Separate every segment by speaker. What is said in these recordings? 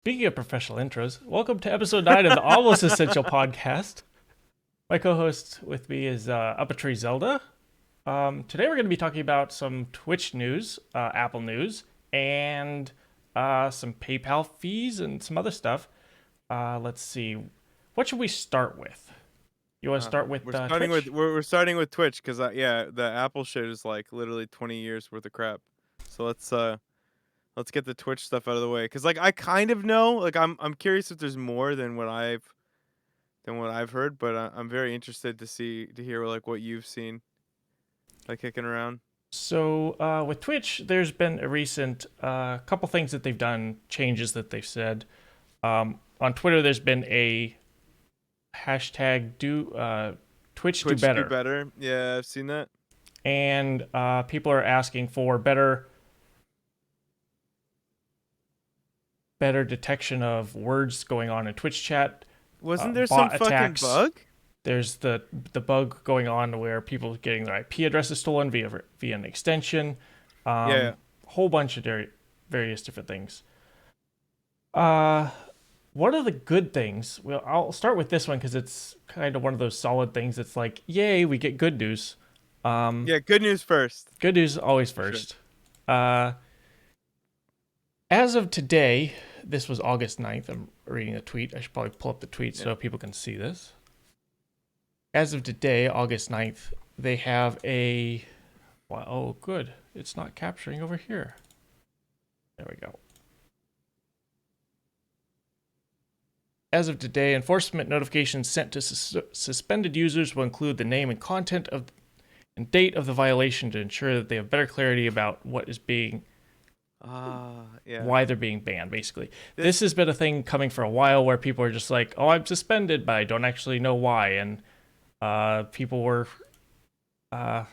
Speaker 1: Speaking of professional intros, welcome to episode 9 of the Almost Essential podcast. My co host with me is Up a Tree Zelda. Today we're going to be talking about some Twitch news, Apple news, and some PayPal fees and some other stuff. Let's see. What should we start with? You want to start with
Speaker 2: We're starting with
Speaker 1: Twitch?
Speaker 2: we're starting with Twitch because yeah, the Apple shit is like literally 20 years worth of crap. So let's get the Twitch stuff out of the way because like I kind of know, like I'm curious if there's more than what I've heard, but I'm very interested to hear like what you've seen like kicking around.
Speaker 1: So, with Twitch, there's been a recent couple things that they've done, changes that they've said. On Twitter, there's been a hashtag do Twitch do
Speaker 2: Twitch do
Speaker 1: better,
Speaker 2: better. Yeah, I've seen that.
Speaker 1: and people are asking for better detection of words going on in Twitch chat,
Speaker 2: Wasn't there some
Speaker 1: bot
Speaker 2: fucking
Speaker 1: attacks.
Speaker 2: bug?
Speaker 1: There's the bug going on where people are getting their IP addresses stolen via an extension,
Speaker 2: Yeah.
Speaker 1: whole bunch of various different things. Uh, what are the good things? Well, I'll start with this one because it's kind of one of those solid things. It's like, yay, we get good news. Um,
Speaker 2: Yeah, good news first.
Speaker 1: Good news always
Speaker 2: For sure.
Speaker 1: first. Uh, as of today, this was August 9th. I'm reading a tweet. I should probably pull up the tweet
Speaker 2: Yeah.
Speaker 1: so people can see this. As of today, August 9th, they have a. Wow, oh, good. It's not capturing over here. There we go. As of today, enforcement notifications sent to suspended users will include the name and content of and date of the violation to ensure that they have better clarity about what is being
Speaker 2: Yeah.
Speaker 1: why they're being banned, basically. This
Speaker 2: This
Speaker 1: has been a thing coming for a while where people are just like, oh, I'm suspended, but I don't actually know why. And people were uh,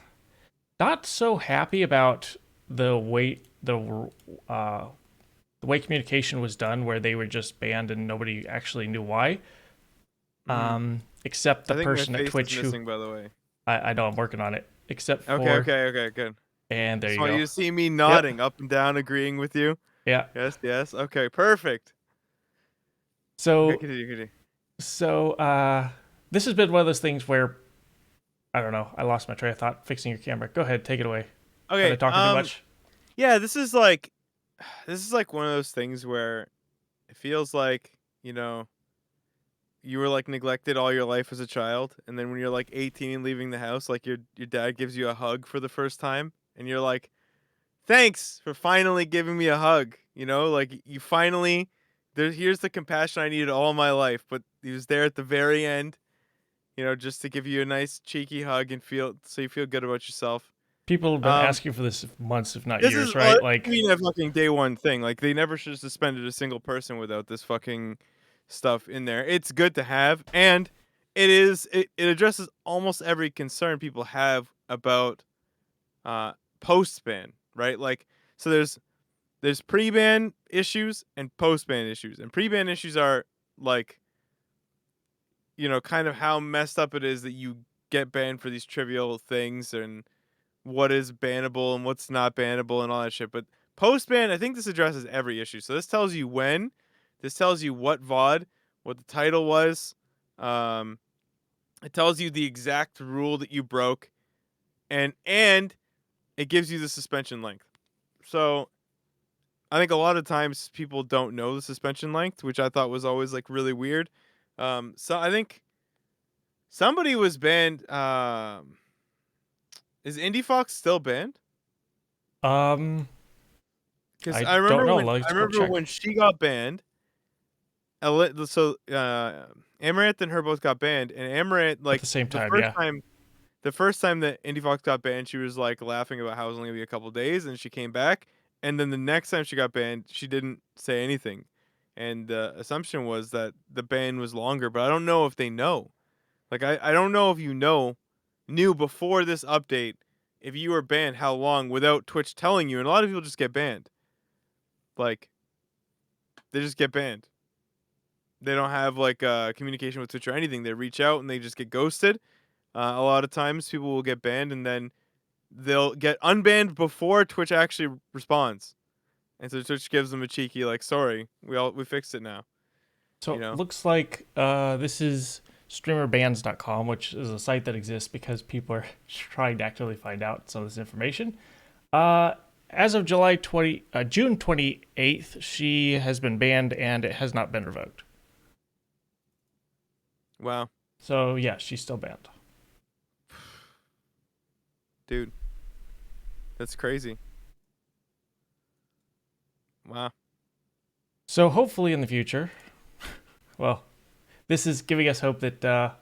Speaker 1: not so happy about uh, the way communication was done, where they were just banned and nobody actually knew why.
Speaker 2: mhm.
Speaker 1: Except the
Speaker 2: I think my
Speaker 1: person at
Speaker 2: face is
Speaker 1: Twitch who
Speaker 2: missing, by the way.
Speaker 1: I know I'm working on it. Except
Speaker 2: Okay,
Speaker 1: for
Speaker 2: okay, okay, good.
Speaker 1: and there
Speaker 2: Just
Speaker 1: you
Speaker 2: want you
Speaker 1: go.
Speaker 2: to see me
Speaker 1: Yep.
Speaker 2: nodding up and down, agreeing with you.
Speaker 1: Yeah.
Speaker 2: Yes, yes. Okay, perfect. Okay,
Speaker 1: So
Speaker 2: continue, continue.
Speaker 1: so this has been one of those things where I don't know. I lost my train of thought fixing your camera. Go ahead, take it away. Am I
Speaker 2: Okay,
Speaker 1: talking too much?
Speaker 2: yeah, this is like one of those things where it feels like, you know, you were like neglected all your life as a child, and then when you're like 18 and leaving the house, like your dad gives you a hug for the first time, and you're like, "Thanks for finally giving me a hug." You know, like you finally here's the compassion I needed all my life, but he was there at the very end, just to give you a nice cheeky hug and you feel good about yourself.
Speaker 1: People have been
Speaker 2: Um,
Speaker 1: asking for this months, if not
Speaker 2: this is
Speaker 1: years, right?
Speaker 2: I
Speaker 1: Like
Speaker 2: mean a fucking day one thing. Like they never should have suspended a single person without this fucking stuff in there. It's good to have, and it addresses almost every concern people have about uh post ban, right? Like so there's pre-ban issues and post-ban issues. And pre-ban issues are like, kind of how messed up it is that you get banned for these trivial things and what is bannable and what's not bannable and all that shit. But post-ban, I think this addresses every issue. So this tells you when, this tells you what VOD, what the title was. Um, it tells you the exact rule that you broke, and it gives you the suspension length. So I think a lot of times people don't know the suspension length, which I thought was always like really weird. So I think somebody was banned. Is Indie Fox still banned?
Speaker 1: um
Speaker 2: Because
Speaker 1: I don't know.
Speaker 2: I
Speaker 1: Let's go
Speaker 2: remember
Speaker 1: check.
Speaker 2: when she got banned. Amaranth and her both got banned, and Amaranth
Speaker 1: At the
Speaker 2: like
Speaker 1: same time, yeah.
Speaker 2: the first time that Indie Fox got banned, she was like laughing about how it was only gonna be a couple days, and she came back. And then the next time she got banned, she didn't say anything, and the assumption was that the ban was longer. But I don't know if they know. Like I don't know if knew before this update if you were banned how long without Twitch telling you. And a lot of people just get banned. Like they just get banned. They don't have like communication with Twitch or anything. They reach out and they just get ghosted. A lot of times people will get banned and then they'll get unbanned before Twitch actually responds. And so Twitch gives them a cheeky like, sorry, we fixed it now.
Speaker 1: So
Speaker 2: You
Speaker 1: it
Speaker 2: know?
Speaker 1: looks like this is streamerbans.com, which is a site that exists because people are trying to actively find out some of this information. As of June 28th, she has been banned and it has not been revoked.
Speaker 2: Wow,
Speaker 1: So yeah, she's still banned.
Speaker 2: dude, that's crazy. Wow.
Speaker 1: So hopefully in the future, well, this is giving us hope that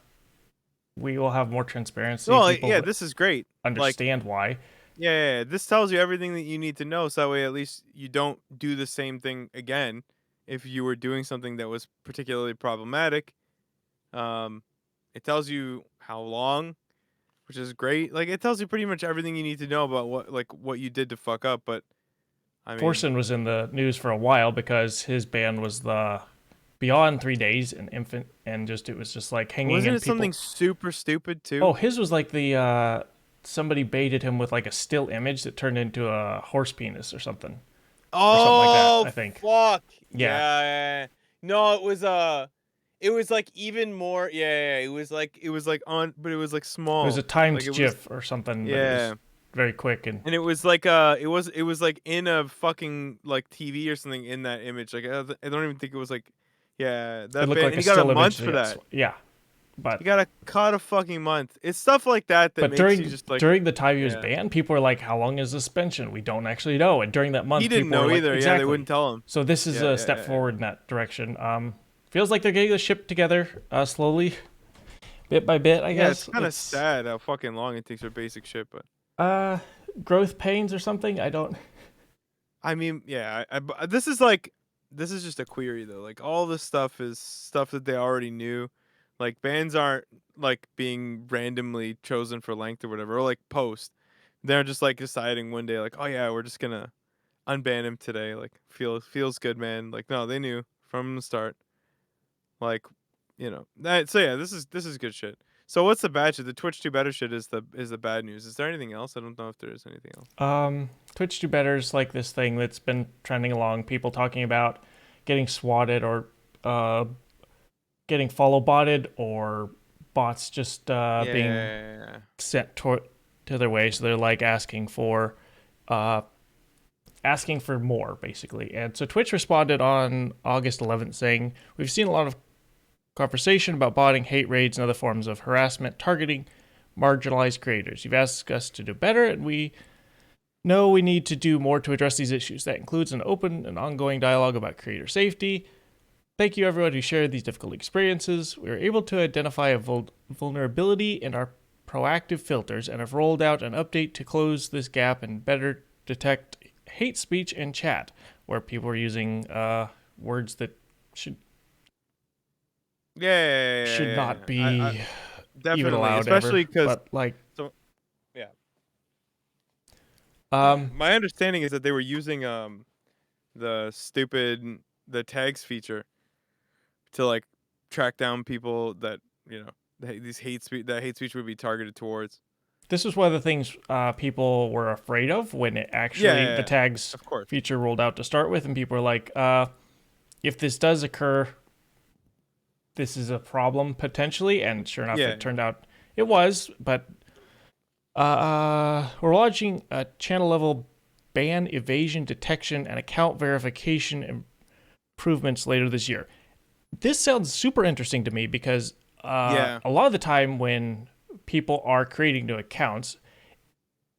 Speaker 1: we will have more transparency.
Speaker 2: Well,
Speaker 1: People
Speaker 2: yeah, this is great. Like,
Speaker 1: understand why.
Speaker 2: yeah, this tells you everything that you need to know, so that way at least you don't do the same thing again if you were doing something that was particularly problematic. Um, it tells you how long, which is great. Like, it tells you pretty much everything you need to know about what you did to fuck up. But I mean,
Speaker 1: Thorson was in the news for a while because his ban was the beyond 3 days and infant and just it was just like hanging
Speaker 2: wasn't
Speaker 1: and
Speaker 2: it
Speaker 1: people.
Speaker 2: something super stupid
Speaker 1: Oh,
Speaker 2: too?
Speaker 1: his was like the somebody baited him with like a still image that turned into a horse penis or something like that.
Speaker 2: Oh
Speaker 1: I think.
Speaker 2: fuck!
Speaker 1: Yeah,
Speaker 2: Yeah. No, it was like even more. Yeah. It was like on, but it was like
Speaker 1: it was a
Speaker 2: small.
Speaker 1: timed
Speaker 2: Like it was.
Speaker 1: GIF or something, but it was
Speaker 2: Yeah.
Speaker 1: very quick and
Speaker 2: And it was like it was like in a fucking like TV or something in that image. Like I don't even think it was like, yeah,
Speaker 1: it
Speaker 2: that
Speaker 1: looked
Speaker 2: band.
Speaker 1: like
Speaker 2: And
Speaker 1: a
Speaker 2: he got a
Speaker 1: still
Speaker 2: month
Speaker 1: image.
Speaker 2: for that.
Speaker 1: Yeah, but
Speaker 2: He got a cut a fucking month. It's stuff like that that
Speaker 1: but
Speaker 2: makes you
Speaker 1: during
Speaker 2: just like,
Speaker 1: during the time he was
Speaker 2: yeah.
Speaker 1: banned, people were like, "How long is the suspension? We don't actually know." And during that
Speaker 2: He
Speaker 1: month,
Speaker 2: didn't
Speaker 1: people were
Speaker 2: know
Speaker 1: like,
Speaker 2: either. Yeah, they
Speaker 1: "Exactly."
Speaker 2: wouldn't tell him.
Speaker 1: So this is a step
Speaker 2: Yeah.
Speaker 1: forward in that direction. Feels like they're getting the ship together slowly, bit by bit. I
Speaker 2: Yeah, it's
Speaker 1: guess
Speaker 2: kind of sad how fucking long it takes for basic shit, but
Speaker 1: uh growth pains or something. I don't.
Speaker 2: I mean, yeah, but this is like this is just a query though. Like all this stuff is stuff that they already knew. Like bands aren't like being randomly chosen for length or whatever, or like post. They're just like deciding one day, like, oh yeah, we're just gonna unban him today. Like feels good, man. Like no, they knew from the start. Like, that. So yeah, this is good shit. So what's the bad shit? The Twitch do better shit is the bad news. Is there anything else? I don't know if there is anything else.
Speaker 1: Twitch do better's like this thing that's been trending along. People talking about getting swatted or uh getting follow botted or bots just being
Speaker 2: Yeah.
Speaker 1: sent to their way. So they're like uh asking for more basically. And so Twitch responded on August 11th saying, "We've seen a lot of conversation about botting, hate raids, and other forms of harassment targeting marginalized creators. You've asked us to do better, and we know we need to do more to address these issues. That includes an open and ongoing dialogue about creator safety. Thank you, everyone who shared these difficult experiences. We were able to identify a vulnerability in our proactive filters and have rolled out an update to close this gap and better detect hate speech in chat, where people are using words that should not be
Speaker 2: Definitely,
Speaker 1: even allowed
Speaker 2: especially
Speaker 1: ever.
Speaker 2: because
Speaker 1: But like,
Speaker 2: so yeah.
Speaker 1: um,
Speaker 2: My understanding is that they were using the stupid the tags feature to like track down people that these hate speech would be targeted towards.
Speaker 1: this is one of the things people were afraid of when it actually the
Speaker 2: Yeah,
Speaker 1: tags
Speaker 2: of course.
Speaker 1: feature rolled out to start with, and people were like, if this does occur, this is a problem potentially. And sure enough,
Speaker 2: Yeah,
Speaker 1: it turned out it was. But we're launching a channel level ban evasion detection and account verification improvements later this year. This sounds super interesting to me because
Speaker 2: yeah,
Speaker 1: a lot of the time when people are creating new accounts,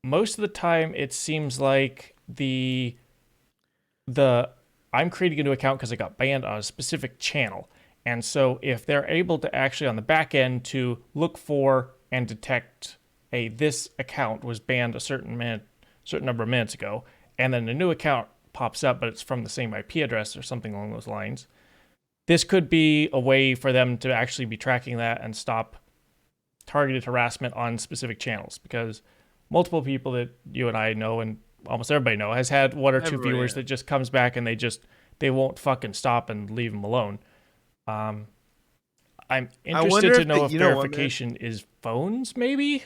Speaker 1: most of the time it seems like the I'm creating a new account because I got banned on a specific channel. And so if they're able to actually on the back end to look for and detect this account was banned a certain number of minutes ago, and then a new account pops up, but it's from the same IP address or something along those lines. This could be a way for them to actually be tracking that and stop targeted harassment on specific channels, because multiple people that you and I know and almost everybody know has had one or two viewers that just comes back and they won't fucking stop and leave them alone. I'm interested to know if verification is phones, maybe,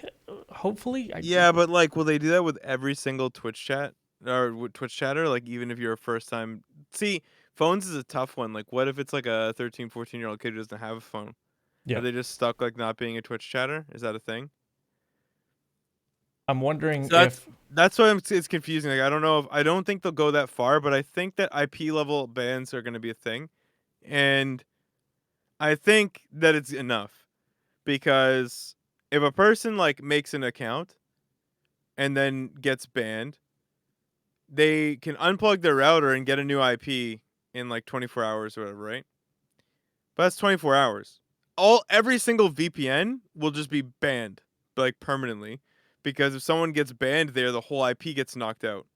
Speaker 1: hopefully.
Speaker 2: Yeah, but like, will they do that with every single Twitch chat? or with Twitch chatter, like even if you're a first time. See, phones is a tough one. Like, what if it's like a 13, 14-year-old kid who doesn't have a phone? Are
Speaker 1: Yeah.
Speaker 2: they just stuck like not being a Twitch chatter? Is that a thing?
Speaker 1: I'm wondering
Speaker 2: So
Speaker 1: if
Speaker 2: that's why it's confusing. Like, I don't know if I don't think they'll go that far, but I think that IP level bans are going to be a thing, and I think that it's enough because if a person like makes an account and then gets banned, they can unplug their router and get a new IP in like 24 hours or whatever, right? But that's 24 hours. Every single VPN will just be banned like permanently because if someone gets banned there, the whole IP gets knocked out,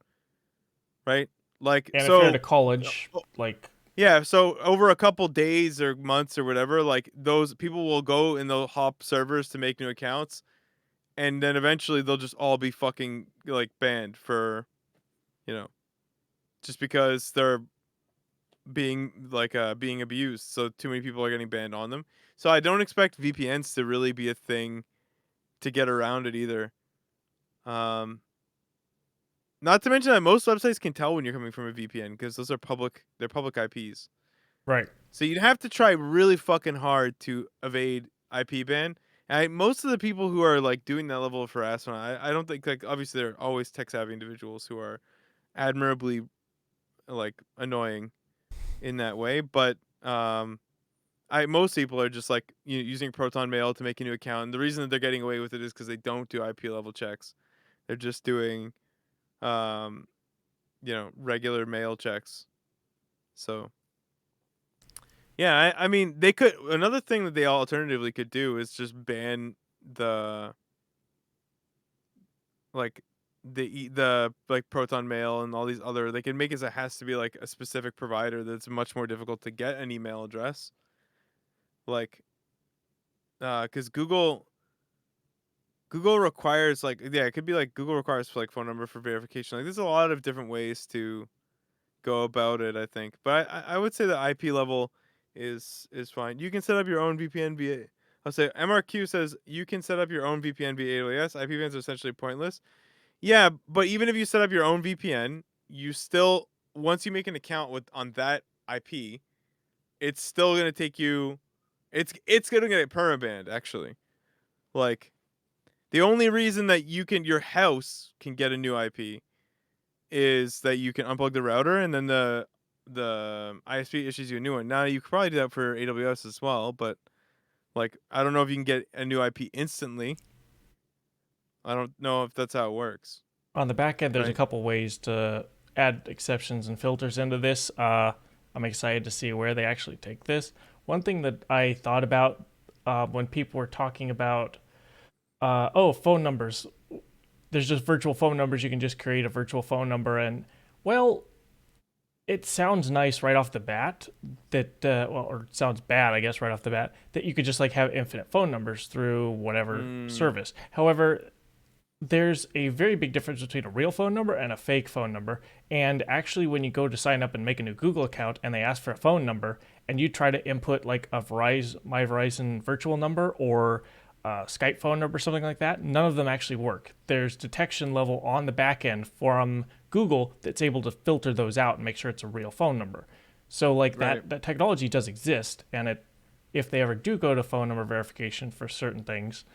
Speaker 2: right? Like
Speaker 1: and if you're at a
Speaker 2: so
Speaker 1: college, like
Speaker 2: yeah, so over a couple days or months or whatever, like those people will go and they'll hop servers to make new accounts and then eventually they'll just all be fucking like banned for, you know, just because they're being abused. So too many people are getting banned on them. So I don't expect VPNs to really be a thing to get around it either. Um, Not to mention that most websites can tell when you're coming from a VPN because those are they're public IPs.
Speaker 1: right
Speaker 2: So you'd have to try really fucking hard to evade IP ban. Most of the people who are like doing that level of harassment, I don't think like obviously there are always tech savvy individuals who are admirably like annoying in that way, but I most people are just like using Proton Mail to make a new account. And the reason that they're getting away with it is because they don't do IP level checks. They're just doing, um, regular mail checks. So yeah, I mean they could. Another thing that they alternatively could do is just ban the like the like Proton Mail and all these other. They can make it so it has to be like a specific provider that's much more difficult to get an email address. Like, because Google requires like yeah, it could be like Google requires like phone number for verification. Like there's a lot of different ways to go about it, I think. But I would say the IP level is fine. You can set up your own VPN via I'll say MRQ says you can set up your own VPN via AWS. IP bans are essentially pointless. Yeah, but even if you set up your own VPN, you still once you make an account with on that IP, it's still gonna take you it's gonna get permabanned actually. Like the only reason that your house can get a new IP is that you can unplug the router and then the ISP issues you a new one. Now you could probably do that for AWS as well, but like I don't know if you can get a new IP instantly. I don't know if that's how it works,
Speaker 1: on the back end, there's a
Speaker 2: right?
Speaker 1: couple ways to add exceptions and filters into this. I'm excited to see where they actually take this. One thing that I thought about when people were talking about, phone numbers. There's just virtual phone numbers. You can just create a virtual phone number, and well, it sounds nice right off the bat that or it sounds bad, I guess, right off the bat that you could just like have infinite phone numbers through whatever
Speaker 2: Mm,
Speaker 1: service. However, there's a very big difference between a real phone number and a fake phone number. And actually, when you go to sign up and make a new Google account and they ask for a phone number and you try to input like my Verizon virtual number or a Skype phone number, something like that, none of them actually work. There's detection level on the back end from Google that's able to filter those out and make sure it's a real phone number. So like
Speaker 2: right.
Speaker 1: that technology does exist, and if they ever do go to phone number verification for certain things,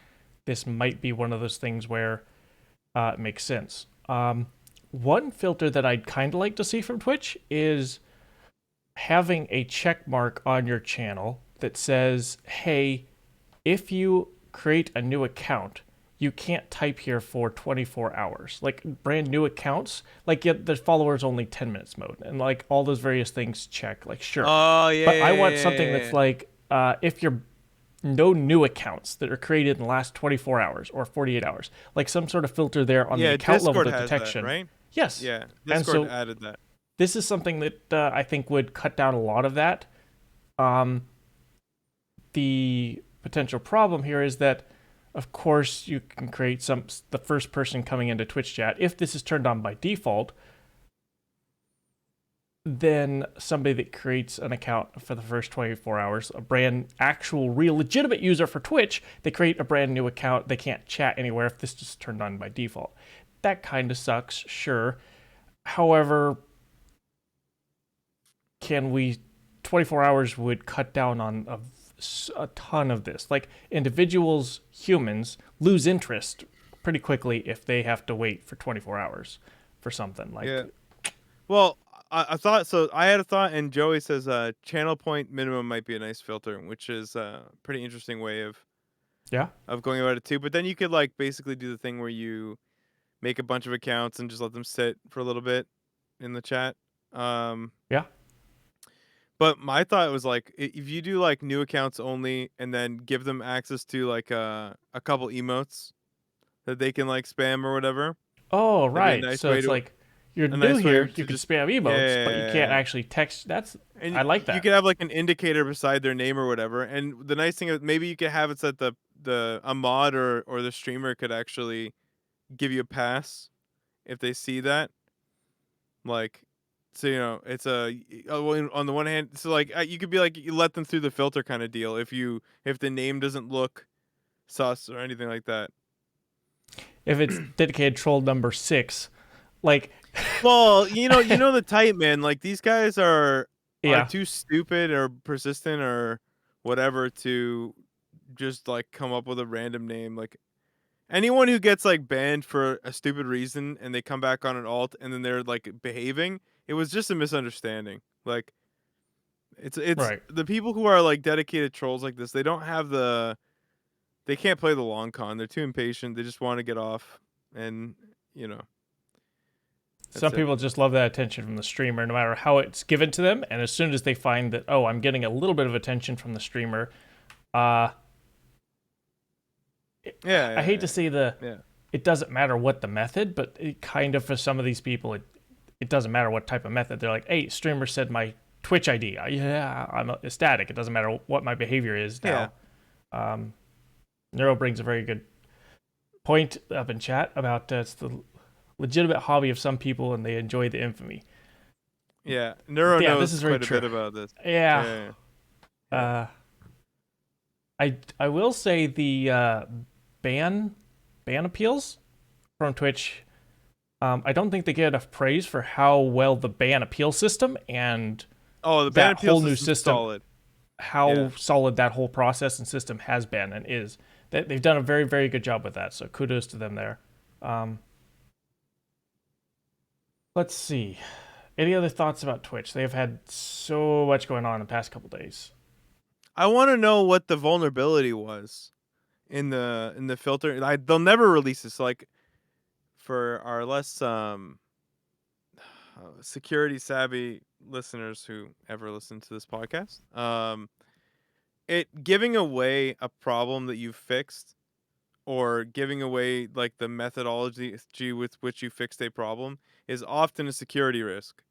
Speaker 1: this might be one of those things where it makes sense. One filter that I'd kind of like to see from Twitch is having a check mark on your channel that says, hey, if you create a new account, you can't type here for 24 hours. Like brand new accounts, like the followers only 10 minutes mode and like all those various things check, like sure.
Speaker 2: Oh yeah,
Speaker 1: But I
Speaker 2: yeah,
Speaker 1: want
Speaker 2: yeah,
Speaker 1: something
Speaker 2: yeah,
Speaker 1: that's
Speaker 2: yeah.
Speaker 1: like, if you're no new accounts that are created in the last 24 hours or 48 hours, like some sort of filter there on the
Speaker 2: Yeah,
Speaker 1: account level
Speaker 2: Discord
Speaker 1: to
Speaker 2: has that,
Speaker 1: detection.
Speaker 2: right?
Speaker 1: Yes.
Speaker 2: Yeah,
Speaker 1: And
Speaker 2: Discord
Speaker 1: so
Speaker 2: added that.
Speaker 1: this is something that I think would cut down a lot of that. Um, the potential problem here is that, of course, you can create the first person coming into Twitch chat. If this is turned on by default, then somebody that creates an account for the first 24 hours, a brand actual real legitimate user for Twitch, they create a brand new account. They can't chat anywhere if this is turned on by default. That kind of sucks, sure. However, can we 24 hours would cut down on a ton of this. Like individuals, humans lose interest pretty quickly if they have to wait for 24 hours for something.
Speaker 2: Yeah.
Speaker 1: Like,
Speaker 2: Well, I thought so. I had a thought, and Joey says channel point minimum might be a nice filter, which is a pretty interesting way
Speaker 1: yeah,
Speaker 2: of going about it too. But then you could like basically do the thing where you make a bunch of accounts and just let them sit for a little bit in the chat. Um,
Speaker 1: yeah.
Speaker 2: but my thought was like if you do like new accounts only, and then give them access to like a couple emotes that they can like spam or whatever,
Speaker 1: Oh,
Speaker 2: that'd be
Speaker 1: right. So it's like you're
Speaker 2: a
Speaker 1: new
Speaker 2: nice way
Speaker 1: here. You
Speaker 2: to
Speaker 1: can
Speaker 2: just
Speaker 1: spam emotes, but you can't
Speaker 2: yeah.
Speaker 1: actually text.
Speaker 2: And
Speaker 1: I like
Speaker 2: you
Speaker 1: that.
Speaker 2: could have like an indicator beside their name or whatever. And the nice thing is maybe you could have it so that the a mod or the streamer could actually give you a pass if they see that. Like, so it's on the one hand, so like you could be like you let them through the filter kind of deal if the name doesn't look sus or anything like that.
Speaker 1: If it's dedicated troll number 6, like,
Speaker 2: Well, you know the type, man. Like these guys are
Speaker 1: yeah,
Speaker 2: too stupid or persistent or whatever to just like come up with a random name. Like anyone who gets like banned for a stupid reason and they come back on an alt and then they're like behaving, it was just a misunderstanding. Like it's
Speaker 1: right.
Speaker 2: the people who are like dedicated trolls like this, they can't play the long con. They're too impatient. They just want to get off and you know,
Speaker 1: Some
Speaker 2: that's it.
Speaker 1: people just love that attention from the streamer, no matter how it's given to them. And as soon as they find that, oh, I'm getting a little bit of attention from the streamer, uh,
Speaker 2: Yeah,
Speaker 1: I hate
Speaker 2: yeah,
Speaker 1: to say
Speaker 2: yeah.
Speaker 1: it doesn't matter what the method, but it kind of for some of these people, it doesn't matter what type of method. They're like, hey, streamer said my Twitch ID. Yeah, I'm ecstatic. It doesn't matter what my behavior is
Speaker 2: Yeah.
Speaker 1: now. Um, Neuro brings a very good point up in chat about it's the legitimate hobby of some people and they enjoy the infamy.
Speaker 2: Yeah, Neuro
Speaker 1: Yeah, this
Speaker 2: knows
Speaker 1: is very
Speaker 2: quite a
Speaker 1: true.
Speaker 2: bit about this.
Speaker 1: Yeah.
Speaker 2: Yeah, yeah,
Speaker 1: Uh, I will say the ban appeals from Twitch. I don't think they get enough praise for how well the ban appeal system and
Speaker 2: Oh, the ban
Speaker 1: that
Speaker 2: appeal
Speaker 1: whole new
Speaker 2: system's
Speaker 1: system,
Speaker 2: solid.
Speaker 1: how
Speaker 2: Yeah,
Speaker 1: solid that whole process and system has been and is. They've done a very, very good job with that. So kudos to them there. Um, let's see. Any other thoughts about Twitch? They've had so much going on in the past couple days.
Speaker 2: I want to know what the vulnerability was in the filter. They'll never release this. Like for our less security savvy listeners who ever listen to this podcast, it giving away a problem that you fixed or giving away like the methodology with which you fixed a problem is often a security risk.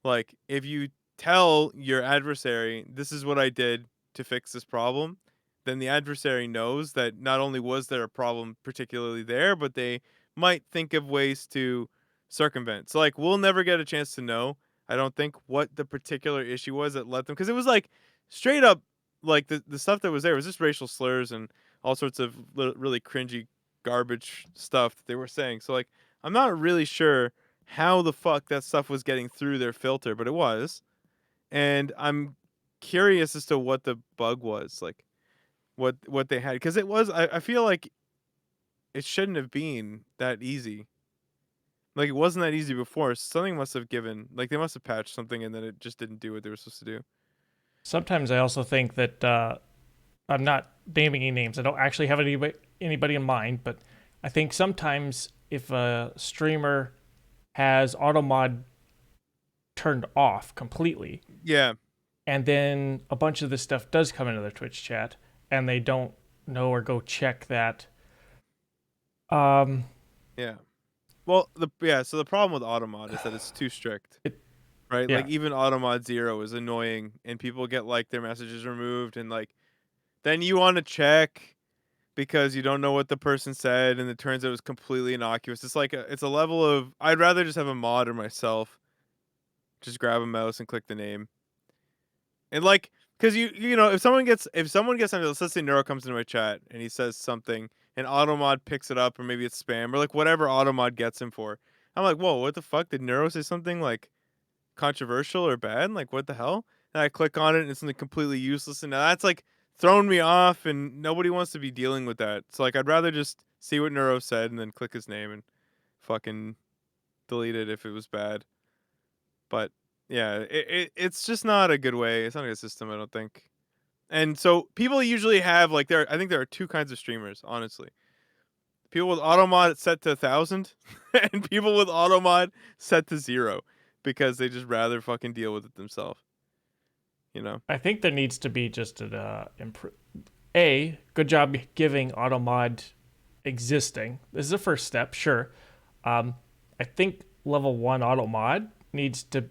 Speaker 2: Like if you tell your adversary, this is what I did to fix this problem, then the adversary knows that not only was there a problem particularly there, but they might think of ways to circumvent. So like we'll never get a chance to know, I don't think, what the particular issue was that led them, because it was like straight up like the stuff that was there was just racial slurs and all sorts of really cringy garbage stuff that they were saying. So like I'm not really sure how the fuck that stuff was getting through their filter, but it was. And I'm curious as to what the bug was, like what they had, because it was. I feel like it shouldn't have been that easy. Like it wasn't that easy before. Something must have given. Like they must have patched something, and then it just didn't do what they were supposed to do.
Speaker 1: Sometimes I also think that I'm not naming any names. I don't actually have anybody in mind, but I think sometimes if a streamer has auto mod turned off completely,
Speaker 2: Yeah,
Speaker 1: and then a bunch of this stuff does come into their Twitch chat, and they don't know or go check that. Um,
Speaker 2: yeah. Well, so the problem with Automod is that it's too strict,
Speaker 1: it,
Speaker 2: right? Like
Speaker 1: yeah,
Speaker 2: even Automod 0 is annoying, and people get like their messages removed, and like then you want to check because you don't know what the person said, and it turns out it was completely innocuous. It's like it's a level of I'd rather just have a modder myself, just grab a mouse and click the name, and like because if someone gets under, let's say Neuro comes into my chat and he says something, and Automod picks it up, or maybe it's spam or like whatever Automod gets him for. I'm like, whoa, what the fuck? Did Neuro say something like controversial or bad? Like, what the hell? And I click on it and it's something completely useless. And now that's like thrown me off, and nobody wants to be dealing with that. So like, I'd rather just see what Neuro said and then click his name and fucking delete it if it was bad. But yeah, it's just not a good way. It's not a good system, I don't think. And so people usually have like I think there are two kinds of streamers, honestly. People with auto mod set to 1,000 and people with auto mod set to 0 because they just rather fucking deal with it themselves, you know.
Speaker 1: I think there needs to be just an good job giving auto mod existing. This is a first step, sure. I think level 1 auto mod needs to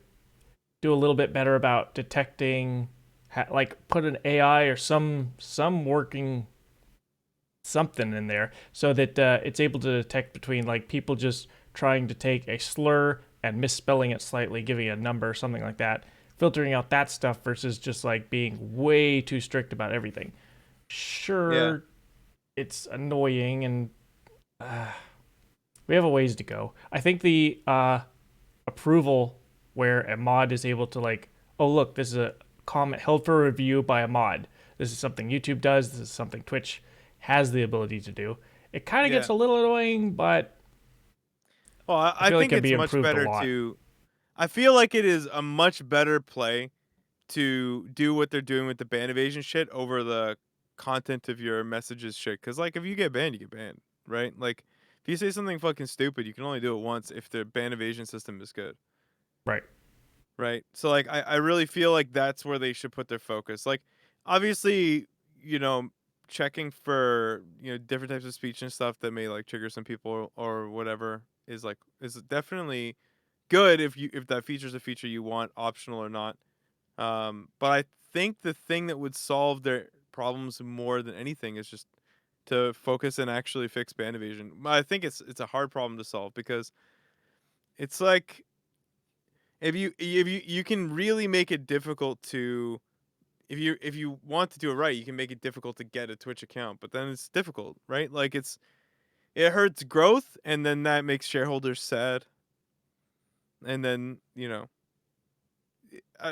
Speaker 1: do a little bit better about detecting, like put an AI or some working something in there so that it's able to detect between like people just trying to take a slur and misspelling it slightly, giving it a number, something like that, filtering out that stuff versus just like being way too strict about everything.
Speaker 2: Yeah.
Speaker 1: Sure, it's annoying and uh, we have a ways to go. I think the approval where a mod is able to like, oh look, this is a comment held for review by a mod. This is something YouTube does. This is something Twitch has the ability to do. It kind of gets
Speaker 2: Yeah.
Speaker 1: a little annoying, but
Speaker 2: Well,
Speaker 1: I
Speaker 2: I
Speaker 1: feel like it
Speaker 2: think
Speaker 1: can
Speaker 2: it's
Speaker 1: be
Speaker 2: much
Speaker 1: improved a
Speaker 2: better
Speaker 1: lot.
Speaker 2: to I feel like it is a much better play to do what they're doing with the ban evasion shit over the content of your messages shit. Cause like if you get banned, you get banned, right? Like if you say something fucking stupid, you can only do it once if the ban evasion system is good,
Speaker 1: Right.
Speaker 2: right? So like I really feel like that's where they should put their focus. Like obviously, you know, checking for, you know, different types of speech and stuff that may like trigger some people or whatever is definitely good if that feature is a feature you want, optional or not. But I think the thing that would solve their problems more than anything is just to focus and actually fix band evasion. I think it's a hard problem to solve because it's like if you can really make it difficult to if you want to do it right, you can make it difficult to get a Twitch account, but then it's difficult, right? Like it hurts growth and then that makes shareholders sad. And then, you know,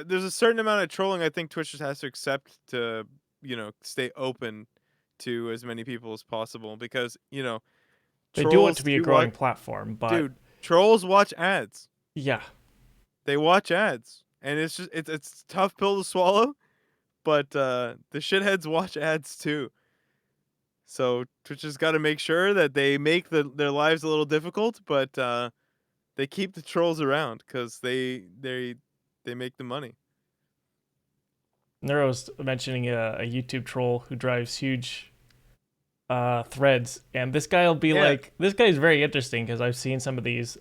Speaker 2: there's a certain amount of trolling I think Twitch just has to accept to, you know, stay open to as many people as possible because, you know,
Speaker 1: They do want
Speaker 2: trolls
Speaker 1: to be a
Speaker 2: do watch
Speaker 1: growing platform, but
Speaker 2: dude, trolls watch ads.
Speaker 1: yeah,
Speaker 2: They watch ads. And it's a tough pill to swallow, but the shitheads watch ads too. So Twitch has got to make sure that they make their lives a little difficult, but they keep the trolls around cuz they make the money.
Speaker 1: Neuro's mentioning a YouTube troll who drives huge threads, and this guy will be
Speaker 2: Yeah.
Speaker 1: like, this guy's very interesting because I've seen some of these.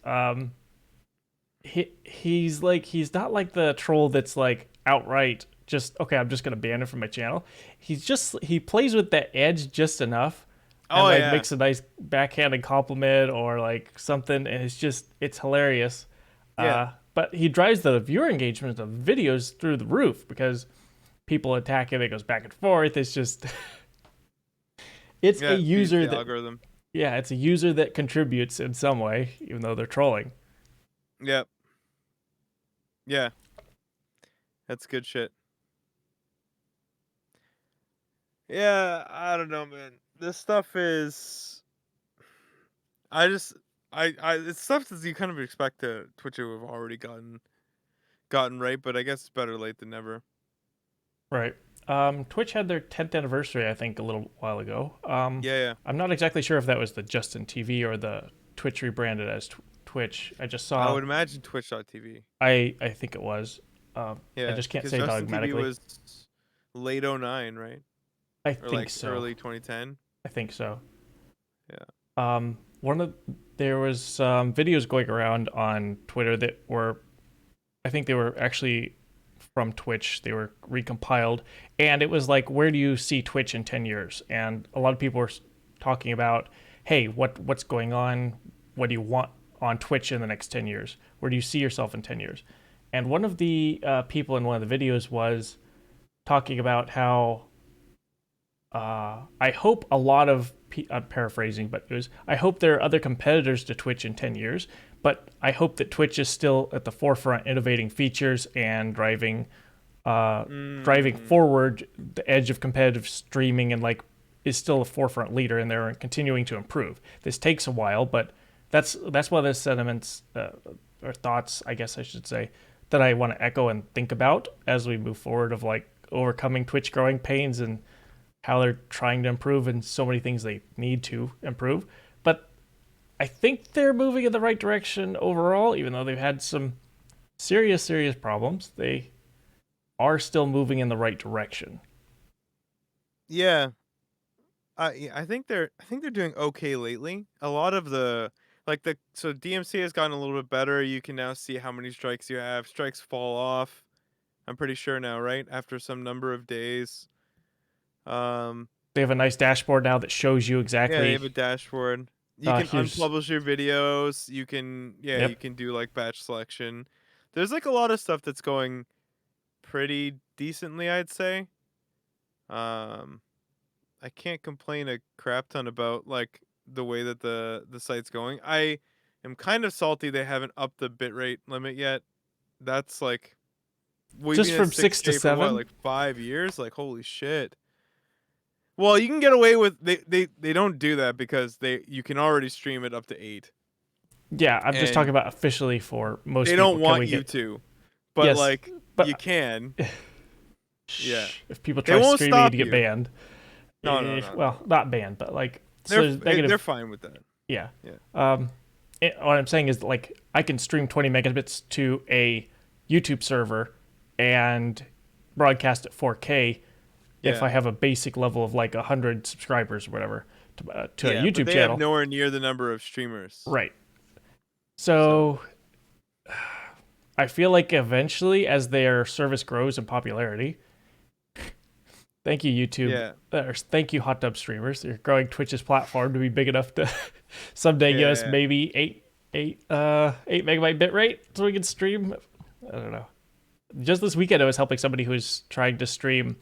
Speaker 1: He's like, he's not like the troll that's like outright just okay, I'm just gonna ban it from my channel. He plays with the edge just enough and
Speaker 2: Oh
Speaker 1: like
Speaker 2: yeah.
Speaker 1: makes a nice backhanded compliment or like something, and it's hilarious.
Speaker 2: Yeah.
Speaker 1: But he drives the viewer engagement of videos through the roof because people attack him. It goes back and forth. It's just it's a
Speaker 2: Yeah, it feeds
Speaker 1: user
Speaker 2: the
Speaker 1: that
Speaker 2: algorithm.
Speaker 1: yeah, it's a user that contributes in some way, even though they're trolling.
Speaker 2: Yep. Yeah. That's good shit. Yeah, I don't know, man. This stuff is I just I it's stuff that you kind of expect to Twitch to have already gotten right, but I guess it's better late than never.
Speaker 1: Right. Twitch had their 10th anniversary, I think, a little while ago.
Speaker 2: Yeah, yeah.
Speaker 1: I'm not exactly sure if that was the Justin TV or the Twitch rebranded as Twitch. I just
Speaker 2: I
Speaker 1: saw.
Speaker 2: would imagine Twitch.tv.
Speaker 1: I think it was. I
Speaker 2: Yeah,
Speaker 1: just can't
Speaker 2: because
Speaker 1: say
Speaker 2: Justin TV
Speaker 1: dogmatically.
Speaker 2: was late '09, right?
Speaker 1: I
Speaker 2: Or
Speaker 1: think
Speaker 2: like
Speaker 1: so.
Speaker 2: early 2010.
Speaker 1: I think so.
Speaker 2: Yeah.
Speaker 1: One of there was videos going around on Twitter that were, I think they were actually from Twitch. They were recompiled, and it was like, where do you see Twitch in 10 years? And a lot of people were talking about, hey, what's going on? What do you want on Twitch in the next 10 years? Where do you see yourself in 10 years? And one of the people in one of the videos was talking about how I hope a lot of I'm paraphrasing, but it was I hope there are other competitors to Twitch in 10 years, but I hope that Twitch is still at the forefront, innovating features and driving
Speaker 2: Mm.
Speaker 1: forward the edge of competitive streaming, and like is still a forefront leader, and they're continuing to improve. This takes a while, but that's one of the sentiments or thoughts, I guess I should say, that I want to echo and think about as we move forward of like overcoming Twitch growing pains and how they're trying to improve and so many things they need to improve. But I think they're moving in the right direction overall, even though they've had some serious problems. They are still moving in the right direction.
Speaker 2: Yeah. I think they're doing okay lately. A lot of the so DMC has gotten a little bit better. You can now see how many strikes you have. Strikes fall off. I'm pretty sure now, right? After some number of days. Um
Speaker 1: They have a nice dashboard now that shows you
Speaker 2: yeah, they have
Speaker 1: exactly.
Speaker 2: a dashboard. You can
Speaker 1: Here's
Speaker 2: unpublish your videos. You can you
Speaker 1: Yep.
Speaker 2: can do like batch selection. There's like a lot of stuff that's going pretty decently, I'd say. Um I can't complain a crap ton about like the way that the site's going. I am kind of salty they haven't upped the bitrate limit yet. That's like we've
Speaker 1: Just
Speaker 2: been at
Speaker 1: from 6 to
Speaker 2: 6K for what,
Speaker 1: 7.
Speaker 2: like 5 years? Like holy shit. Well, you can get away with they don't do that because you can already stream it up to 8.
Speaker 1: Yeah, I'm just talking
Speaker 2: And
Speaker 1: about officially for most
Speaker 2: they
Speaker 1: people.
Speaker 2: don't
Speaker 1: Can
Speaker 2: want
Speaker 1: we
Speaker 2: you
Speaker 1: get
Speaker 2: to. But
Speaker 1: yes?
Speaker 2: like you
Speaker 1: But
Speaker 2: can. Yeah.
Speaker 1: if people
Speaker 2: They
Speaker 1: try
Speaker 2: won't
Speaker 1: streaming to
Speaker 2: stop
Speaker 1: get
Speaker 2: you.
Speaker 1: banned,
Speaker 2: No, no, no,
Speaker 1: well,
Speaker 2: no.
Speaker 1: not banned, but like so
Speaker 2: They're
Speaker 1: there's
Speaker 2: they're
Speaker 1: negative.
Speaker 2: fine with that.
Speaker 1: Yeah.
Speaker 2: Yeah.
Speaker 1: What I'm saying is like I can stream 20 megabits to a YouTube server and broadcast at 4K if
Speaker 2: Yeah.
Speaker 1: I have a basic level of like 100 subscribers or whatever to a
Speaker 2: Yeah, but
Speaker 1: YouTube
Speaker 2: they have
Speaker 1: channel.
Speaker 2: nowhere near the number of streamers.
Speaker 1: Right.
Speaker 2: So,
Speaker 1: So I feel like eventually, as their service grows in popularity, thank you YouTube,
Speaker 2: yeah.
Speaker 1: or thank you hot tub streamers. You're growing Twitch's platform to be big enough to someday give
Speaker 2: Yeah,
Speaker 1: us
Speaker 2: yeah.
Speaker 1: maybe 8 megabyte bitrate so we can stream. I don't know. Just this weekend, I was helping somebody who was trying to stream.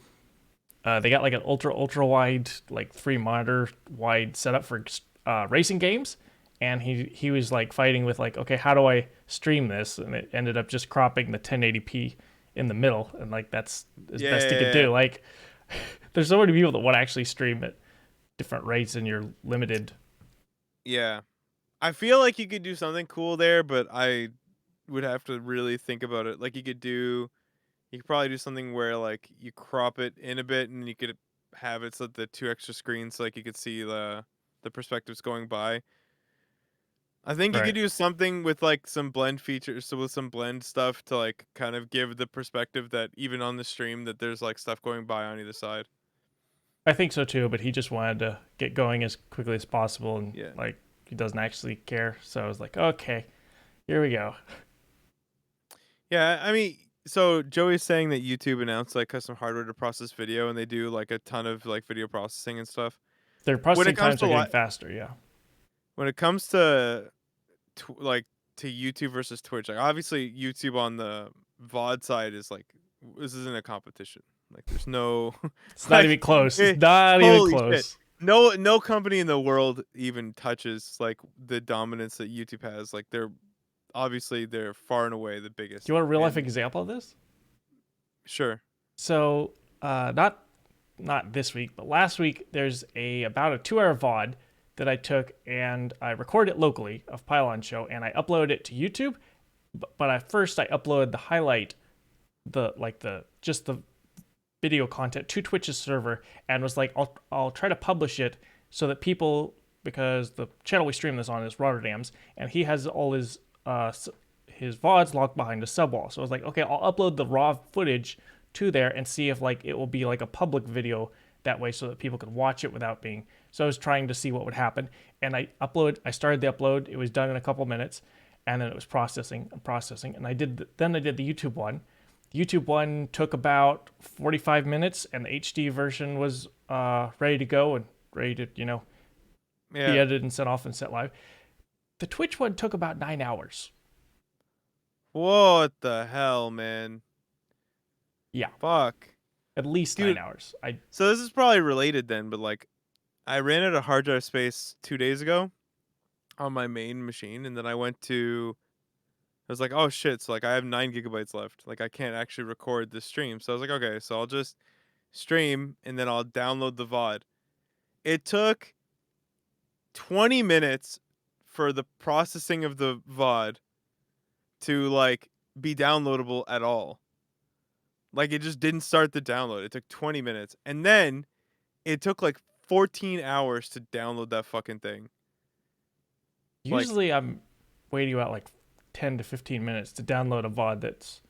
Speaker 1: They got like an ultra wide, like 3 monitor wide setup for racing games, and he was like fighting with like, okay, how do I stream this? And it ended up just cropping the 1080p in the middle, and like that's as
Speaker 2: Yeah,
Speaker 1: best he could
Speaker 2: yeah, yeah.
Speaker 1: do. Like, there's so many people that want to actually stream at different rates, and you're limited.
Speaker 2: Yeah. I feel like you could do something cool there, but I would have to really think about it. Like you could probably do something where like you crop it in a bit and you could have it so that the two extra screens so like you could see the perspectives going by. I think you could
Speaker 1: Right.
Speaker 2: do something with like some blend features, so with some blend stuff to like kind of give the perspective that even on the stream that there's like stuff going by on either side.
Speaker 1: I think so too, but he just wanted to get going as quickly as possible, and
Speaker 2: Yeah.
Speaker 1: like he doesn't actually care. So I was like, okay, here we go.
Speaker 2: Yeah, I mean, so Joey's saying that YouTube announced like custom hardware to process video, and they do like a ton of like video processing and stuff.
Speaker 1: Their
Speaker 2: When it
Speaker 1: processing
Speaker 2: comes
Speaker 1: times
Speaker 2: to
Speaker 1: are getting faster. Yeah.
Speaker 2: when it comes to like to YouTube versus Twitch, like obviously YouTube on the VOD side is like this isn't a competition. Like there's no
Speaker 1: It's not even
Speaker 2: like
Speaker 1: close. It's not even
Speaker 2: holy shit.
Speaker 1: close.
Speaker 2: No company in the world even touches like the dominance that YouTube has. Like they're far and away the
Speaker 1: Do
Speaker 2: biggest.
Speaker 1: you want a real life
Speaker 2: And
Speaker 1: example of this?
Speaker 2: sure.
Speaker 1: So, not this week, but last week, there's about a 2 hour VOD that I took and I recorded it locally of Pylon Show, and I uploaded it to YouTube. But at first, I uploaded the highlight, just the video content to Twitch's server, and was like, I'll try to publish it so that people, because the channel we stream this on is Rotterdam's, and he has all his VODs locked behind a subwall. So I was like, okay, I'll upload the raw footage to there and see if like it will be like a public video that way so that people can watch it without being. So I was trying to see what would happen, and I started the upload. It was done in a couple minutes, and then it was processing and processing, and I did the YouTube one. The YouTube one took about 45 minutes, and the HD version was ready to go and ready to be
Speaker 2: Yeah.
Speaker 1: edited and sent off and sent live. The Twitch one took about 9 hours.
Speaker 2: What the hell, man?
Speaker 1: Yeah,
Speaker 2: Fuck.
Speaker 1: at least
Speaker 2: Dude,
Speaker 1: 9 hours. I
Speaker 2: so this is probably related then, but like I ran out of hard drive space 2 days ago, on my main machine, and then I was like, oh shit, so like I have 9 GB left. Like I can't actually record this stream. So I was like, okay, so I'll just stream and then I'll download the VOD. It took 20 minutes for the processing of the VOD to like be downloadable at all. Like it just didn't start the download. It took 20 minutes. And then it took like 14 hours to download that fucking thing. Like,
Speaker 1: Usually I'm waiting about like 10 to 15 minutes to download a VOD that's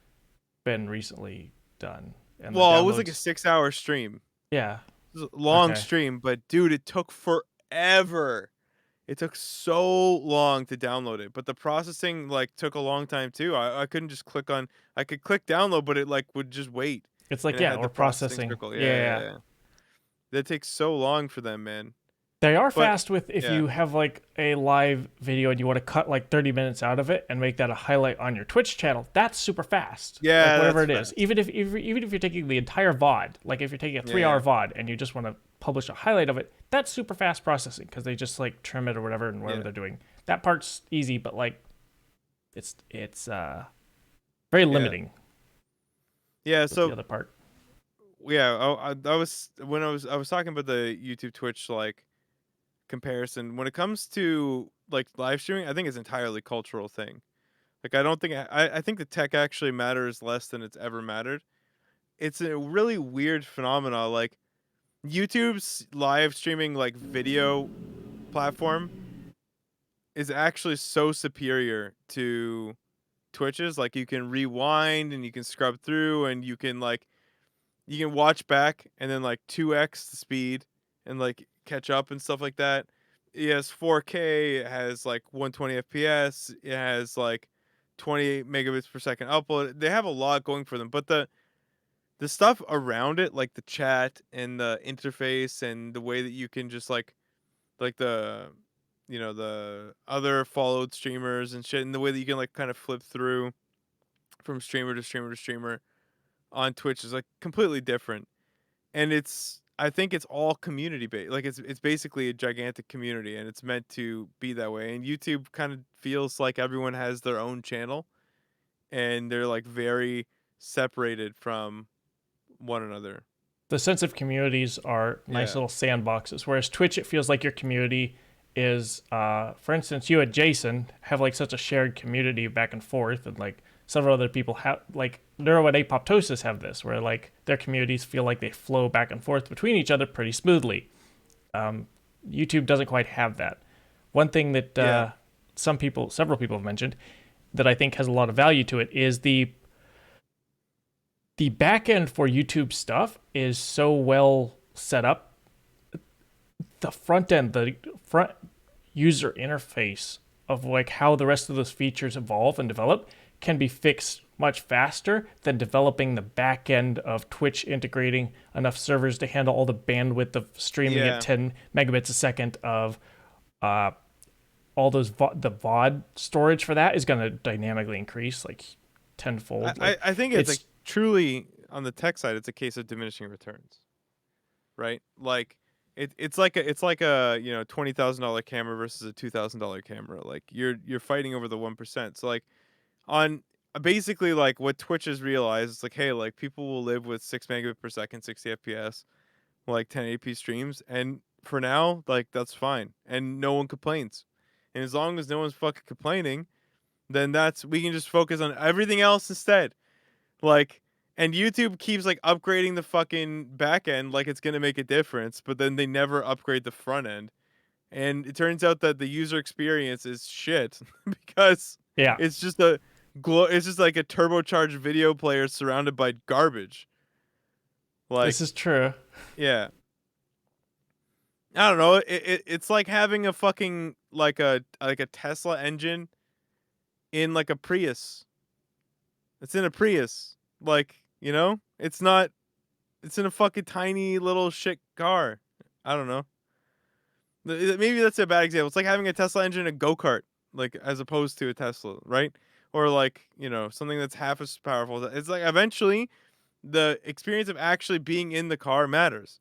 Speaker 1: been recently done. And the
Speaker 2: well, it was like a
Speaker 1: downloads,
Speaker 2: 6 hour stream.
Speaker 1: yeah,
Speaker 2: It was a long
Speaker 1: okay.
Speaker 2: stream, but dude, it took forever. It took so long to download it, but the processing like took a long time too. I couldn't just click on. I could click download, but it like would just wait,
Speaker 1: It's
Speaker 2: and
Speaker 1: like,
Speaker 2: it
Speaker 1: yeah,
Speaker 2: had
Speaker 1: we're
Speaker 2: the processing
Speaker 1: processing.
Speaker 2: circle.
Speaker 1: Yeah,
Speaker 2: Yeah,
Speaker 1: yeah,
Speaker 2: yeah,
Speaker 1: yeah.
Speaker 2: yeah. That takes so long for them, man.
Speaker 1: They are
Speaker 2: But
Speaker 1: fast with if
Speaker 2: yeah,
Speaker 1: you have like a live video and you want to cut like 30 minutes out of it and make that a highlight on your Twitch channel. That's super fast. Like
Speaker 2: yeah,
Speaker 1: whatever
Speaker 2: that's
Speaker 1: it is.
Speaker 2: fast.
Speaker 1: Even if you're taking the entire VOD, like if you're taking a
Speaker 2: Yeah,
Speaker 1: 3-hour
Speaker 2: yeah,
Speaker 1: VOD and you just want to publish a highlight of it, that's super fast processing because they just like trim it or whatever and whatever
Speaker 2: yeah,
Speaker 1: they're doing. That part's easy, but like it's very
Speaker 2: yeah,
Speaker 1: limiting
Speaker 2: yeah.
Speaker 1: with the
Speaker 2: So
Speaker 1: other part.
Speaker 2: yeah, I was when I was talking about the YouTube Twitch like comparison. When it comes to like live streaming, I think it's entirely cultural thing. Like I don't think I think the tech actually matters less than it's ever mattered. It's a really weird phenomena. Like YouTube's live streaming like video platform is actually so superior to Twitch's. Like you can rewind and you can scrub through and you can watch back and then like 2x the speed and like catch up and stuff like that. It has 4K, it has like 120 FPS, it has like 28 megabits per second upload. They have a lot going for them, but the stuff around it, like the chat and the interface and the way that you can just like the the other followed streamers and shit, and the way that you can like kind of flip through from streamer to streamer to streamer on Twitch is like completely different. And I think it's all community based. Like it's basically a gigantic community and it's meant to be that way. And YouTube kind of feels like everyone has their own channel and they're like very separated from one another.
Speaker 1: The sense of communities are nice
Speaker 2: Yeah.
Speaker 1: little sandboxes. Whereas Twitch, it feels like your community is, for instance, you and Jason have like such a shared community back and forth, and like several other people have, like Neuro and Apoptosis have this, where like their communities feel like they flow back and forth between each other pretty smoothly. YouTube doesn't quite have that. One thing that
Speaker 2: Yeah.
Speaker 1: several people have mentioned that I think has a lot of value to it is the back end for YouTube stuff is so well set up. The front end, the front user interface of like how the rest of those features evolve and develop can be fixed much faster than developing the back end of Twitch integrating enough servers to handle all the bandwidth of streaming at
Speaker 2: Yeah.
Speaker 1: 10 megabits a second of all those the VOD storage for that is going to dynamically increase like tenfold. Like
Speaker 2: I think it's like
Speaker 1: it's
Speaker 2: truly on the tech side, it's a case of diminishing returns, right? Like it's like a $20,000 camera versus a $2,000 camera. Like you're fighting over the 1%. So like on basically like what Twitch has realized, it's like hey, like people will live with 6 megabit per second, 60 FPS, like 1080p streams, and for now, like that's fine, and no one complains. And as long as no one's fucking complaining, then we can just focus on everything else instead. Like, and YouTube keeps like upgrading the fucking back end like it's gonna make a difference, but then they never upgrade the front end. And it turns out that the user experience is shit because
Speaker 1: yeah,
Speaker 2: it's just it's just like a turbocharged video player surrounded by garbage.
Speaker 1: this
Speaker 2: Like,
Speaker 1: is true.
Speaker 2: yeah. I don't know. It's like having a fucking like a Tesla engine in like a Prius. It's in a Prius. Like, it's not it's in a fucking tiny little shit car. I don't know. Maybe that's a bad example. It's like having a Tesla engine in a go-kart, like as opposed to a Tesla, right? Or like, something that's half as powerful. It's like eventually the experience of actually being in the car matters.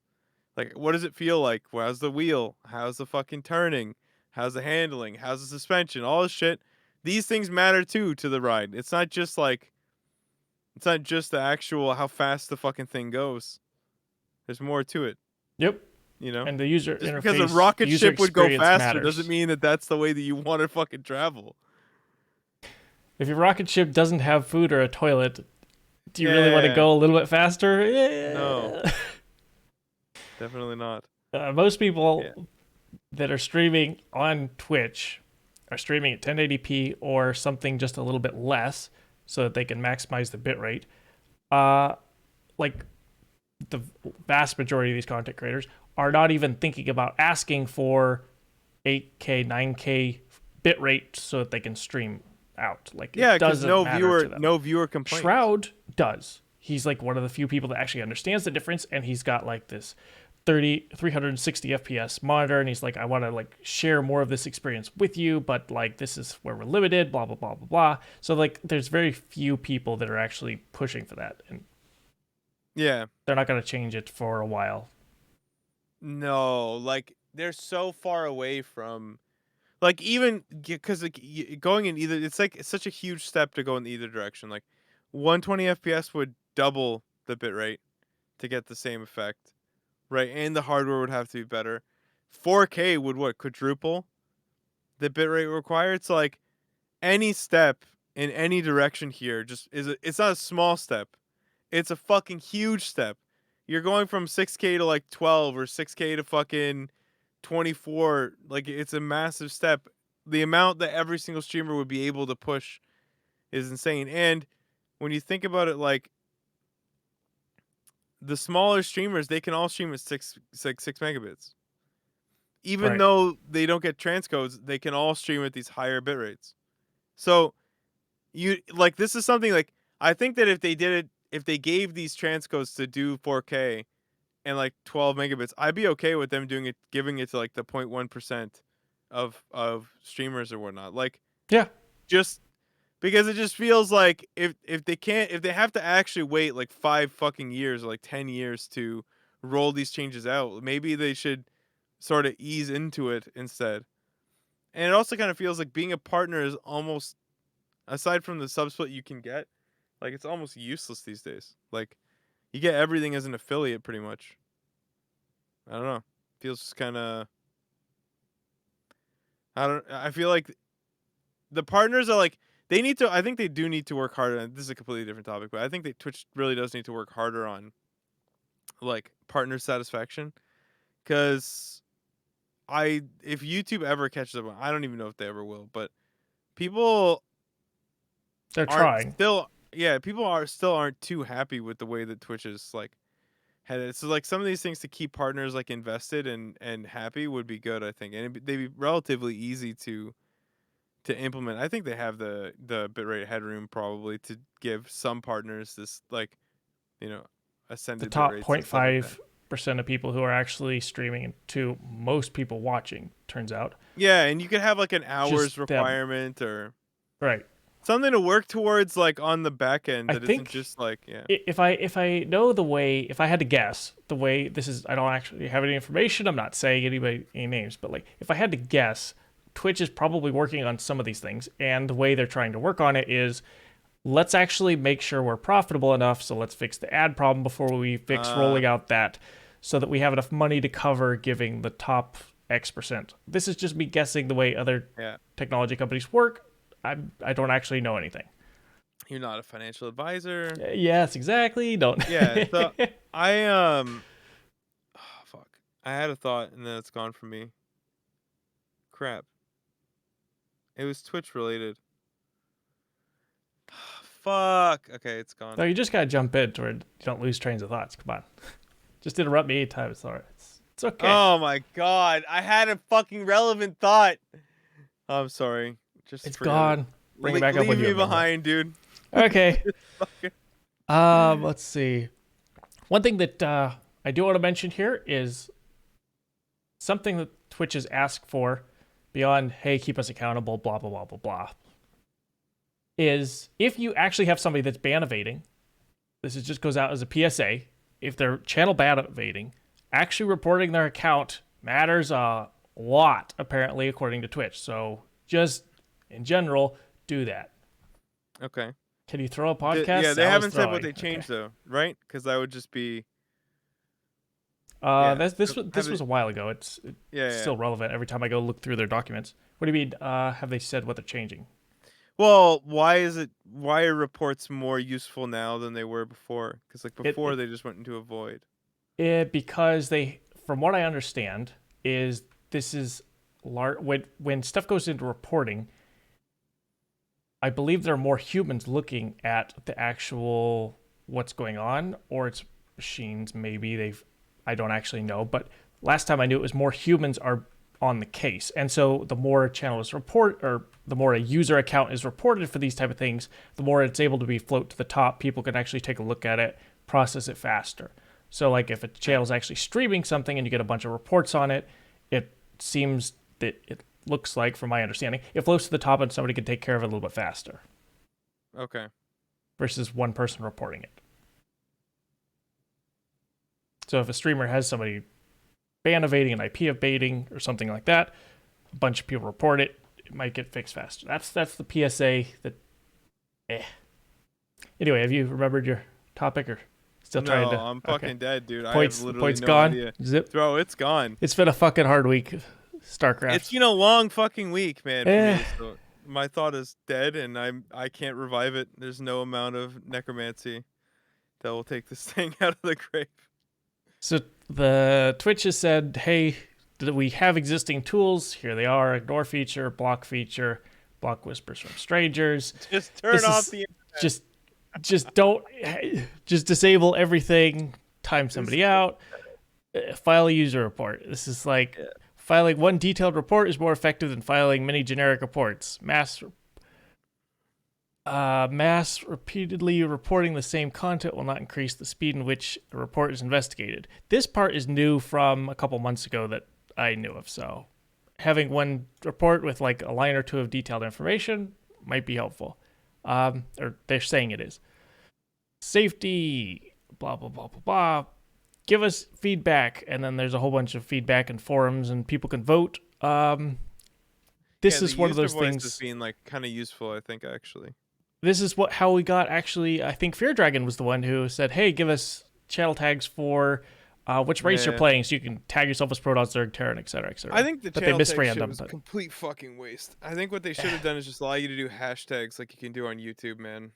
Speaker 2: Like, what does it feel like? How's the wheel? How's the fucking turning? how's the handling, how's the suspension, all this shit. These things matter too to the ride. It's not just the actual how fast the fucking thing goes. There's more to it,
Speaker 1: Yep.
Speaker 2: you know?
Speaker 1: And the user
Speaker 2: Just because a
Speaker 1: interface, the
Speaker 2: rocket
Speaker 1: user
Speaker 2: ship would go
Speaker 1: experience
Speaker 2: faster doesn't
Speaker 1: matters.
Speaker 2: mean that that's the way that you want to fucking travel.
Speaker 1: If your rocket ship doesn't have food or a toilet, do you really want to go a little bit faster?
Speaker 2: No. Definitely not.
Speaker 1: Most people that are streaming on Twitch are streaming at 1080p or something just a little bit less so that they can maximize the bitrate. Like the vast majority of these content creators are not even thinking about asking for 8K, 9K bitrate so that they can stream out. Like, it doesn't matter to them.
Speaker 2: No viewer complains.
Speaker 1: Shroud does. He's like one of the few people that actually understands the difference, and he's got like this 360 FPS monitor, and he's like, I want to like share more of this experience with you, but like this is where we're limited, blah blah blah blah blah. So like there's very few people that are actually pushing for that, and
Speaker 2: yeah,
Speaker 1: they're not going to change it for a while.
Speaker 2: No, like they're so far away from, like, even because like going in either, it's like it's such a huge step to go in either direction. Like 120 FPS would double the bitrate to get the same effect, right? And the hardware would have to be better. 4K would quadruple the bitrate required. So like any step in any direction here just it's not a small step. It's a fucking huge step. You're going from 6K to like 12 or 6K to fucking 24. Like, it's a massive step. The amount that every single streamer would be able to push is insane. And when you think about it, like, the smaller streamers, they can all stream at 6 megabits. Even though they don't get transcodes, they can all stream at these higher bit rates. So, this is something, like, I think that if they did it, if they gave these transcodes to do 4K and like 12 megabits, I'd be okay with them doing it, giving it to like the 0.1% of streamers or whatnot. Like,
Speaker 1: yeah,
Speaker 2: just because it just feels like if they have to actually wait like 5 fucking years or like 10 years to roll these changes out, maybe they should sort of ease into it instead. And it also kind of feels like being a partner is almost, aside from the subsplit you can get, like, it's almost useless these days. Like, you get everything as an affiliate pretty much. I don't know. Feels just kind of, I feel like the partners are like, I think they do need to work harder. And this is a completely different topic, but I think that Twitch really does need to work harder on like partner satisfaction. Cause if YouTube ever catches up, I don't even know if they ever will, but people
Speaker 1: they're trying.
Speaker 2: People aren't too happy with the way that Twitch is like headed. So like some of these things to keep partners like invested and happy would be good, I think, and they'd be relatively easy to implement. I think they have the bitrate headroom probably to give some partners this, like, ascended
Speaker 1: the top
Speaker 2: bitrates
Speaker 1: 0.5% of people who are actually streaming to most people watching, turns out.
Speaker 2: Yeah, and you could have like an hours requirement or something to work towards, like, on the back end that isn't just like,
Speaker 1: If I know the way, if I had to guess the way this is, I don't actually have any information. I'm not saying any names, but like if I had to guess, Twitch is probably working on some of these things, and the way they're trying to work on it is, let's actually make sure we're profitable enough. So let's fix the ad problem before we fix rolling out that, so that we have enough money to cover giving the top X%. This is just me guessing the way other technology companies work. I don't actually know anything.
Speaker 2: You're not a financial advisor.
Speaker 1: Yes, exactly. Don't.
Speaker 2: Yeah. So fuck. I had a thought and then it's gone from me. Crap. It was Twitch related. Fuck. Okay, it's gone.
Speaker 1: No, you just gotta jump in to where you don't lose trains of thoughts. Come on. Just interrupt me anytime. It's alright. It's okay.
Speaker 2: Oh my god. I had a fucking relevant thought. I'm sorry.
Speaker 1: It's gone. Bring it back up when you
Speaker 2: leave me behind, dude.
Speaker 1: Okay. Let's see. One thing that I do want to mention here is something that Twitch has asked for beyond, hey, keep us accountable, blah, blah, blah, blah, blah, is if you actually have somebody that's ban evading, just goes out as a PSA, if they're channel ban evading, actually reporting their account matters a lot, apparently, according to Twitch. So just in general, do that.
Speaker 2: Okay.
Speaker 1: Can you throw a podcast?
Speaker 2: Yeah, they
Speaker 1: Sal is
Speaker 2: haven't said what
Speaker 1: throwing.
Speaker 2: they changed though, right? Because that would just be
Speaker 1: This was a while ago. It's
Speaker 2: yeah.
Speaker 1: still relevant every time I go look through their documents. What do you mean? Have they said what they're changing?
Speaker 2: Well, why are reports more useful now than they were before? Because like
Speaker 1: It,
Speaker 2: before
Speaker 1: it
Speaker 2: they just went into a void.
Speaker 1: because they, from what I understand, is this is when stuff goes into reporting. I believe there are more humans looking at the actual what's going on, or it's machines. Maybe I don't actually know, but last time I knew it was more humans are on the case, and so the more a channel is or the more a user account is reported for these type of things, the more it's able to be float to the top. People can actually take a look at it, process it faster. So like if a channel is actually streaming something and you get a bunch of reports on it, it seems that it looks like, from my understanding, it floats to the top and somebody can take care of it a little bit faster
Speaker 2: Okay.
Speaker 1: versus one person reporting it. So if a streamer has somebody ban evading and IP evading or something like that, a bunch of people report it, it might get fixed faster. That's the PSA that Anyway, have you remembered your topic or still trying to?
Speaker 2: No, I'm fucking dead, dude. I have literally
Speaker 1: Points
Speaker 2: no
Speaker 1: gone.
Speaker 2: idea.
Speaker 1: Zip.
Speaker 2: Bro, it's gone.
Speaker 1: It's been a fucking hard week. StarCraft.
Speaker 2: It's been a long fucking week, man, for me. So my thought is dead, and I can't revive it. There's no amount of necromancy that will take this thing out of the grave.
Speaker 1: So the Twitch has said, hey, we have existing tools. Here they are: ignore feature, block whispers from strangers.
Speaker 2: Just turn off the internet.
Speaker 1: Just don't. Just disable everything. Time somebody out. File a user report. This is like filing one detailed report is more effective than filing many generic reports. Mass repeatedly reporting the same content will not increase the speed in which a report is investigated. This part is new from a couple months ago that I knew of, so having one report with like a line or two of detailed information might be helpful. Or they're saying it is. Safety, blah, blah, blah, blah, blah. Give us feedback, and then there's a whole bunch of feedback and forums, and people can vote. This is one of those things.
Speaker 2: Is being like kind of useful, I think, actually.
Speaker 1: This is how we got, actually, I think Fear Dragon was the one who said, hey, give us channel tags for which race you're playing, so you can tag yourself as Protoss, Zerg, Terran, etc., etc.
Speaker 2: I think the channel tag shit was
Speaker 1: but
Speaker 2: complete fucking waste. I think what they should have done is just allow you to do hashtags like you can do on YouTube, man.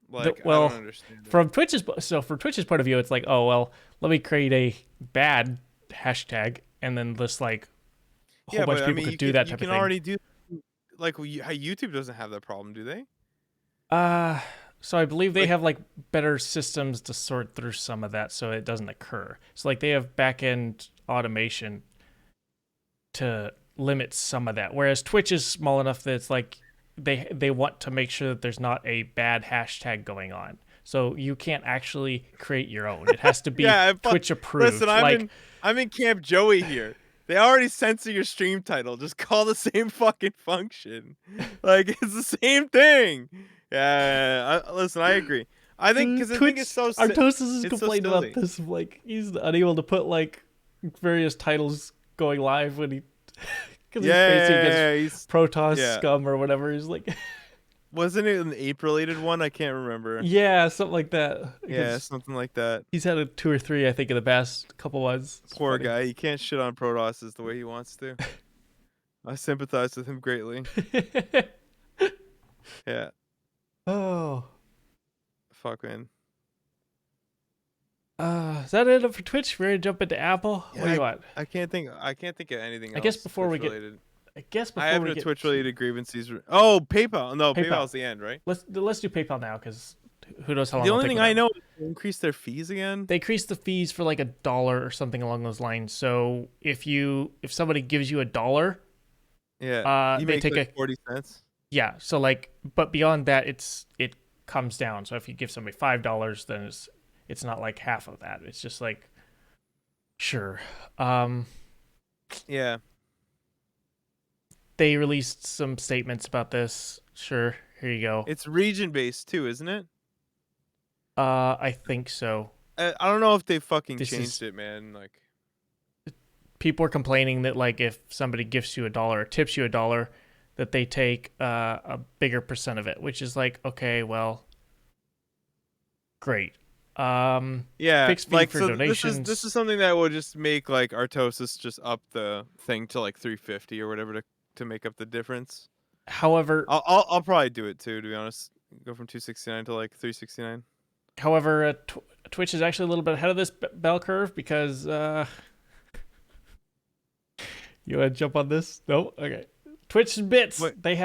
Speaker 2: Like, I don't understand it.
Speaker 1: From Twitch's point of view, it's like, oh, well, let me create a bad hashtag, and then just like a whole bunch of people could do that type of thing.
Speaker 2: You can already do, like, how YouTube doesn't have that problem, do they?
Speaker 1: So I believe they have like better systems to sort through some of that so it doesn't occur. So like they have back-end automation to limit some of that. Whereas Twitch is small enough that it's like they want to make sure that there's not a bad hashtag going on. So you can't actually create your own. It has to be Twitch approved.
Speaker 2: Listen, I'm in Camp Joey here. They already censor your stream title. Just call the same fucking function. Like, it's the same thing. Yeah, listen, I agree. I think because I think it's so.
Speaker 1: Artosis has complained about this. Like, he's unable to put like various titles going live when he because he's facing against Protoss scum or whatever. He's like,
Speaker 2: wasn't it an ape-related one? I can't remember.
Speaker 1: Yeah, something like that.
Speaker 2: Yeah, something like that.
Speaker 1: He's had a 2 or 3, I think, in the past couple ones.
Speaker 2: Poor guy. He can't shit on Protoss the way he wants to. I sympathize with him greatly. Yeah.
Speaker 1: Oh.
Speaker 2: Fuck, man.
Speaker 1: Is that it for Twitch? We're ready to jump into Apple?
Speaker 2: Yeah,
Speaker 1: what do you want?
Speaker 2: I can't think of anything else.
Speaker 1: I guess before we get I have
Speaker 2: no Twitch related grievances. Oh, PayPal. No, PayPal's the end, right?
Speaker 1: Let's do PayPal now because who knows how long.
Speaker 2: The only thing I know is they increased their fees again.
Speaker 1: They increased the fees for like $1 or something along those lines. So if somebody gives you $1,
Speaker 2: you
Speaker 1: they
Speaker 2: make
Speaker 1: take
Speaker 2: like 40 cents.
Speaker 1: Yeah. So like, but beyond that, it comes down. So if you give somebody $5, then it's not like half of that. It's just like, sure.
Speaker 2: Yeah.
Speaker 1: They released some statements about this. Sure. Here you go.
Speaker 2: It's region based too, isn't it?
Speaker 1: I think so.
Speaker 2: I don't know if they fucking changed it, man. Like,
Speaker 1: people are complaining that like if somebody gifts you $1 or tips you $1, that they take a bigger percent of it, which is like, okay, well, great.
Speaker 2: Yeah,
Speaker 1: Fixed fee
Speaker 2: like
Speaker 1: for
Speaker 2: so this
Speaker 1: donations.
Speaker 2: is something that would just make like Artosis just up the thing to like 350 or whatever to make up the difference.
Speaker 1: However,
Speaker 2: I'll probably do it too, to be honest. Go from 269 to like 369.
Speaker 1: Twitch is actually a little bit ahead of this bell curve because you want to jump on this? No, okay. Twitch bits,
Speaker 2: What?
Speaker 1: they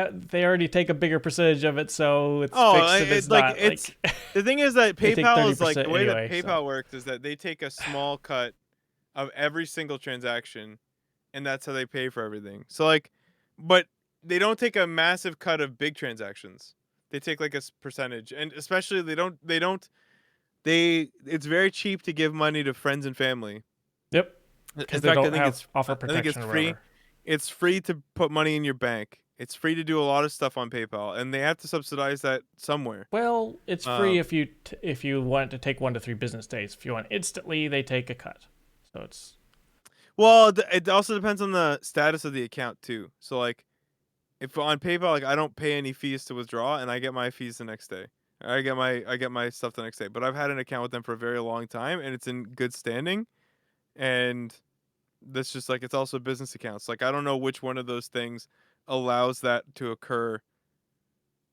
Speaker 1: already take a bigger percentage of it, so it's
Speaker 2: Oh,
Speaker 1: fixed and it's
Speaker 2: like
Speaker 1: not
Speaker 2: it's
Speaker 1: like
Speaker 2: the thing is that
Speaker 1: they take
Speaker 2: PayPal is like
Speaker 1: 30%
Speaker 2: the way that
Speaker 1: anyway. So
Speaker 2: PayPal works is that they take a small cut of every single transaction, and that's how they pay for everything. So like, but they don't take a massive cut of big transactions. They take like a percentage, and especially they it's very cheap to give money to friends and family.
Speaker 1: yep,
Speaker 2: In
Speaker 1: because they
Speaker 2: fact,
Speaker 1: don't have offer
Speaker 2: I think it's
Speaker 1: protection or
Speaker 2: free.
Speaker 1: whatever.
Speaker 2: It's free to put money in your bank. It's free to do a lot of stuff on PayPal, and they have to subsidize that somewhere.
Speaker 1: Well, it's free
Speaker 2: Um,
Speaker 1: if you want to take 1 to 3 business days. If you want instantly, they take a cut. So it's
Speaker 2: well, it also depends on the status of the account too. So like, if on PayPal, like I don't pay any fees to withdraw, and I get my fees the next day. I get my stuff the next day. But I've had an account with them for a very long time, and it's in good standing, and that's just like it's also business accounts. Like I don't know which one of those things allows that to occur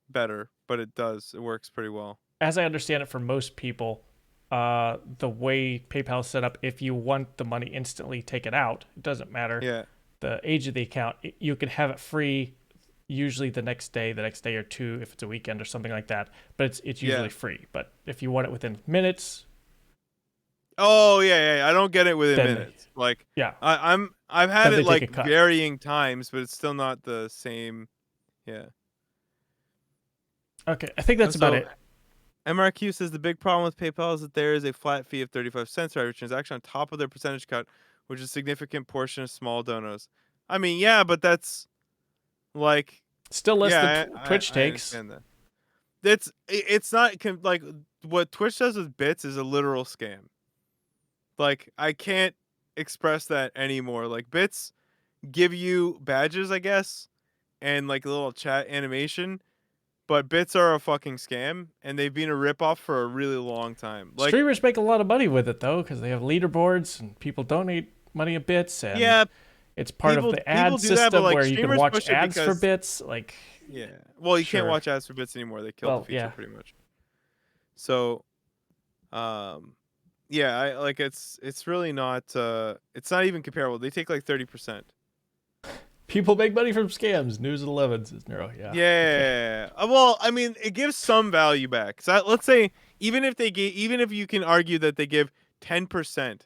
Speaker 2: better, but it does. It works pretty well.
Speaker 1: as I understand it, for most people, the way PayPal is set up, if you want the money instantly, take it out. It doesn't matter
Speaker 2: Yeah.
Speaker 1: the age of the account. You can have it free, usually the next day or two, if it's a weekend or something like that. But it's
Speaker 2: Yeah.
Speaker 1: usually free. But if you want it within minutes,
Speaker 2: Oh yeah. I don't get it within
Speaker 1: then
Speaker 2: minutes. Like
Speaker 1: yeah,
Speaker 2: I've had
Speaker 1: then they
Speaker 2: it
Speaker 1: take a
Speaker 2: like
Speaker 1: cut.
Speaker 2: varying times, but it's still not the same. Yeah.
Speaker 1: Okay, I think that's about
Speaker 2: So
Speaker 1: it.
Speaker 2: MRQ says the big problem with PayPal is that there is a flat fee of 35 cents for every transaction on top of their percentage cut, which is a significant portion of small donos. I mean, yeah, but that's like,
Speaker 1: Still less than
Speaker 2: yeah,
Speaker 1: Twitch
Speaker 2: I
Speaker 1: takes.
Speaker 2: understand that. It's not like what Twitch does with bits is a literal scam. Like I can't express that anymore. Like bits give you badges, I guess, and like a little chat animation, but bits are a fucking scam, and they've been a ripoff for a really long time. Like,
Speaker 1: Streamers make a lot of money with it though, because they have leaderboards and people donate money a bits, and
Speaker 2: yeah,
Speaker 1: it's part of the
Speaker 2: people
Speaker 1: ad
Speaker 2: do that, but
Speaker 1: system
Speaker 2: like
Speaker 1: where you can
Speaker 2: streamers
Speaker 1: watch
Speaker 2: push it
Speaker 1: ads for
Speaker 2: because
Speaker 1: bits. Like,
Speaker 2: yeah, well, you can't
Speaker 1: sure,
Speaker 2: watch ads for bits anymore. They killed the
Speaker 1: well,
Speaker 2: feature
Speaker 1: yeah.
Speaker 2: pretty much. So, um, yeah, I like it's really not it's not even comparable. They take like 30%.
Speaker 1: People make money from scams. News at 11 says Neuro. Yeah. Okay.
Speaker 2: Yeah. Well, I mean, it gives some value back. So let's say even if you can argue that they give 10%,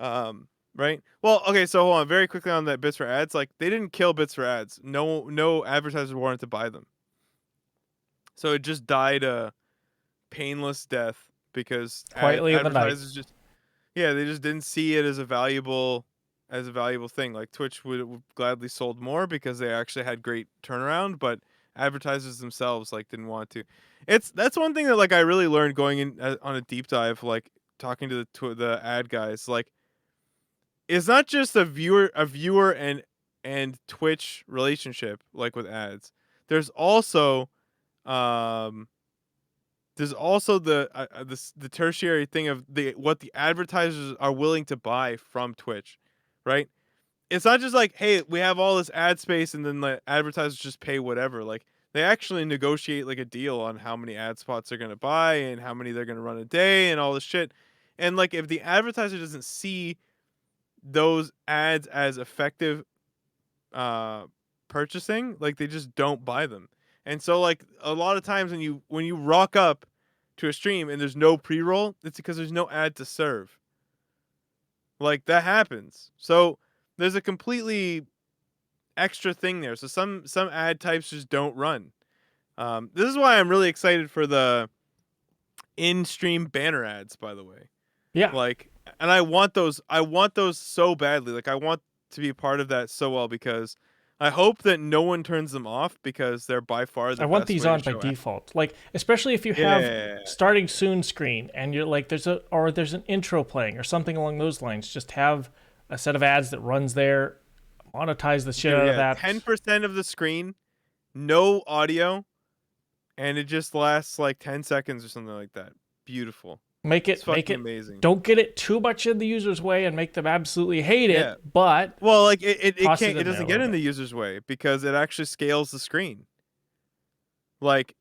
Speaker 2: right? Well, okay, so hold on, very quickly on that bits for ads. Like they didn't kill bits for ads. No advertisers wanted to buy them. So it just died a painless death because
Speaker 1: Quietly in the night.
Speaker 2: advertisers just yeah, they just didn't see it as a valuable thing. Like Twitch would gladly sold more because they actually had great turnaround, but advertisers themselves like didn't want to. That's one thing that like I really learned going in on a deep dive, like talking to the ad guys. Like it's not just a viewer and Twitch relationship like with ads. There's also um the tertiary thing of what the advertisers are willing to buy from Twitch, right? It's not just like, hey, we have all this ad space and then the advertisers just pay whatever. Like they actually negotiate like a deal on how many ad spots they're gonna buy and how many they're gonna run a day and all this shit. And like if the advertiser doesn't see those ads as effective uh purchasing, like they just don't buy them. And so like a lot of times when you rock up to a stream and there's no pre-roll, it's because there's no ad to serve. Like that happens. So there's a completely extra thing there. So some ad types just don't run. This is why I'm really excited for the in-stream banner ads, by the way.
Speaker 1: Yeah.
Speaker 2: Like, and I want those. I want those so badly. Like, I want to be a part of that so well because I hope that no one turns them off because they're by far the
Speaker 1: I want
Speaker 2: best
Speaker 1: these
Speaker 2: way to
Speaker 1: on by
Speaker 2: show ads.
Speaker 1: default. Like, especially if you have
Speaker 2: Yeah,
Speaker 1: starting soon screen and you're like, there's an intro playing or something along those lines. Just have a set of ads that runs there, monetize the shit
Speaker 2: Dude,
Speaker 1: out of
Speaker 2: yeah,
Speaker 1: that.
Speaker 2: 10% of the screen, no audio, and it just lasts like 10 seconds or something like that. Beautiful.
Speaker 1: Make
Speaker 2: It's
Speaker 1: make
Speaker 2: fucking
Speaker 1: it.
Speaker 2: amazing.
Speaker 1: Don't get it too much in the user's way and make them absolutely hate
Speaker 2: Yeah.
Speaker 1: it, but
Speaker 2: Well, like it
Speaker 1: toss it
Speaker 2: can't it
Speaker 1: in there a
Speaker 2: doesn't get
Speaker 1: little
Speaker 2: in
Speaker 1: bit.
Speaker 2: the user's way because it actually scales the screen. Like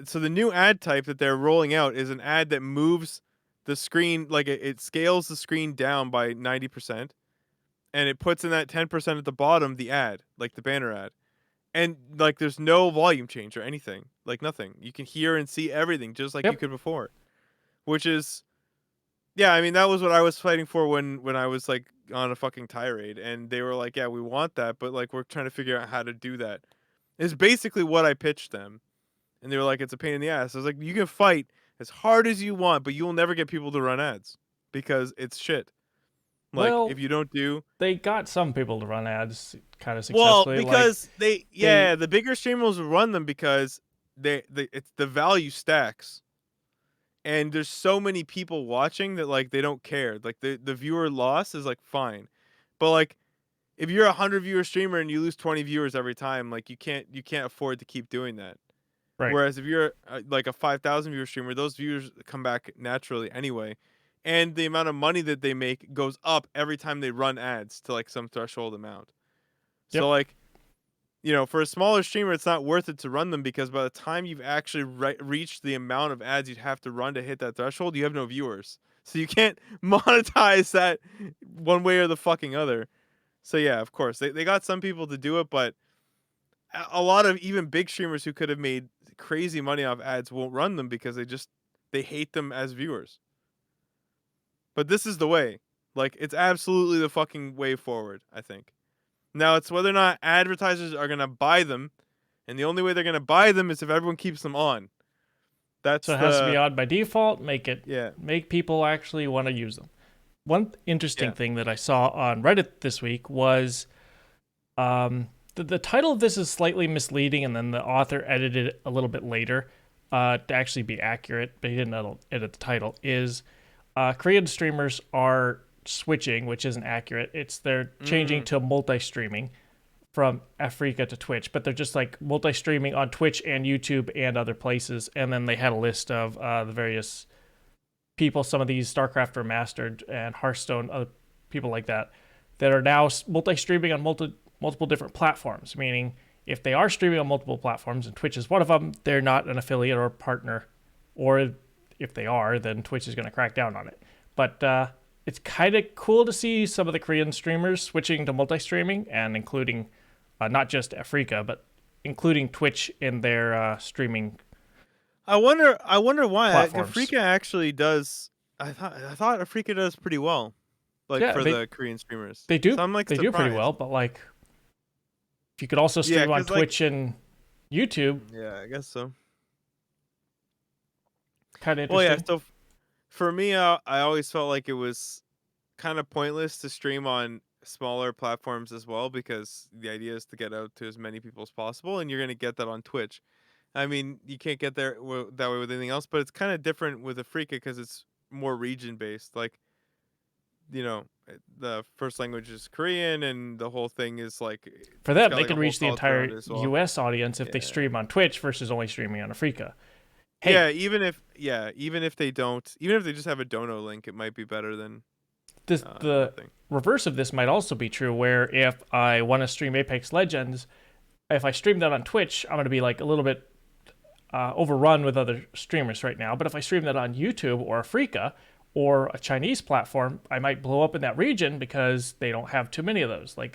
Speaker 2: so the new ad type that they're rolling out is an ad that moves the screen, like it scales the screen down by 90%, and it puts in that 10% at the bottom the ad, like the banner ad. And like there's no volume change or anything. Like nothing. You can hear and see everything just like you
Speaker 1: Yep.
Speaker 2: could before. Which is, yeah, I mean that was what I was fighting for when I was like on a fucking tirade, and they were like, "Yeah, we want that, but like we're trying to figure out how to do that." Is basically what I pitched them. And they were like, "It's a pain in the ass." I was like, "You can fight as hard as you want, but you will never get people to run ads because it's shit." Like
Speaker 1: Well,
Speaker 2: if you don't do,
Speaker 1: they got some people to run ads kind of
Speaker 2: well,
Speaker 1: successfully. Like
Speaker 2: because they,
Speaker 1: they,
Speaker 2: yeah, the bigger streamers will run them because they it's the value stacks, and there's so many people watching that like they don't care. Like the viewer loss is like fine, but like if you're a 100 viewer streamer and you lose 20 viewers every time, like you can't afford to keep doing that.
Speaker 1: right.
Speaker 2: Whereas if you're like a 5,000 viewer streamer, those viewers come back naturally anyway, and the amount of money that they make goes up every time they run ads to like some threshold amount. So
Speaker 1: Yep.
Speaker 2: like, for a smaller streamer, it's not worth it to run them because by the time you've actually reached the amount of ads you'd have to run to hit that threshold, you have no viewers. So you can't monetize that one way or the fucking other. So yeah, of course, they got some people to do it, but a lot of even big streamers who could have made crazy money off ads won't run them because they hate them as viewers. But this is the way. Like it's absolutely the fucking way forward, I think. Now it's whether or not advertisers are gonna buy them, and the only way they're gonna buy them is if everyone keeps them on.
Speaker 1: So
Speaker 2: That's
Speaker 1: it has to
Speaker 2: the
Speaker 1: be on by default.
Speaker 2: yeah.
Speaker 1: Make people actually want to use them. One interesting
Speaker 2: Yeah.
Speaker 1: thing that I saw on Reddit this week was the title of this is slightly misleading, and then the author edited it a little bit later to actually be accurate, but he didn't edit the title. Is Korean streamers are switching, which isn't accurate. They're changing to multi-streaming from Africa to Twitch, but they're just like multi-streaming on Twitch and YouTube and other places. And then they had a list of the various people, some of these StarCraft Remastered and Hearthstone, other people like that are now multi-streaming on multiple different platforms, meaning if they are streaming on multiple platforms and Twitch is one of them, they're not an affiliate or a partner, or if they are, then Twitch is going to crack down on it. But it's kind of cool to see some of the Korean streamers switching to multi-streaming and including not just Africa, but including Twitch in their streaming
Speaker 2: I wonder why
Speaker 1: platforms.
Speaker 2: Afrika actually does. I thought Afrika does pretty well, like
Speaker 1: Yeah,
Speaker 2: for the Korean streamers.
Speaker 1: they do
Speaker 2: So I'm like
Speaker 1: they do pretty
Speaker 2: surprised.
Speaker 1: well, but like if you could also
Speaker 2: Yeah,
Speaker 1: stream on
Speaker 2: cause like
Speaker 1: Twitch and YouTube,
Speaker 2: yeah, I guess so.
Speaker 1: kind of
Speaker 2: Well, yeah.
Speaker 1: interesting.
Speaker 2: So for me, I always felt like it was kind of pointless to stream on smaller platforms as well because the idea is to get out to as many people as possible, and you're gonna get that on Twitch. I mean, you can't get there that way with anything else, but it's kind of different with Afrika because it's more region based. Like, the first language is Korean, and the whole thing is like
Speaker 1: For
Speaker 2: it's
Speaker 1: them,
Speaker 2: got
Speaker 1: they
Speaker 2: like a
Speaker 1: can
Speaker 2: whole
Speaker 1: reach the
Speaker 2: culture around
Speaker 1: entire
Speaker 2: it as well.
Speaker 1: U.S. audience if they
Speaker 2: Yeah.
Speaker 1: stream on Twitch versus only streaming on Africa. Hey,
Speaker 2: Yeah, even if they don't, even if they just have a dono link, it might be better than
Speaker 1: the
Speaker 2: nothing.
Speaker 1: reverse of this might also be true, where if I want to stream Apex Legends, if I stream that on Twitch, I'm going to be like a little bit overrun with other streamers right now. But if I stream that on YouTube or Africa or a Chinese platform, I might blow up in that region because they don't have too many of those. Like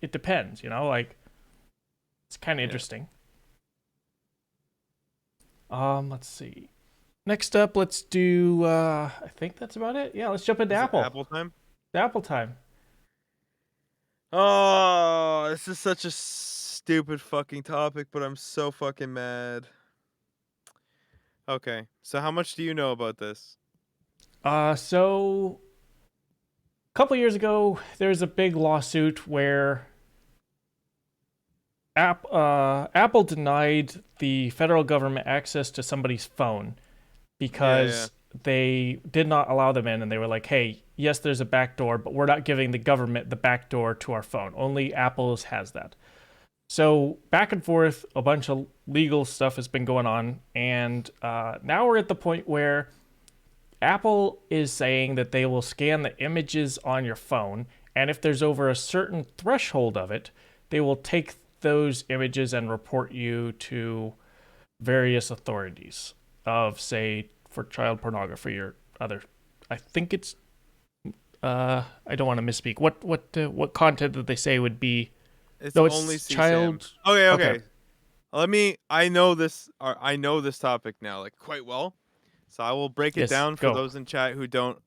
Speaker 1: it depends, like it's kind of
Speaker 2: Yeah.
Speaker 1: interesting. Let's see. Next up, let's do. I think that's about it. Yeah, let's jump into
Speaker 2: Is it
Speaker 1: Apple.
Speaker 2: Apple time?
Speaker 1: Apple time.
Speaker 2: Oh, this is such a stupid fucking topic, but I'm so fucking mad. Okay, so how much do you know about this?
Speaker 1: So a couple years ago, there was a big lawsuit where Apple denied the federal government access to somebody's phone
Speaker 2: Yeah, yeah.
Speaker 1: because they did not allow them in, and they were like, "Hey, yes, there's a backdoor, but we're not giving the government the backdoor to our phone. Only Apple's has that. So back and forth, a bunch of legal stuff has been going on, and now we're at the point where Apple is saying that they will scan the images on your phone, and if there's over a certain threshold of it, they will take those images and report you to various authorities of, say, for child pornography or other. I think it's. I don't want to misspeak. What content did they say would be?
Speaker 2: It's
Speaker 1: No,
Speaker 2: only
Speaker 1: it's
Speaker 2: CSAM.
Speaker 1: child.
Speaker 2: Okay,
Speaker 1: Okay.
Speaker 2: okay. Let me. I know this. I know this topic now, like quite well. So I will break it
Speaker 1: Yes.
Speaker 2: down for
Speaker 1: Go.
Speaker 2: those in chat who don't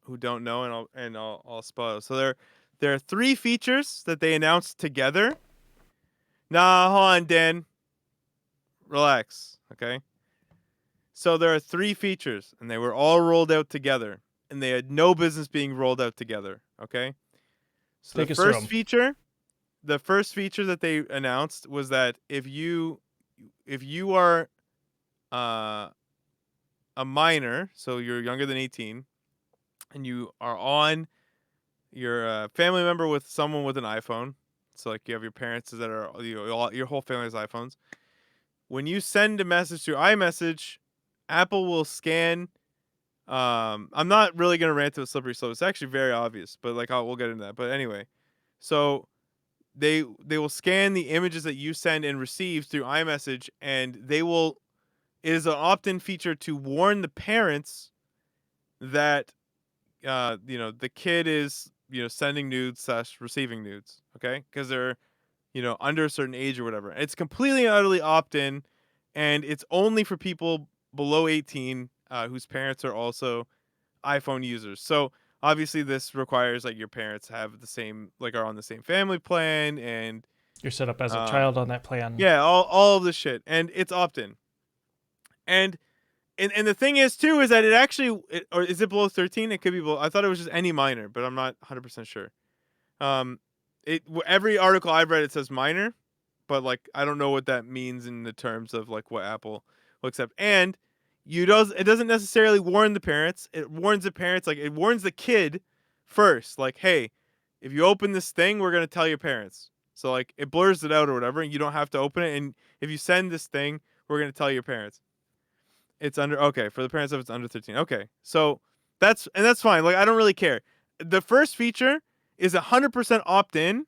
Speaker 2: know, and I'll spoil. So there are three features that they announced together. Nah, hold on, Dan. Relax, okay? So there are three features, and they were all rolled out together, and they had no business being rolled out together, okay? So
Speaker 1: Take us through them.
Speaker 2: the first feature that they announced was that if you are uh, a minor, so you're younger than 18, and you are on your family member with someone with an iPhone, so like you have your parents that are your whole family has iPhones. When you send a message through iMessage, Apple will scan. I'm not really gonna rant to a slippery slope. It's actually very obvious, but like we'll get into that. But anyway, so they will scan the images that you send and receive through iMessage, and they will. It is an opt-in feature to warn the parents that the kid is sending nudes slash receiving nudes. Okay, because they're under a certain age or whatever. It's completely and utterly opt-in, and it's only for people below 18 whose parents are also iPhone users. So obviously this requires like your parents have the same are on the same family plan and
Speaker 1: You're set up as a
Speaker 2: um
Speaker 1: child on that plan.
Speaker 2: yeah, all of this shit, and it's opt-in. And and the thing is too is that or is it below 13? It could be below. I thought it was just any minor, but I'm not 100% sure. Um every article I've read it says minor, but like I don't know what that means in the terms of like what Apple will accept. And it doesn't necessarily warn the parents. It warns the parents, like it warns the kid first, like, hey, if you open this thing, we're gonna tell your parents. So like it blurs it out or whatever, and you don't have to open it. And if you send this thing, we're gonna tell your parents. It's under okay for the parents if it's under 13. Okay, so that's fine. Like I don't really care. The first feature is 100% opt in,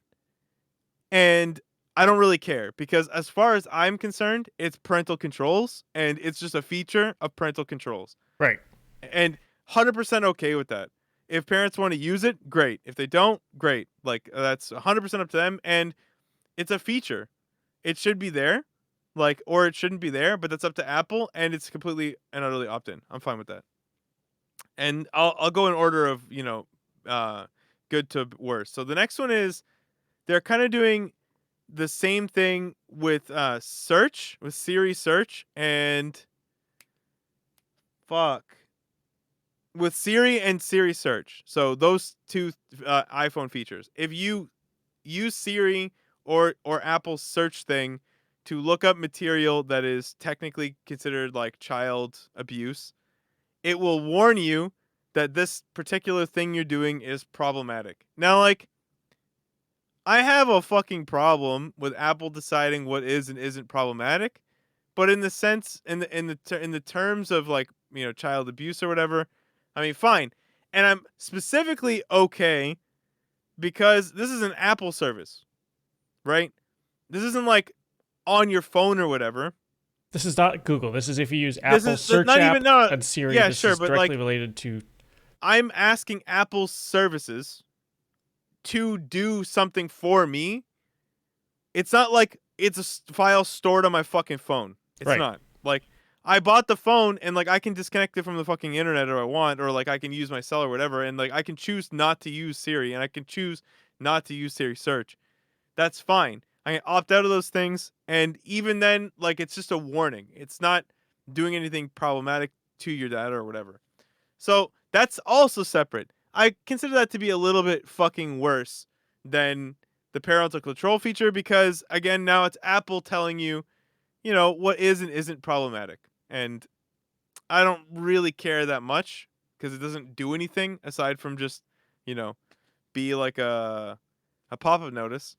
Speaker 2: and I don't really care because as far as I'm concerned, it's parental controls and it's just a feature of parental controls.
Speaker 1: Right.
Speaker 2: And 100% okay with that. If parents want to use it, great. If they don't, great. Like that's 100% up to them, and it's a feature. It should be there. Like or it shouldn't be there, but that's up to Apple, and it's completely and utterly opt-in. I'm fine with that. And I'll go in order of, uh good to worse. So the next one is they're kind of doing the same thing with search, with Siri search, and fuck, with Siri and Siri search. So those two iPhone features. If you use Siri or Apple's search thing to look up material that is technically considered like child abuse, it will warn you that this particular thing you're doing is problematic. Now, like, I have a fucking problem with Apple deciding what is and isn't problematic, but in the sense in the terms of like child abuse or whatever, I mean fine, and I'm specifically okay because this is an Apple service, right? This isn't like on your phone or whatever.
Speaker 1: This is not Google. This is if you use
Speaker 2: This
Speaker 1: Apple's
Speaker 2: is
Speaker 1: search
Speaker 2: not even
Speaker 1: app
Speaker 2: no.
Speaker 1: and Siri.
Speaker 2: Yeah,
Speaker 1: This
Speaker 2: sure,
Speaker 1: is
Speaker 2: but
Speaker 1: directly
Speaker 2: like
Speaker 1: related to.
Speaker 2: I'm asking Apple services to do something for me. It's not like it's a file stored on my fucking phone. It's
Speaker 1: Right.
Speaker 2: not. Like I bought the phone and like I can disconnect it from the fucking internet if I want, or like I can use my cell or whatever, and like I can choose not to use Siri and I can choose not to use Siri search. That's fine. I can opt out of those things, and even then, like it's just a warning. It's not doing anything problematic to your data or whatever. So that's also separate. I consider that to be a little bit fucking worse than the parental control feature because again, now it's Apple telling you, what is and isn't problematic. And I don't really care that much because it doesn't do anything aside from just you know, be like a pop-up notice.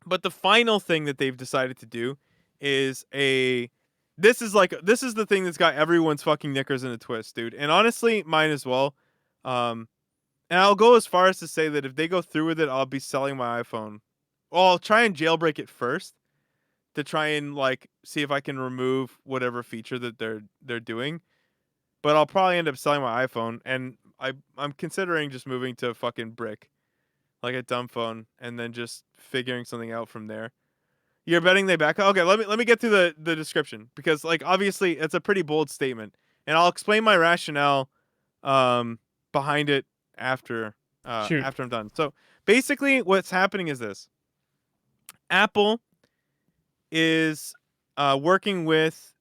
Speaker 2: But the final thing that they've decided to do is this is the thing that's got everyone's fucking knickers in a twist, dude. And honestly, mine as well. Um and I'll go as far as to say that if they go through with it, I'll be selling my iPhone. Well, I'll try and jailbreak it first to try and like see if I can remove whatever feature that they're doing. But I'll probably end up selling my iPhone, and I'm considering just moving to a fucking brick, like a dumb phone, and then just figuring something out from there. You're betting they back? Okay, let me get through the description, because like obviously it's a pretty bold statement, and I'll explain my rationale um behind it after
Speaker 1: Shoot.
Speaker 2: after I'm done. So basically, what's happening is this: Apple is working with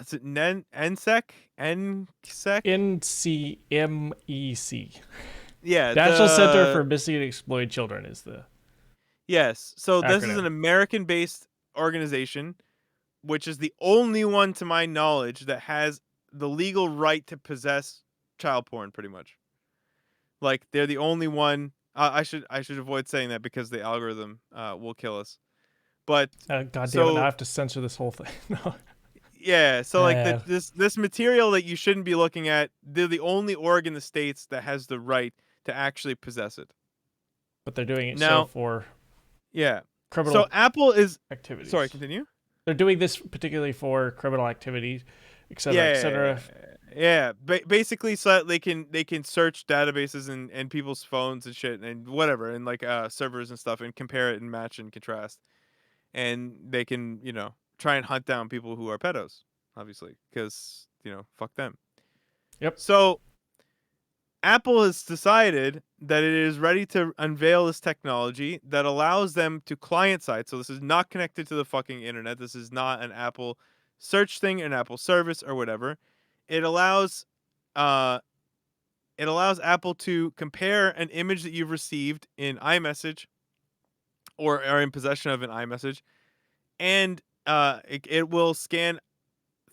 Speaker 2: is it NSEC?
Speaker 1: NCMEC.
Speaker 2: Yeah,
Speaker 1: National Center for Missing and Exploited Children is the
Speaker 2: yes. So this is
Speaker 1: acronym.
Speaker 2: an American-based organization, which is the only one, to my knowledge, that has the legal right to possess child porn. Pretty much, like they're the only one. I should avoid saying that because the algorithm will kill us. But
Speaker 1: God damn it! Now I
Speaker 2: so
Speaker 1: have to censor this whole thing. No.
Speaker 2: yeah, so like
Speaker 1: Uh,
Speaker 2: this material that you shouldn't be looking at, they're the only org in the states that has the right to actually possess it.
Speaker 1: but they're doing it so
Speaker 2: Now,
Speaker 1: for
Speaker 2: yeah. So
Speaker 1: criminal
Speaker 2: Apple is sorry,
Speaker 1: activities.
Speaker 2: continue.
Speaker 1: They're doing this particularly for criminal activities, etc.,
Speaker 2: Yeah,
Speaker 1: etc.
Speaker 2: yeah. Basically, so that they can search databases and people's phones and shit and whatever and like servers and stuff and compare it and match and contrast, and they can try and hunt down people who are pedos, obviously, because fuck them.
Speaker 1: Yep.
Speaker 2: So Apple has decided that it is ready to unveil this technology that allows them to client side. So this is not connected to the fucking internet. This is not an Apple search thing, an Apple service or whatever. It allows uh it allows Apple to compare an image that you've received in iMessage or are in possession of an iMessage, and it will scan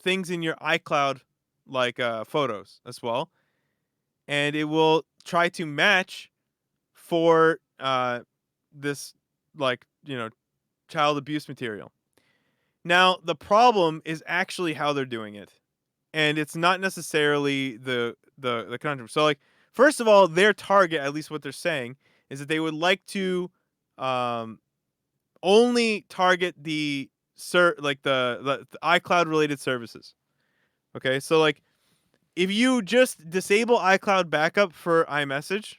Speaker 2: things in your iCloud like photos as well, and it will try to match for this like child abuse material. Now the problem is actually how they're doing it, and it's not necessarily the content. So like first of all, their target, at least what they're saying, is that they would like to um, only target the the iCloud related services. Okay, so like if you just disable iCloud backup for iMessage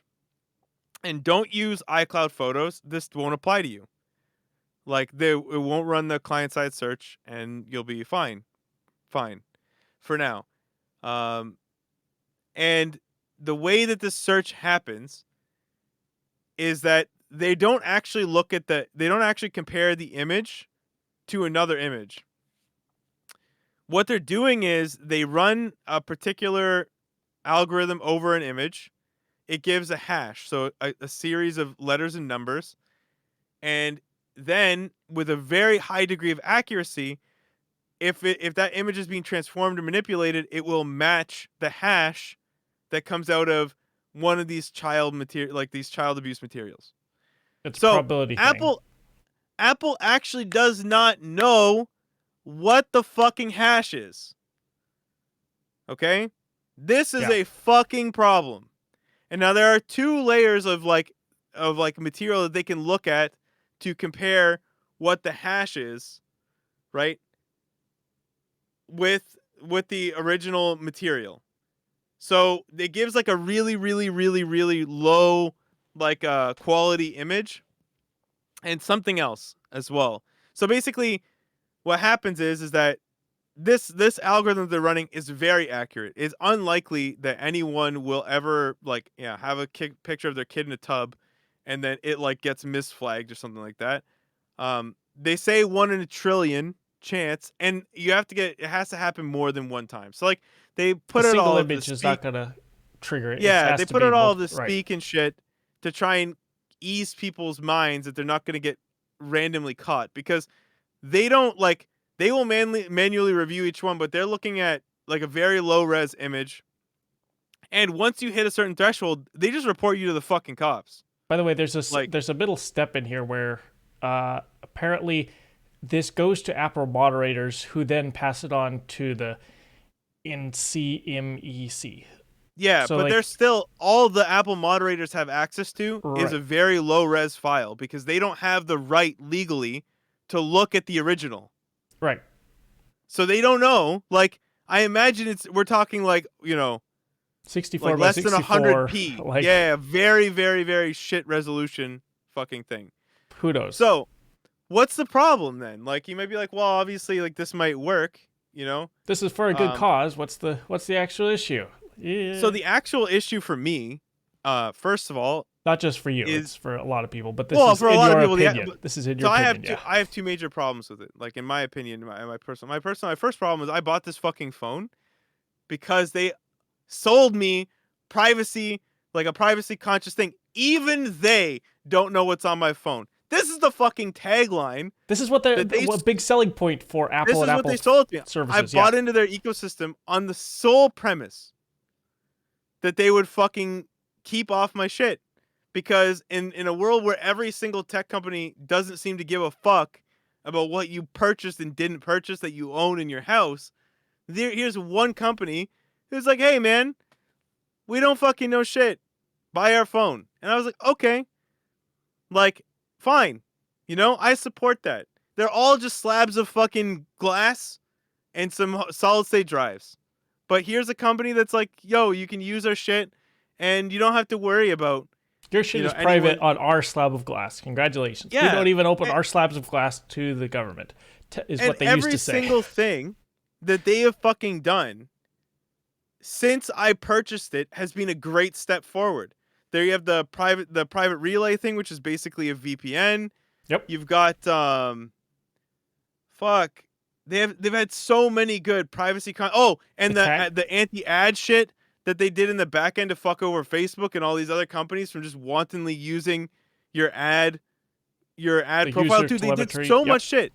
Speaker 2: and don't use iCloud Photos, this won't apply to you. Like it won't run the client side search, and you'll be fine for now. Um, and the way that this search happens is that they don't actually compare the image to another image. What they're doing is they run a particular algorithm over an image. It gives a hash, so a series of letters and numbers, and then with a very high degree of accuracy, if that image is being transformed or manipulated, it will match the hash that comes out of one of these these child abuse materials.
Speaker 1: It's a
Speaker 2: So
Speaker 1: probability thing.
Speaker 2: Apple actually does not know what the fucking hash is. Okay? This is
Speaker 1: Yeah.
Speaker 2: a fucking problem. And now there are two layers of material that they can look at to compare what the hash is, right? With the original material. So it gives like a really, really, really, really low quality image and something else as well. So basically, what happens is that this algorithm they're running is very accurate. It's unlikely that anyone will ever have a picture of their kid in a tub, and then it like gets misflagged or something like that. They say 1 in a trillion chance, and it has to happen more than one time. So like they
Speaker 1: A
Speaker 2: put out
Speaker 1: single
Speaker 2: all of the
Speaker 1: image is not
Speaker 2: speak,
Speaker 1: gonna trigger it. It
Speaker 2: yeah,
Speaker 1: has
Speaker 2: they
Speaker 1: to
Speaker 2: put
Speaker 1: be
Speaker 2: out all of the
Speaker 1: multiple. Right.
Speaker 2: speak and shit to try and ease people's minds that they're not going to get randomly caught, because they don't like they will manually review each one, but they're looking at like a very low res image And once you hit a certain threshold, they just report you to the fucking cops.
Speaker 1: By the way,
Speaker 2: Like,
Speaker 1: there's a middle step in here where apparently this goes to Apple moderators who then pass it on to the NCMEC.
Speaker 2: yeah,
Speaker 1: So
Speaker 2: but
Speaker 1: like
Speaker 2: there's still all the Apple moderators have access to is
Speaker 1: right,
Speaker 2: a very low res file because they don't have the right legally to look at the original.
Speaker 1: right.
Speaker 2: So they don't know. Like, I imagine we're talking like,
Speaker 1: 64
Speaker 2: like
Speaker 1: by
Speaker 2: less than
Speaker 1: 64,
Speaker 2: 100p.
Speaker 1: like
Speaker 2: Yeah, very, very, very shit resolution fucking thing.
Speaker 1: who knows?
Speaker 2: So what's the problem then? Like, you might be like, well, obviously, like this might work, you know?
Speaker 1: This is for a good
Speaker 2: Um,
Speaker 1: cause. What's the actual issue?
Speaker 2: so
Speaker 1: Yeah.
Speaker 2: the actual issue for me, first of all,
Speaker 1: Not just for you,
Speaker 2: is
Speaker 1: it's for a lot of people, but this
Speaker 2: well,
Speaker 1: is
Speaker 2: for a
Speaker 1: in
Speaker 2: lot of
Speaker 1: your
Speaker 2: people,
Speaker 1: opinion. This is in your
Speaker 2: so
Speaker 1: opinion, yeah.
Speaker 2: I have two major problems with it. Like in my opinion, my first problem is I bought this fucking phone because they sold me privacy, like a privacy conscious thing. Even they don't know what's on my phone. This is the fucking tagline
Speaker 1: This is what
Speaker 2: that
Speaker 1: what big selling point for Apple
Speaker 2: this
Speaker 1: and
Speaker 2: is what
Speaker 1: Apple
Speaker 2: they sold to me. I
Speaker 1: services, yeah.
Speaker 2: bought into their ecosystem on the sole premise that they would fucking keep off my shit. Because in a world where every single tech company doesn't seem to give a fuck about what you purchased and didn't purchase that you own in your house, here's one company who's like, hey man, we don't fucking know shit. Buy our phone. And I was like, okay. Like, fine. I support that. They're all just slabs of fucking glass and some solid state drives. But here's a company that's like, yo, you can use our shit and you don't have to worry about,
Speaker 1: Your shit is private
Speaker 2: anyone.
Speaker 1: on our slab of glass. Congratulations. We
Speaker 2: Yeah.
Speaker 1: don't even open
Speaker 2: And,
Speaker 1: our slabs of glass to the government, is
Speaker 2: and
Speaker 1: what they used
Speaker 2: every
Speaker 1: to say.
Speaker 2: single thing that they have fucking done since I purchased it has been a great step forward. There you have the private relay thing, which is basically a VPN.
Speaker 1: Yep.
Speaker 2: You've got fuck. They've had so many good privacy and the anti-ad shit that they did in the back end to fuck over Facebook and all these other companies from just wantonly using your ad
Speaker 1: The
Speaker 2: profile
Speaker 1: user
Speaker 2: too. They did
Speaker 1: telemetry.
Speaker 2: so
Speaker 1: Yep.
Speaker 2: much shit.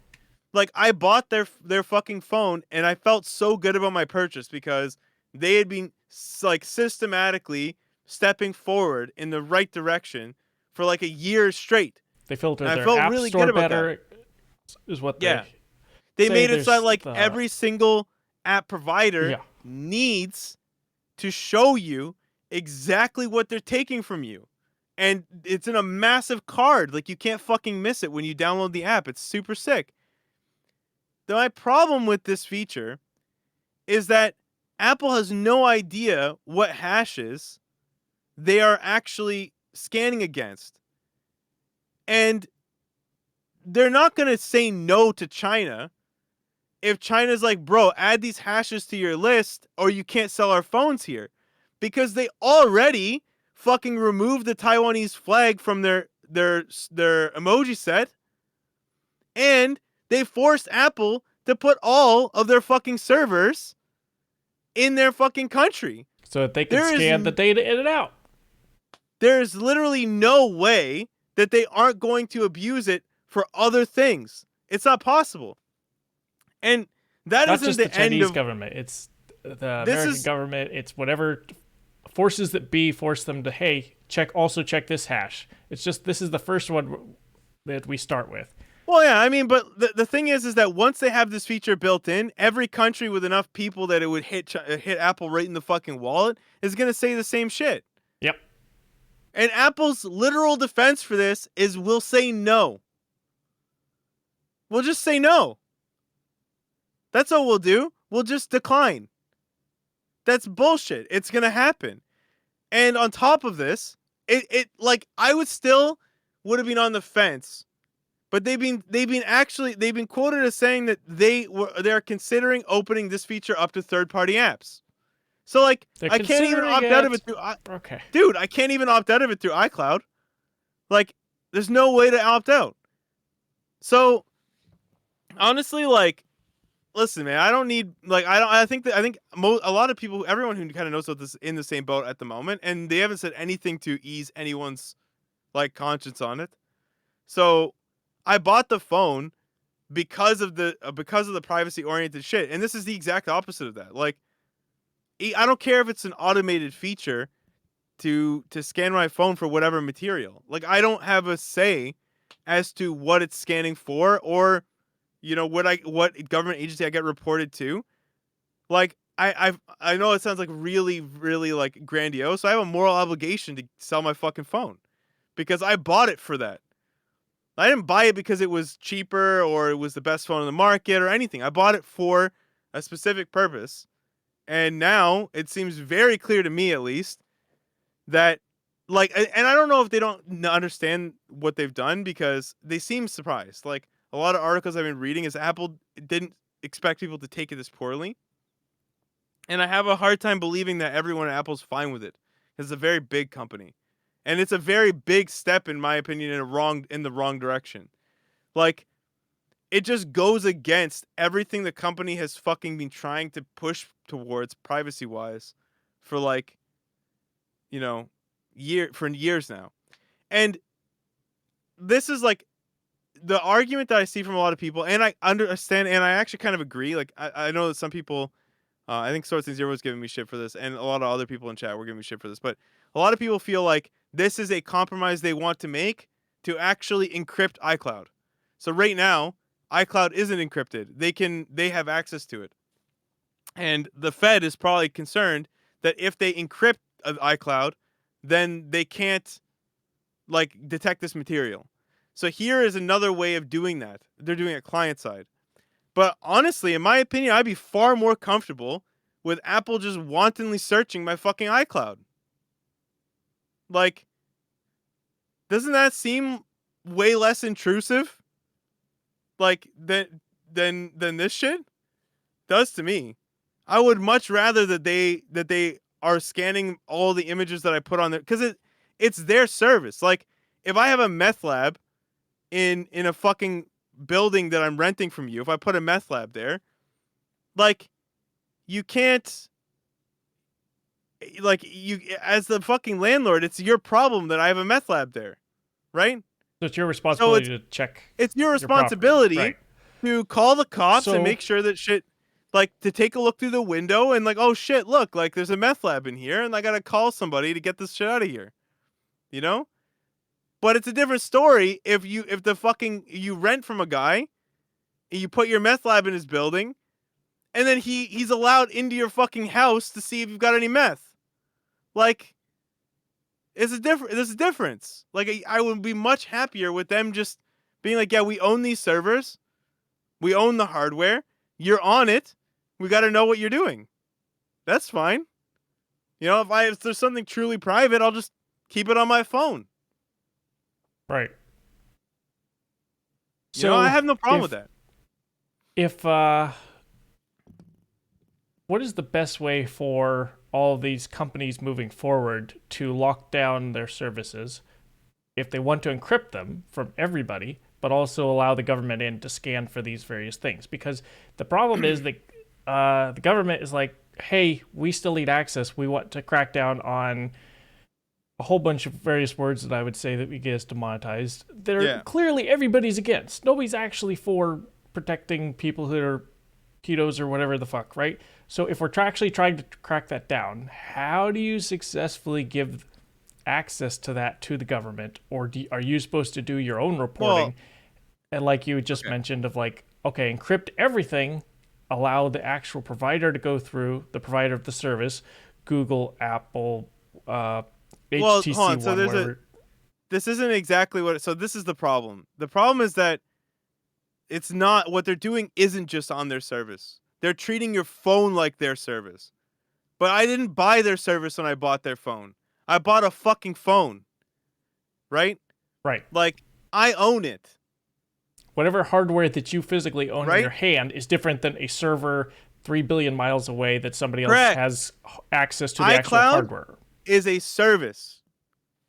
Speaker 2: Like I bought their fucking phone and I felt so good about my purchase because they had been like systematically stepping forward in the right direction for like a year straight.
Speaker 1: They filter
Speaker 2: And I
Speaker 1: their
Speaker 2: felt
Speaker 1: app
Speaker 2: really good
Speaker 1: store
Speaker 2: about that.
Speaker 1: better, is what they
Speaker 2: Yeah. They
Speaker 1: say.
Speaker 2: made it so that
Speaker 1: There's
Speaker 2: like
Speaker 1: the
Speaker 2: every single app provider
Speaker 1: yeah.
Speaker 2: needs to show you exactly what they're taking from you. And it's in a massive card. Like you can't fucking miss it when you download the app. It's super sick. My problem with this feature is that Apple has no idea what hashes they are actually scanning against. And they're not going to say no to China if China's like, bro, add these hashes to your list or you can't sell our phones here. Because they already fucking removed the Taiwanese flag from their emoji set. And they forced Apple to put all of their fucking servers in their fucking country.
Speaker 1: So that they can scan the data in and out.
Speaker 2: There's literally no way that they aren't going to abuse it for other things. It's not possible. And that
Speaker 1: Not
Speaker 2: isn't
Speaker 1: just the
Speaker 2: the end
Speaker 1: Chinese
Speaker 2: of
Speaker 1: government. It's the American government. It's whatever forces that be force them to, hey, check this hash. It's just this is the first one that we start with.
Speaker 2: Well, yeah, I mean, but the thing is that once they have this feature built in, every country with enough people that it would hit Apple right in the fucking wallet is going to say the same shit.
Speaker 1: Yep.
Speaker 2: And Apple's literal defense for this is we'll say no. We'll just say no. That's all we'll do. We'll just decline. That's bullshit. It's going to happen. And on top of this, it like I would have been on the fence. But they've been quoted as saying that they're considering opening this feature up to third-party apps. So like I can't even opt out of it through
Speaker 1: okay.
Speaker 2: Dude, I can't even opt out of it through iCloud. Like there's no way to opt out. So honestly, like listen, man, I don't need like I think a lot of people, everyone who kind of knows about this in the same boat at the moment, and they haven't said anything to ease anyone's like conscience on it. So I bought the phone because of the privacy oriented shit, and this is the exact opposite of that. Like I don't care if it's an automated feature to scan my phone for whatever material. Like, I don't have a say as to what it's scanning for, or what government agency I get reported to. Like, I know it sounds like really, really like grandiose. I have a moral obligation to sell my fucking phone because I bought it for that. I didn't buy it because it was cheaper or it was the best phone in the market or anything. I bought it for a specific purpose. And now it seems very clear to me, at least, that, like, and I don't know if they don't understand what they've done because they seem surprised. Like, a lot of articles I've been reading is Apple didn't expect people to take it this poorly. And I have a hard time believing that everyone at Apple's fine with it. It's a very big company. And it's a very big step, in my opinion, in the wrong direction. Like, it just goes against everything the company has fucking been trying to push towards privacy wise for, like, for years now. And this is like the argument that I see from a lot of people, and I understand, and I actually kind of agree. Like, I know that some people, I think Sourcing Zero was giving me shit for this, and a lot of other people in chat were giving me shit for this, but a lot of people feel like this is a compromise they want to make to actually encrypt iCloud. So right now, iCloud isn't encrypted. They have access to it. And the Fed is probably concerned that if they encrypt iCloud, then they can't, like, detect this material. So here is another way of doing that. They're doing it client side. But honestly, in my opinion, I'd be far more comfortable with Apple just wantonly searching my fucking iCloud. Like, doesn't that seem way less intrusive? Like, than this shit does to me. I would much rather that they are scanning all the images that I put on there, because it's their service. Like, if I have a meth lab in a fucking building that I'm renting from you, if I put a meth lab there, like, you can't, like, you, as the fucking landlord, it's your problem that I have a meth lab there, right?
Speaker 1: So it's your
Speaker 2: So
Speaker 1: responsibility to check
Speaker 2: it's your
Speaker 1: your property.
Speaker 2: responsibility,
Speaker 1: Right.
Speaker 2: to call the cops and
Speaker 1: So
Speaker 2: make sure that shit, like, to take a look through the window and, like, oh shit, look, like, there's a meth lab in here and I gotta call somebody to get this shit out of here. You know? But it's a different story if you rent from a guy and you put your meth lab in his building, and then he's allowed into your fucking house to see if you've got any meth. Like, there's a difference. Like, I would be much happier with them just being like, yeah, we own these servers. We own the hardware. You're on it. We got to know what you're doing. That's fine. If there's something truly private, I'll just keep it on my phone.
Speaker 1: right.
Speaker 2: I have no problem with that.
Speaker 1: If what is the best way for all of these companies moving forward to lock down their services if they want to encrypt them from everybody, but also allow the government in to scan for these various things? Because the problem is that the government is like, hey, we still need access. We want to crack down on a whole bunch of various words that I would say that we get us demonetized. They're clearly everybody's against. Nobody's actually for protecting people who are ketos or whatever the fuck, right? So if we're actually trying to crack that down, how do you successfully give access to that to the government? Or are you supposed to do your own reporting? And like you just mentioned of like, okay, encrypt everything, allow the actual provider to go through, the provider of the service, Google, Apple, HTC
Speaker 2: hold on. So
Speaker 1: One,
Speaker 2: this isn't exactly what. So this is the problem. The problem is that it's not, what they're doing isn't just on their service. They're treating your phone like their service. But I didn't buy their service when I bought their phone. I bought a fucking phone. Right?
Speaker 1: Right.
Speaker 2: Like, I own it.
Speaker 1: Whatever hardware that you physically own in
Speaker 2: Right?
Speaker 1: your hand is different than a server 3 billion miles away that somebody else
Speaker 2: Correct.
Speaker 1: has access to the actual hardware.
Speaker 2: Is a service,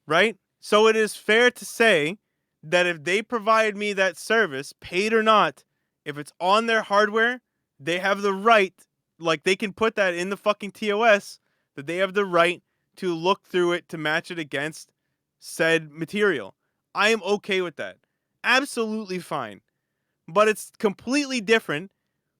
Speaker 2: right? So it is fair to say that if they provide me that service, paid or not, if it's on their hardware, they have the right, like, they can put that in the fucking TOS, that they have the right to look through it to match it against said material. I am okay with that. Absolutely fine. But it's completely different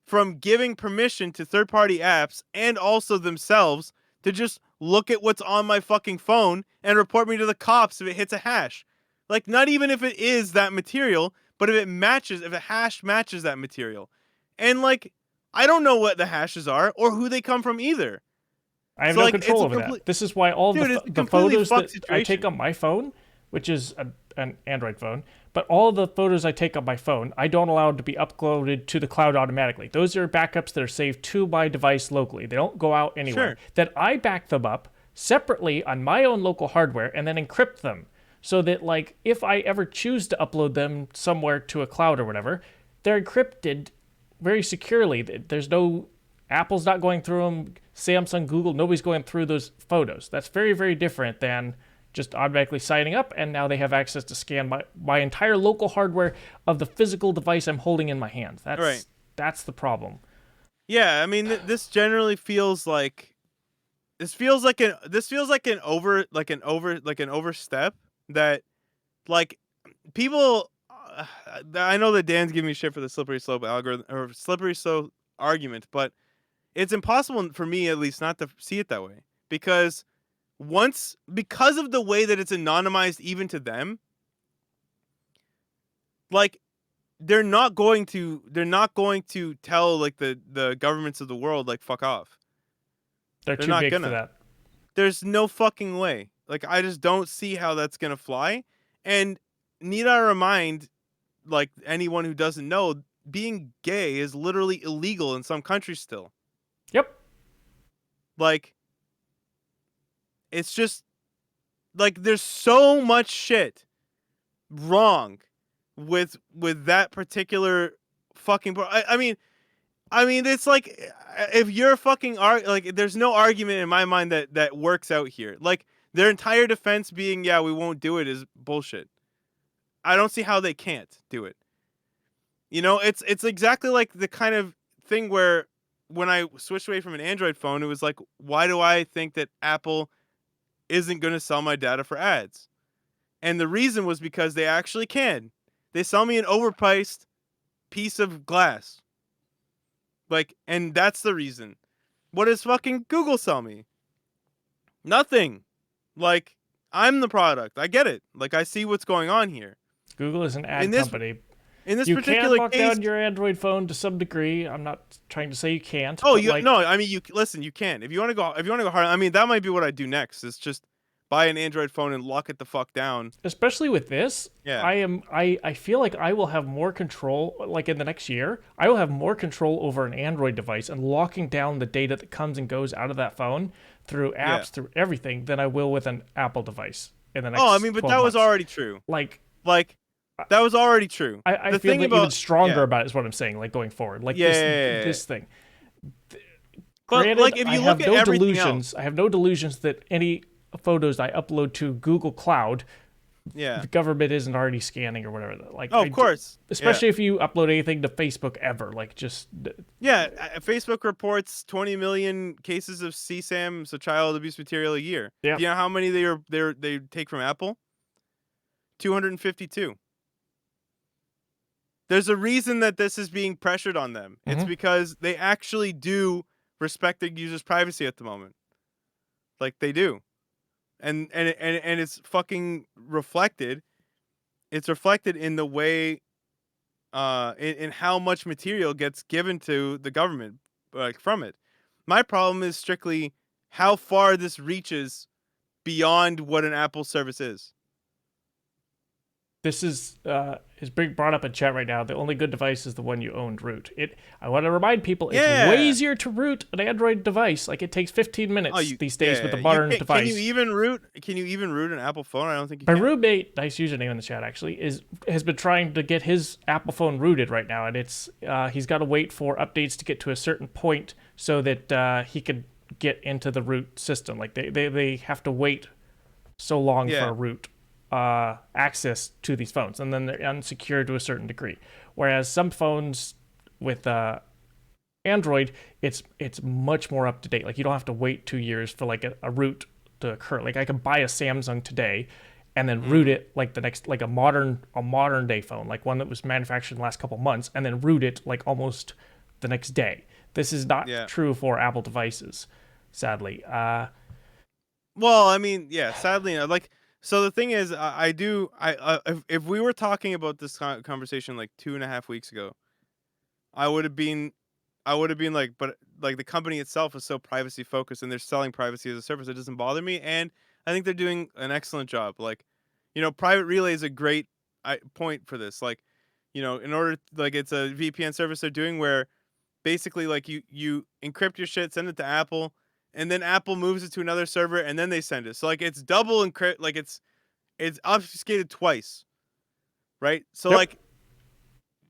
Speaker 2: from giving permission to third-party apps and also themselves to just look at what's on my fucking phone and report me to the cops if it hits a hash. Like, not even if it is that material, but if a hash matches that material. And like, I don't know what the hashes are or who they come from either.
Speaker 1: I have
Speaker 2: So,
Speaker 1: no
Speaker 2: like,
Speaker 1: control over that. This is why all
Speaker 2: Dude,
Speaker 1: the
Speaker 2: it's a
Speaker 1: the
Speaker 2: completely
Speaker 1: photos
Speaker 2: fucked
Speaker 1: that I take
Speaker 2: situation.
Speaker 1: on my phone, which is an Android phone, but all the photos I take on my phone, I don't allow to be uploaded to the cloud automatically. Those are backups that are saved to my device locally. They don't go out anywhere.
Speaker 2: Sure.
Speaker 1: That I back them up separately on my own local hardware and then encrypt them so that, like, if I ever choose to upload them somewhere to a cloud or whatever, they're encrypted very securely. There's no Apple's not going through them, Samsung, Google, nobody's going through those photos. That's very, very different than just automatically signing up, and now they have access to scan my entire local hardware of the physical device I'm holding in my hand. That's the problem.
Speaker 2: Yeah, I mean, this generally feels like this feels like an overstep that, like, people. I know that Dan's giving me shit for the slippery slope algorithm or slippery slope argument, but it's impossible for me, at least, not to see it that way, because because of the way that it's anonymized even to them, like, they're not going to tell, like, the governments of the world, like, fuck off.
Speaker 1: They're
Speaker 2: They're
Speaker 1: too
Speaker 2: not
Speaker 1: big
Speaker 2: gonna.
Speaker 1: for that.
Speaker 2: There's no fucking way. Like, I just don't see how that's gonna fly. And need I remind, like, anyone who doesn't know, being gay is literally illegal in some countries still.
Speaker 1: Yep.
Speaker 2: Like, it's just, like, there's so much shit wrong with that particular fucking. I mean, it's like, if you're fucking like, there's no argument in my mind that works out here. Like, their entire defense being, yeah, we won't do it, is bullshit. I don't see how they can't do it. You know, it's exactly like the kind of thing where when I switched away from an Android phone, it was like, why do I think that Apple isn't going to sell my data for ads? And the reason was because they actually can. They sell me an overpriced piece of glass. Like, and that's the reason. What does fucking Google sell me? Nothing. Like, I'm the product. I get it. Like, I see what's going on here.
Speaker 1: Google is an ad
Speaker 2: In this
Speaker 1: company.
Speaker 2: in this
Speaker 1: You can
Speaker 2: particular
Speaker 1: lock
Speaker 2: case,
Speaker 1: down your Android phone to some degree. I'm not trying to say you can't.
Speaker 2: oh,
Speaker 1: but
Speaker 2: you
Speaker 1: like,
Speaker 2: no, I mean, you listen. You can if you want to go. If you want to go hard, I mean, that might be what I do next. Is just buy an Android phone and lock it the fuck down.
Speaker 1: especially with this,
Speaker 2: Yeah.
Speaker 1: I feel like I will have more control, like in the next year. I will have more control over an Android device and locking down the data that comes and goes out of that phone through apps,
Speaker 2: Yeah.
Speaker 1: through everything, than I will with an Apple device in the next.
Speaker 2: Oh, I mean, but
Speaker 1: 12
Speaker 2: that was
Speaker 1: months.
Speaker 2: already true.
Speaker 1: Like,
Speaker 2: Like, that was already true.
Speaker 1: I
Speaker 2: The
Speaker 1: feel
Speaker 2: thing
Speaker 1: like
Speaker 2: about
Speaker 1: even stronger
Speaker 2: yeah.
Speaker 1: about it is what I'm saying. Like, going forward, like
Speaker 2: Yeah.
Speaker 1: this thing.
Speaker 2: But,
Speaker 1: Granted,
Speaker 2: like, if you
Speaker 1: I
Speaker 2: look
Speaker 1: have
Speaker 2: at
Speaker 1: no
Speaker 2: everything
Speaker 1: delusions. I have no delusions that any photos I upload to Google Cloud,
Speaker 2: Yeah.
Speaker 1: the government isn't already scanning or whatever. Like,
Speaker 2: Oh, of course.
Speaker 1: especially if you upload anything to Facebook ever, like just
Speaker 2: Yeah. Facebook reports 20 million cases of CSAM, so child abuse material, a year.
Speaker 1: Yeah.
Speaker 2: Do you know how many they take from Apple? 252. There's a reason that this is being pressured on them. It's because they actually do respect the user's privacy at the moment. Like, they do. And it's fucking reflected. It's reflected in the way in how much material gets given to the government, like, from it. My problem is strictly how far this reaches beyond what an Apple service is.
Speaker 1: this is being brought up in chat right now. The only good device is the one you owned root. I want to remind people it's
Speaker 2: Yeah.
Speaker 1: way easier to root an Android device. Like, it takes 15 minutes these days with a modern device.
Speaker 2: Can you even root an Apple phone? I don't think you
Speaker 1: My
Speaker 2: can.
Speaker 1: roommate, nice username in the chat actually, has been trying to get his Apple phone rooted right now, and it's he's got to wait for updates to get to a certain point so that he can get into the root system. Like, they have to wait so long for a root access to these phones, and then they're unsecured to a certain degree. Whereas some phones with Android, it's much more up to date. Like, you don't have to wait 2 years for like a root to occur. Like, I can buy a Samsung today and then root it like the next, like a modern day phone, like one that was manufactured in the last couple months, and then root it like almost the next day. This is not
Speaker 2: Yeah.
Speaker 1: true for Apple devices, sadly.
Speaker 2: Well, I mean, yeah. Sadly, like, so the thing is, I do. If we were talking about this conversation like 2.5 weeks ago, I would have been like, but like the company itself is so privacy focused and they're selling privacy as a service, it doesn't bother me. And I think they're doing an excellent job. Like, Private Relay is a great point for this. Like, in order, like, it's a VPN service they're doing where basically like you encrypt your shit, send it to Apple, and then Apple moves it to another server and then they send it. So like it's double encrypt, like it's obfuscated twice, right? So
Speaker 1: Yep.
Speaker 2: like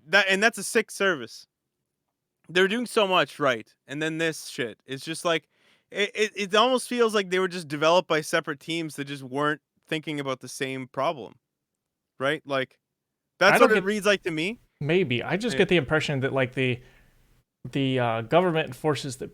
Speaker 2: that's a sick service. They're doing so much right, and then this shit. It's just like it almost feels like they were just developed by separate teams that just weren't thinking about the same problem, right? Like
Speaker 1: I
Speaker 2: that's
Speaker 1: don't
Speaker 2: what it
Speaker 1: get
Speaker 2: reads like to me.
Speaker 1: maybe. I just
Speaker 2: Yeah.
Speaker 1: get the impression that like the government forces that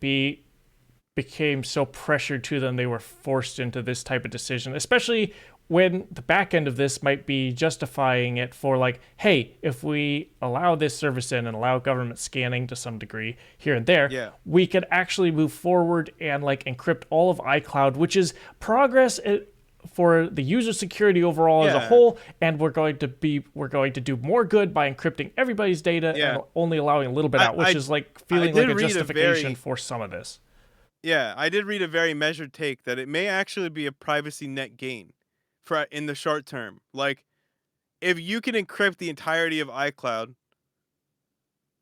Speaker 1: became so pressured to them they were forced into this type of decision, especially when the back end of this might be justifying it for like, hey, if we allow this service in and allow government scanning to some degree here and there,
Speaker 2: Yeah.
Speaker 1: we could actually move forward and like encrypt all of iCloud, which is progress for the user security overall as a
Speaker 2: Yeah.
Speaker 1: whole, and we're going to do more good by encrypting everybody's data
Speaker 2: Yeah.
Speaker 1: and only allowing a little bit out, which is like
Speaker 2: I
Speaker 1: feeling like
Speaker 2: did
Speaker 1: a
Speaker 2: read a
Speaker 1: justification
Speaker 2: very
Speaker 1: for some of this.
Speaker 2: Yeah, I did read a very measured take that it may actually be a privacy net gain for in the short term. Like if you can encrypt the entirety of iCloud,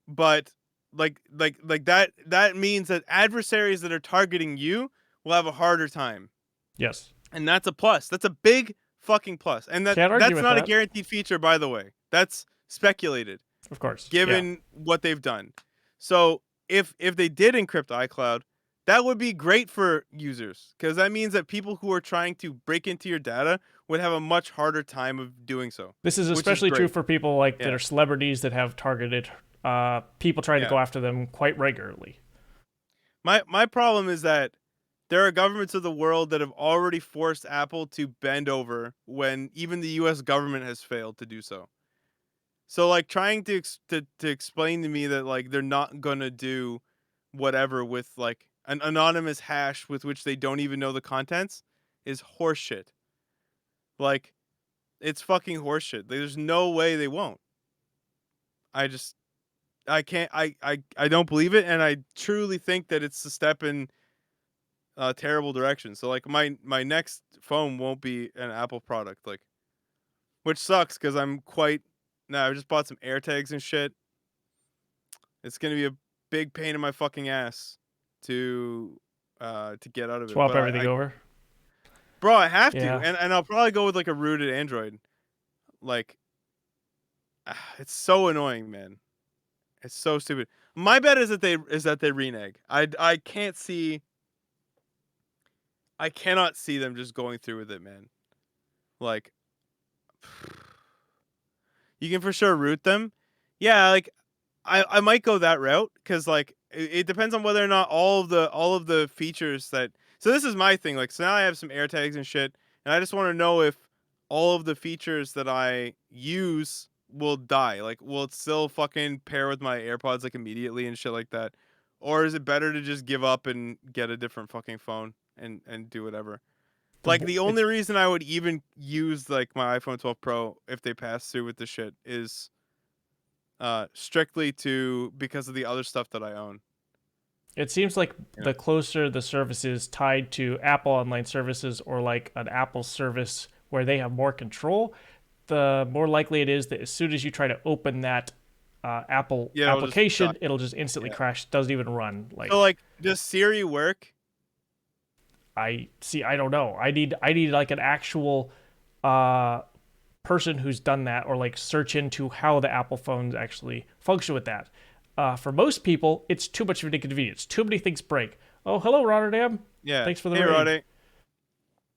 Speaker 2: but like that means that adversaries that are targeting you will have a harder time.
Speaker 1: Yes.
Speaker 2: And that's a plus. That's a big fucking plus. And
Speaker 1: Can't argue
Speaker 2: that's
Speaker 1: with
Speaker 2: not a
Speaker 1: that.
Speaker 2: guaranteed feature, by the way. That's speculated,
Speaker 1: Of course. Yeah.
Speaker 2: given what they've done. So if they did encrypt iCloud, that would be great for users because that means that people who are trying to break into your data would have a much harder time of doing so,
Speaker 1: This is
Speaker 2: which is
Speaker 1: especially true
Speaker 2: great.
Speaker 1: for people like that
Speaker 2: Yeah,
Speaker 1: are celebrities that have targeted people trying to
Speaker 2: yeah.
Speaker 1: go after them quite regularly.
Speaker 2: My problem is that there are governments of the world that have already forced Apple to bend over when even the U.S. government has failed to do so. So like trying to explain to me that like they're not gonna do whatever with like an anonymous hash with which they don't even know the contents is horseshit. Like it's fucking horseshit. There's no way they won't. I just I can't I don't believe it, and I truly think that it's a step in a terrible direction. So like my next phone won't be an Apple product, like, which sucks because I'm quite. Nah, I just bought some AirTags and shit. It's gonna be a big pain in my fucking ass to get out of it.
Speaker 1: Swap
Speaker 2: But
Speaker 1: everything over.
Speaker 2: bro, I have to,
Speaker 1: Yeah.
Speaker 2: and I'll probably go with like a rooted Android. Like, it's so annoying, man. It's so stupid. My bet is that they renege. I can't see. I cannot see them just going through with it, man. Like, you can for sure root them. Yeah, like I might go that route because like it depends on whether or not all of the features that. So this is my thing. Like, so now I have some AirTags and shit, and I just want to know if all of the features that I use will die. Like, will it still fucking pair with my AirPods like immediately and shit like that, or is it better to just give up and get a different fucking phone and do whatever? Like the
Speaker 1: It's
Speaker 2: only reason I would even use like my iPhone 12 Pro if they pass through with the shit is strictly to because of the other stuff that I own.
Speaker 1: It seems like
Speaker 2: Yeah.
Speaker 1: the closer the service is tied to Apple online services or like an Apple service where they have more control, the more likely it is that as soon as you try to open that Apple
Speaker 2: Yeah, it'll just die.
Speaker 1: application, it'll just instantly
Speaker 2: Yeah.
Speaker 1: crash. Doesn't even run.
Speaker 2: So
Speaker 1: Like
Speaker 2: like, does Siri work?
Speaker 1: I see. I don't know. I need like an actual uh, person who's done that or like search into how the Apple phones actually function with that. For most people, it's too much of an inconvenience. Too many things break. Oh, hello, Rotterdam.
Speaker 2: Yeah.
Speaker 1: Thanks for the
Speaker 2: Hey,
Speaker 1: raid.
Speaker 2: Roddy.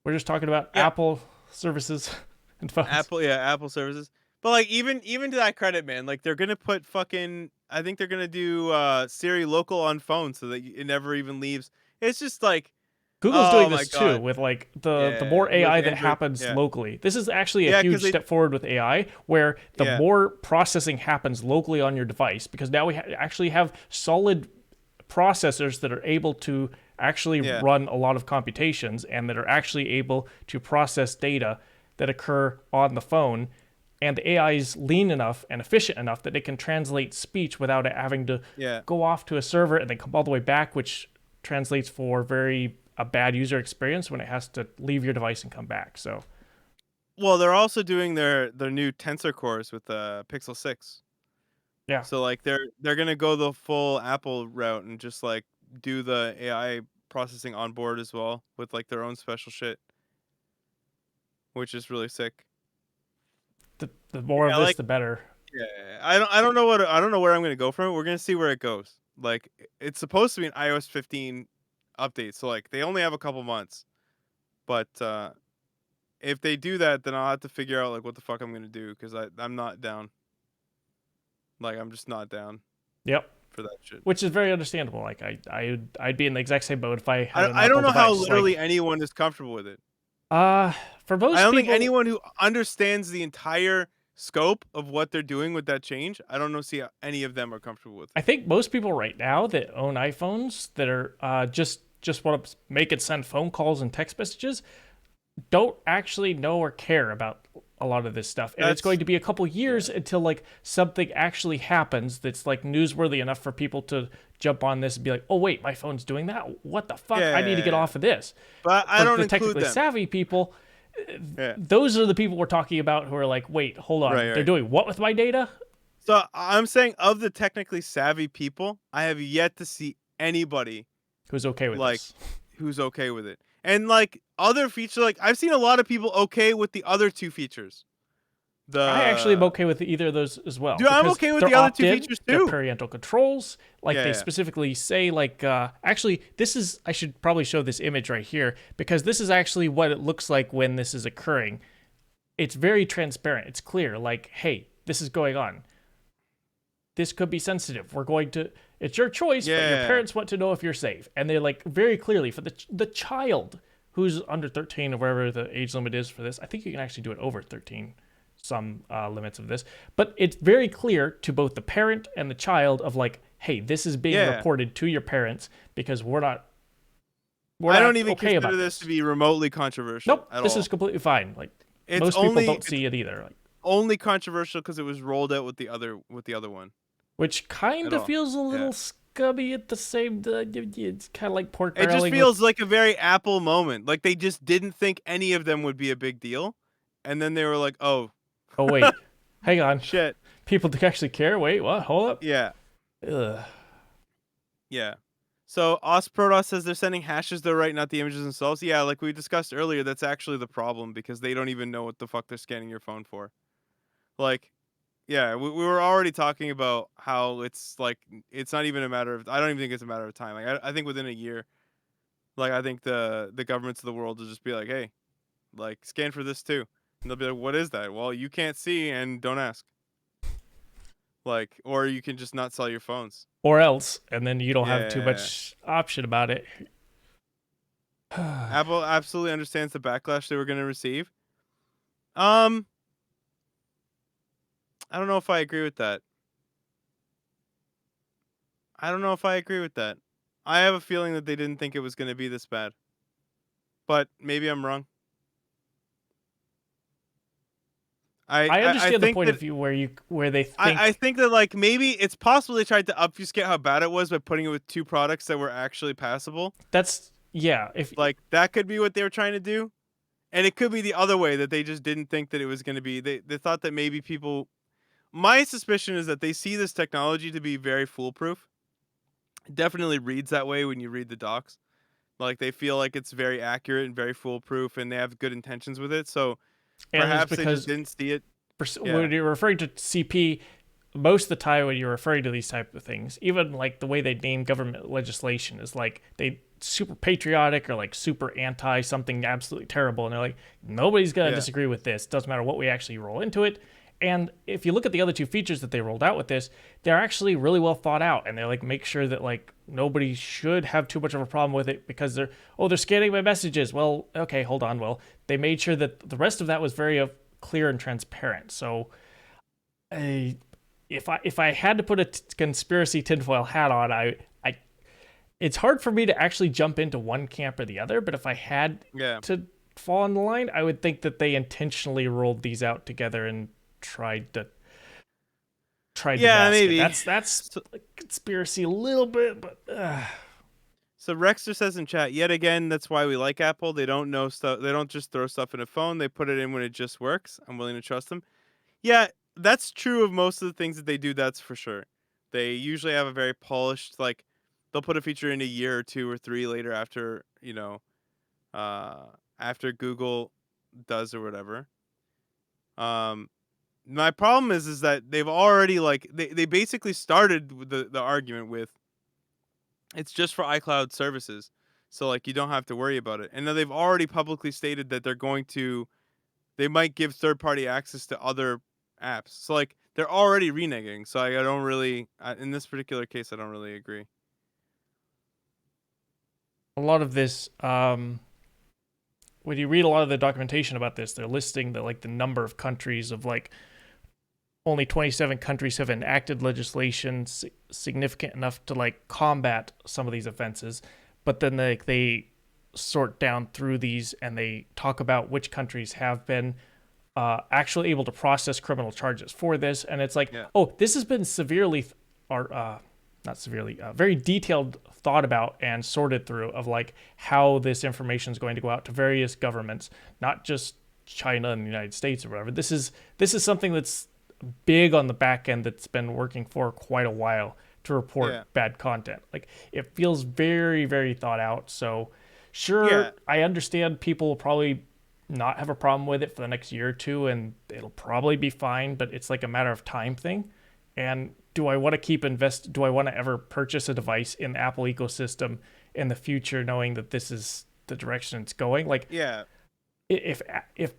Speaker 1: We're just talking about
Speaker 2: Yeah.
Speaker 1: Apple services and phones.
Speaker 2: Apple services. But like even to that credit, man, like they're gonna put fucking. I think they're gonna do Siri local on phone so that it never even leaves. It's just like
Speaker 1: Google's
Speaker 2: Oh
Speaker 1: doing
Speaker 2: my
Speaker 1: this too
Speaker 2: god.
Speaker 1: with like the
Speaker 2: Yeah,
Speaker 1: more
Speaker 2: with
Speaker 1: AI that
Speaker 2: Android.
Speaker 1: happens
Speaker 2: Yeah.
Speaker 1: locally. This is actually a
Speaker 2: Yeah,
Speaker 1: huge
Speaker 2: because they.
Speaker 1: step forward with AI, where the
Speaker 2: Yeah.
Speaker 1: more processing happens locally on your device, because now we actually have solid processors that are able to actually
Speaker 2: Yeah.
Speaker 1: run a lot of computations and that are actually able to process data that occur on the phone. And the AI is lean enough and efficient enough that it can translate speech without it having to
Speaker 2: Yeah.
Speaker 1: go off to a server and then come all the way back, which translates for very a bad user experience when it has to leave your device and come back. So
Speaker 2: Well, they're also doing their new Tensor cores with the Pixel 6.
Speaker 1: yeah,
Speaker 2: So like they're gonna go the full Apple route and just like do the AI processing on board as well with like their own special shit, which is really sick.
Speaker 1: the more of
Speaker 2: Yeah,
Speaker 1: this,
Speaker 2: like
Speaker 1: the better.
Speaker 2: yeah, I don't know where I'm gonna go from it. We're gonna see where it goes. Like it's supposed to be an iOS 15 update, so like they only have a couple months. But if they do that, then I'll have to figure out like what the fuck I'm gonna do because I'm not down. Like I'm just not down
Speaker 1: Yep.
Speaker 2: for that shit.
Speaker 1: Which is very understandable. Like I'd be in the exact same boat if I had an
Speaker 2: I don't
Speaker 1: Apple
Speaker 2: know how
Speaker 1: device.
Speaker 2: literally
Speaker 1: Like
Speaker 2: anyone is comfortable with it.
Speaker 1: uh for
Speaker 2: I
Speaker 1: most
Speaker 2: don't think
Speaker 1: people,
Speaker 2: anyone who understands the entire scope of what they're doing with that change, I don't know see how any of them are comfortable with
Speaker 1: I
Speaker 2: it.
Speaker 1: think most people right now that own iPhones that are just want to make it send phone calls and text messages don't actually know or care about a lot of this stuff. And it's
Speaker 2: That's
Speaker 1: going to be a couple years
Speaker 2: yeah.
Speaker 1: until like something actually happens that's like newsworthy enough for people to jump on this and be like, "Oh wait, my phone's doing that. What the fuck? I need to get
Speaker 2: Yeah.
Speaker 1: off of this."
Speaker 2: But I
Speaker 1: For
Speaker 2: don't
Speaker 1: the
Speaker 2: include
Speaker 1: technically
Speaker 2: them.
Speaker 1: savvy people,
Speaker 2: Yeah.
Speaker 1: those are the people we're talking about who are like, "Wait, hold on.
Speaker 2: Right,
Speaker 1: They're
Speaker 2: right.
Speaker 1: doing what with my data?"
Speaker 2: So I'm saying of the technically savvy people, I have yet to see anybody
Speaker 1: Who's okay with
Speaker 2: like
Speaker 1: this?
Speaker 2: who's okay with it. And like other features, like I've seen a lot of people okay with the other two features.
Speaker 1: I actually am
Speaker 2: The
Speaker 1: okay with either of those as well
Speaker 2: Dude, I'm
Speaker 1: because
Speaker 2: okay with the
Speaker 1: they're
Speaker 2: other two
Speaker 1: opt-in,
Speaker 2: features
Speaker 1: they're
Speaker 2: too.
Speaker 1: parental controls. Like
Speaker 2: Yeah,
Speaker 1: they
Speaker 2: yeah.
Speaker 1: specifically say, like actually, this is I should probably show this image right here because this is actually what it looks like when this is occurring. It's very transparent. It's clear. Like, hey, this is going on. This could be sensitive. We're going to. It's your choice, but your
Speaker 2: Yeah.
Speaker 1: parents want to know if you're safe, and they're like very clearly for the child who's under 13 or wherever the age limit is for this. I think you can actually do it over 13. Some limits of this, but it's very clear to both the parent and the child of like, hey, this is being
Speaker 2: Yeah.
Speaker 1: reported to your parents because we're
Speaker 2: I
Speaker 1: not
Speaker 2: don't even
Speaker 1: okay
Speaker 2: consider
Speaker 1: about
Speaker 2: this to
Speaker 1: this.
Speaker 2: be remotely controversial
Speaker 1: Nope,
Speaker 2: at
Speaker 1: this
Speaker 2: all.
Speaker 1: is completely fine. Like
Speaker 2: It's
Speaker 1: most people
Speaker 2: only
Speaker 1: don't see it either. Like,
Speaker 2: only controversial because it was rolled out with the other one
Speaker 1: which kind
Speaker 2: at
Speaker 1: of
Speaker 2: all.
Speaker 1: feels a
Speaker 2: Yeah.
Speaker 1: little scummy at the same time. It's kind of like pork
Speaker 2: It just
Speaker 1: barreling with.
Speaker 2: feels like a very Apple moment. Like they just didn't think any of them would be a big deal, and then they were like, "Oh,
Speaker 1: Oh wait, hang on.
Speaker 2: shit."
Speaker 1: People do actually care. Wait, what? Hold up.
Speaker 2: Yeah.
Speaker 1: Ugh.
Speaker 2: Yeah. So Osprotos says they're sending hashes though, right? Not the images themselves. Yeah, like we discussed earlier, that's actually the problem because they don't even know what the fuck they're scanning your phone for. Like, yeah, we were already talking about how it's like it's not even a matter of. I don't even think it's a matter of time. Like, I think within a year, like I think the governments of the world will just be like, hey, like scan for this too, and they'll be like, what is that? Well, you can't see and don't ask. Like, or you can just not sell your phones.
Speaker 1: Or else, and then you don't have too
Speaker 2: Yeah.
Speaker 1: much option about it.
Speaker 2: Apple absolutely understands the backlash they were going to receive. Um, I don't know if I agree with that. I don't know if I agree with that. I have a feeling that they didn't think it was going to be this bad. But maybe I'm wrong.
Speaker 1: I
Speaker 2: I
Speaker 1: understand the
Speaker 2: think
Speaker 1: point
Speaker 2: that
Speaker 1: of view where they think
Speaker 2: I think that like maybe it's possible they tried to obfuscate how bad it was by putting it with two products that were actually passable.
Speaker 1: that's yeah. If
Speaker 2: Like that could be what they were trying to do. And it could be the other way that they just didn't think that it was going to be. They thought that maybe people. My suspicion is that they see this technology to be very foolproof. It definitely reads that way when you read the docs. Like they feel like it's very accurate and very foolproof, and they have good intentions with it. So
Speaker 1: and it's
Speaker 2: perhaps they just
Speaker 1: because
Speaker 2: didn't see it.
Speaker 1: when
Speaker 2: Yeah,
Speaker 1: you're referring to CP, most of the time when you're referring to these type of things, even like the way they name government legislation is like they super patriotic or like super anti something absolutely terrible, and they're like nobody's gonna
Speaker 2: yeah,
Speaker 1: disagree with this. Doesn't matter what we actually roll into it. And if you look at the other two features that they rolled out with this, they're actually really well thought out, and they like make sure that like nobody should have too much of a problem with it because they're scanning my messages. Well, okay, hold on. Well, they made sure that the rest of that was very clear and transparent. So, if I had to put a conspiracy tinfoil hat on, I it's hard for me to actually jump into one camp or the other. But if I had
Speaker 2: Yeah.
Speaker 1: to fall in the line, I would think that they intentionally rolled these out together and tried to
Speaker 2: Yeah,
Speaker 1: mask it.
Speaker 2: maybe.
Speaker 1: That's
Speaker 2: So,
Speaker 1: a conspiracy a little bit, but
Speaker 2: so Rexter says in chat, yet again, that's why we like Apple. They don't know stuff. They don't just throw stuff in a phone. They put it in when it just works. I'm willing to trust them. Yeah, that's true of most of the things that they do. That's for sure. They usually have a very polished, like, they'll put a feature in a year or 2 or 3 later after, uh, after Google does or whatever. My problem is that they've already like they basically started with the argument with it's just for iCloud services. So like you don't have to worry about it. And now they've already publicly stated that they might give third party access to other apps. So like they're already reneging. So I don't really in this particular case I don't really agree.
Speaker 1: a lot of this, when you read a lot of the documentation about this, they're listing the number of countries of like only 27 countries have enacted legislation significant enough to like combat some of these offenses, but then they sort down through these and they talk about which countries have been actually able to process criminal charges for this, and it's like,
Speaker 2: Yeah.
Speaker 1: oh, this has been severely or not severely, very detailed thought about and sorted through of like how this information is going to go out to various governments, not just China and the United States or whatever. This is something that's big on the back end that's been working for quite a while to report
Speaker 2: Yeah.
Speaker 1: bad content. Like it feels very, very thought out. So sure,
Speaker 2: Yeah.
Speaker 1: I understand people will probably not have a problem with it for the next year or two and it'll probably be fine, but it's like a matter of time thing. And do I want to do I want to ever purchase a device in the Apple ecosystem in the future knowing that this is the direction it's going? Like
Speaker 2: Yeah.
Speaker 1: if if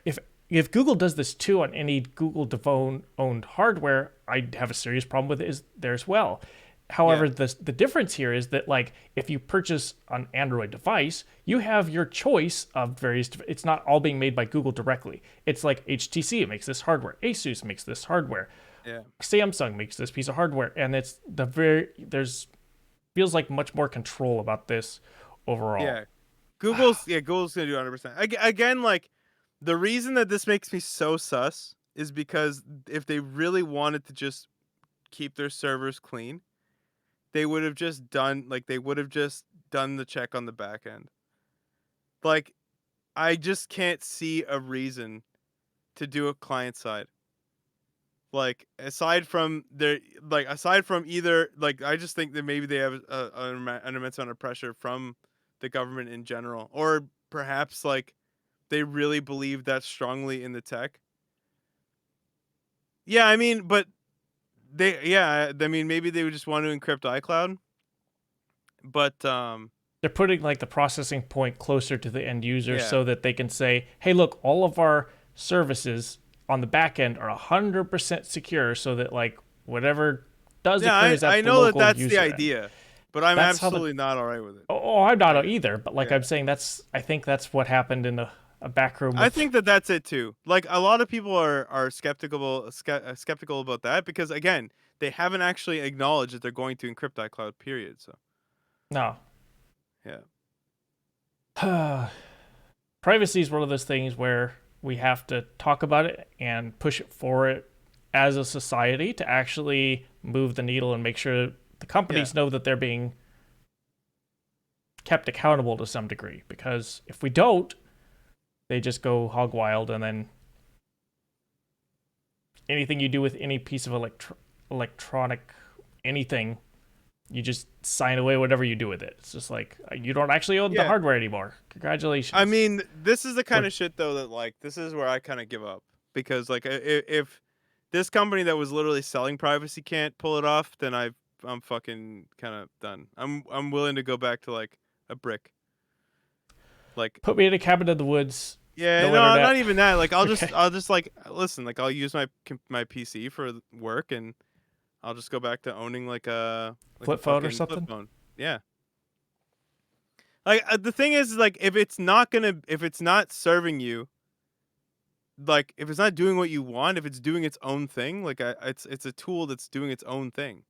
Speaker 1: if if Google does this too on any Google owned hardware, I'd have a serious problem with it there as well. However,
Speaker 2: Yeah.
Speaker 1: the difference here is that like if you purchase an Android device, you have your choice of various. It's not all being made by Google directly. It's like HTC makes this hardware, ASUS makes this hardware,
Speaker 2: Yeah.
Speaker 1: Samsung makes this piece of hardware, and it's there's feels like much more control about this overall.
Speaker 2: Yeah. Google's gonna do 100%. Again, like the reason that this makes me so sus is because if they really wanted to just keep their servers clean, they would have just done the check on the back end. Like I just can't see a reason to do a client side. Like aside from either like I just think that maybe they have an immense amount of pressure from the government in general, or perhaps like they really believe that strongly in the tech. Yeah, I mean, but I mean maybe they would just want to encrypt iCloud, but
Speaker 1: They're putting like the processing point closer to the end user
Speaker 2: yeah.
Speaker 1: so that they can say, hey, look, all of our services on the back end are 100% secure so that like whatever does
Speaker 2: Yeah,
Speaker 1: occur is at
Speaker 2: I
Speaker 1: the
Speaker 2: know that
Speaker 1: local
Speaker 2: that's
Speaker 1: user
Speaker 2: the
Speaker 1: end.
Speaker 2: idea, but I'm
Speaker 1: That's how
Speaker 2: absolutely not all right with it.
Speaker 1: oh, I'm not
Speaker 2: I,
Speaker 1: either, but like
Speaker 2: yeah.
Speaker 1: I'm saying, I think that's what happened in a back room.
Speaker 2: I think that that's it too. Like a lot of people are skeptical about that because again, they haven't actually acknowledged that they're going to encrypt iCloud. Period. So
Speaker 1: No.
Speaker 2: yeah,
Speaker 1: Privacy is one of those things where we have to talk about it and push it forward as a society to actually move the needle and make sure the companies know that they're being kept accountable to some degree. Because if we don't, they just go hog wild, and then anything you do with any piece of electronic anything, you just sign away whatever you do with it. It's just like you don't actually own the hardware anymore. Congratulations.
Speaker 2: I mean, this is the kind of shit though that like this is where I kind of give up because like if this company that was literally selling privacy can't pull it off, then I'm fucking kind of done. I'm willing to go back to like a brick. Like
Speaker 1: put me in a cabin in the woods.
Speaker 2: Yeah,
Speaker 1: No
Speaker 2: no,
Speaker 1: internet.
Speaker 2: not even that. Like
Speaker 1: Okay.
Speaker 2: I'll just like listen. Like I'll use my PC for work, and I'll just go back to owning like a
Speaker 1: Flip phone or
Speaker 2: fucking flip
Speaker 1: something.
Speaker 2: phone. Yeah. Like the thing is, like if it's not serving you, like if it's not doing what you want, if it's doing its own thing, like it's a tool that's doing its own thing.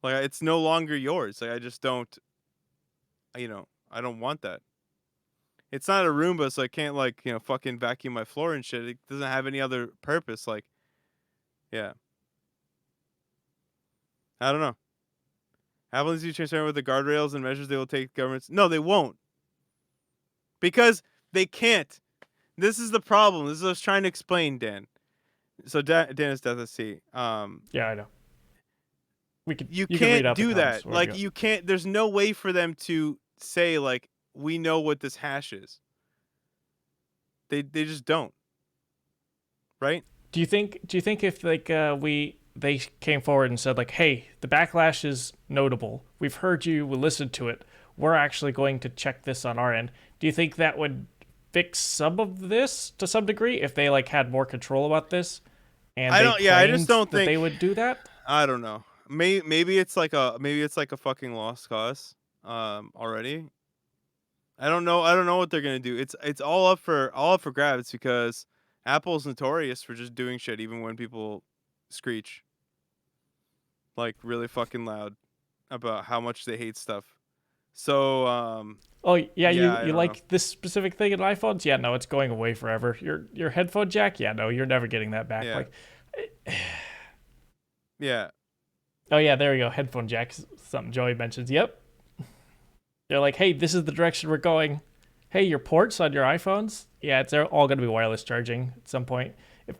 Speaker 2: Like it's no longer yours. Like I just don't, I don't want that. It's not a Roomba, so I can't like fucking vacuum my floor and shit. It doesn't have any other purpose. Like yeah, I don't know. Apple needs to be transparent with the guardrails and measures they will take. Governments, no, they won't, because they can't. This is the problem. This is what I was trying to explain, Dan. So Dan is Death at Sea.
Speaker 1: Yeah, I know.
Speaker 2: You
Speaker 1: You can read
Speaker 2: can't
Speaker 1: out the
Speaker 2: do
Speaker 1: comments.
Speaker 2: that.
Speaker 1: Where we
Speaker 2: Like
Speaker 1: go?
Speaker 2: you can't. There's no way for them to say like we know what this hash is. They just don't. Right?
Speaker 1: Do you think if like they came forward and said like, hey, the backlash is notable. We've heard you. We listened to it. We're actually going to check this on our end. Do you think that would fix some of this to some degree if they like had more control about this and
Speaker 2: I
Speaker 1: they
Speaker 2: don't. Yeah, I just
Speaker 1: claimed
Speaker 2: don't
Speaker 1: that
Speaker 2: think.
Speaker 1: they would do that?
Speaker 2: I don't know. Maybe it's like a fucking lost cause. Already. I don't know what they're gonna do. It's all up for grabs because Apple's notorious for just doing shit even when people screech like really fucking loud about how much they hate stuff. So
Speaker 1: Oh yeah,
Speaker 2: yeah, I
Speaker 1: you
Speaker 2: don't know.
Speaker 1: like this specific thing in iPhones? Yeah, no, it's going away forever. Your headphone jack? Yeah, no, you're never getting that back.
Speaker 2: Yeah.
Speaker 1: Like,
Speaker 2: Yeah.
Speaker 1: oh yeah, there we go. Headphone jack. Something Joey mentions. Yep. They're like, hey, this is the direction we're going. Hey, your ports on your iPhones? Yeah, it's they're all going to be wireless charging at some point. If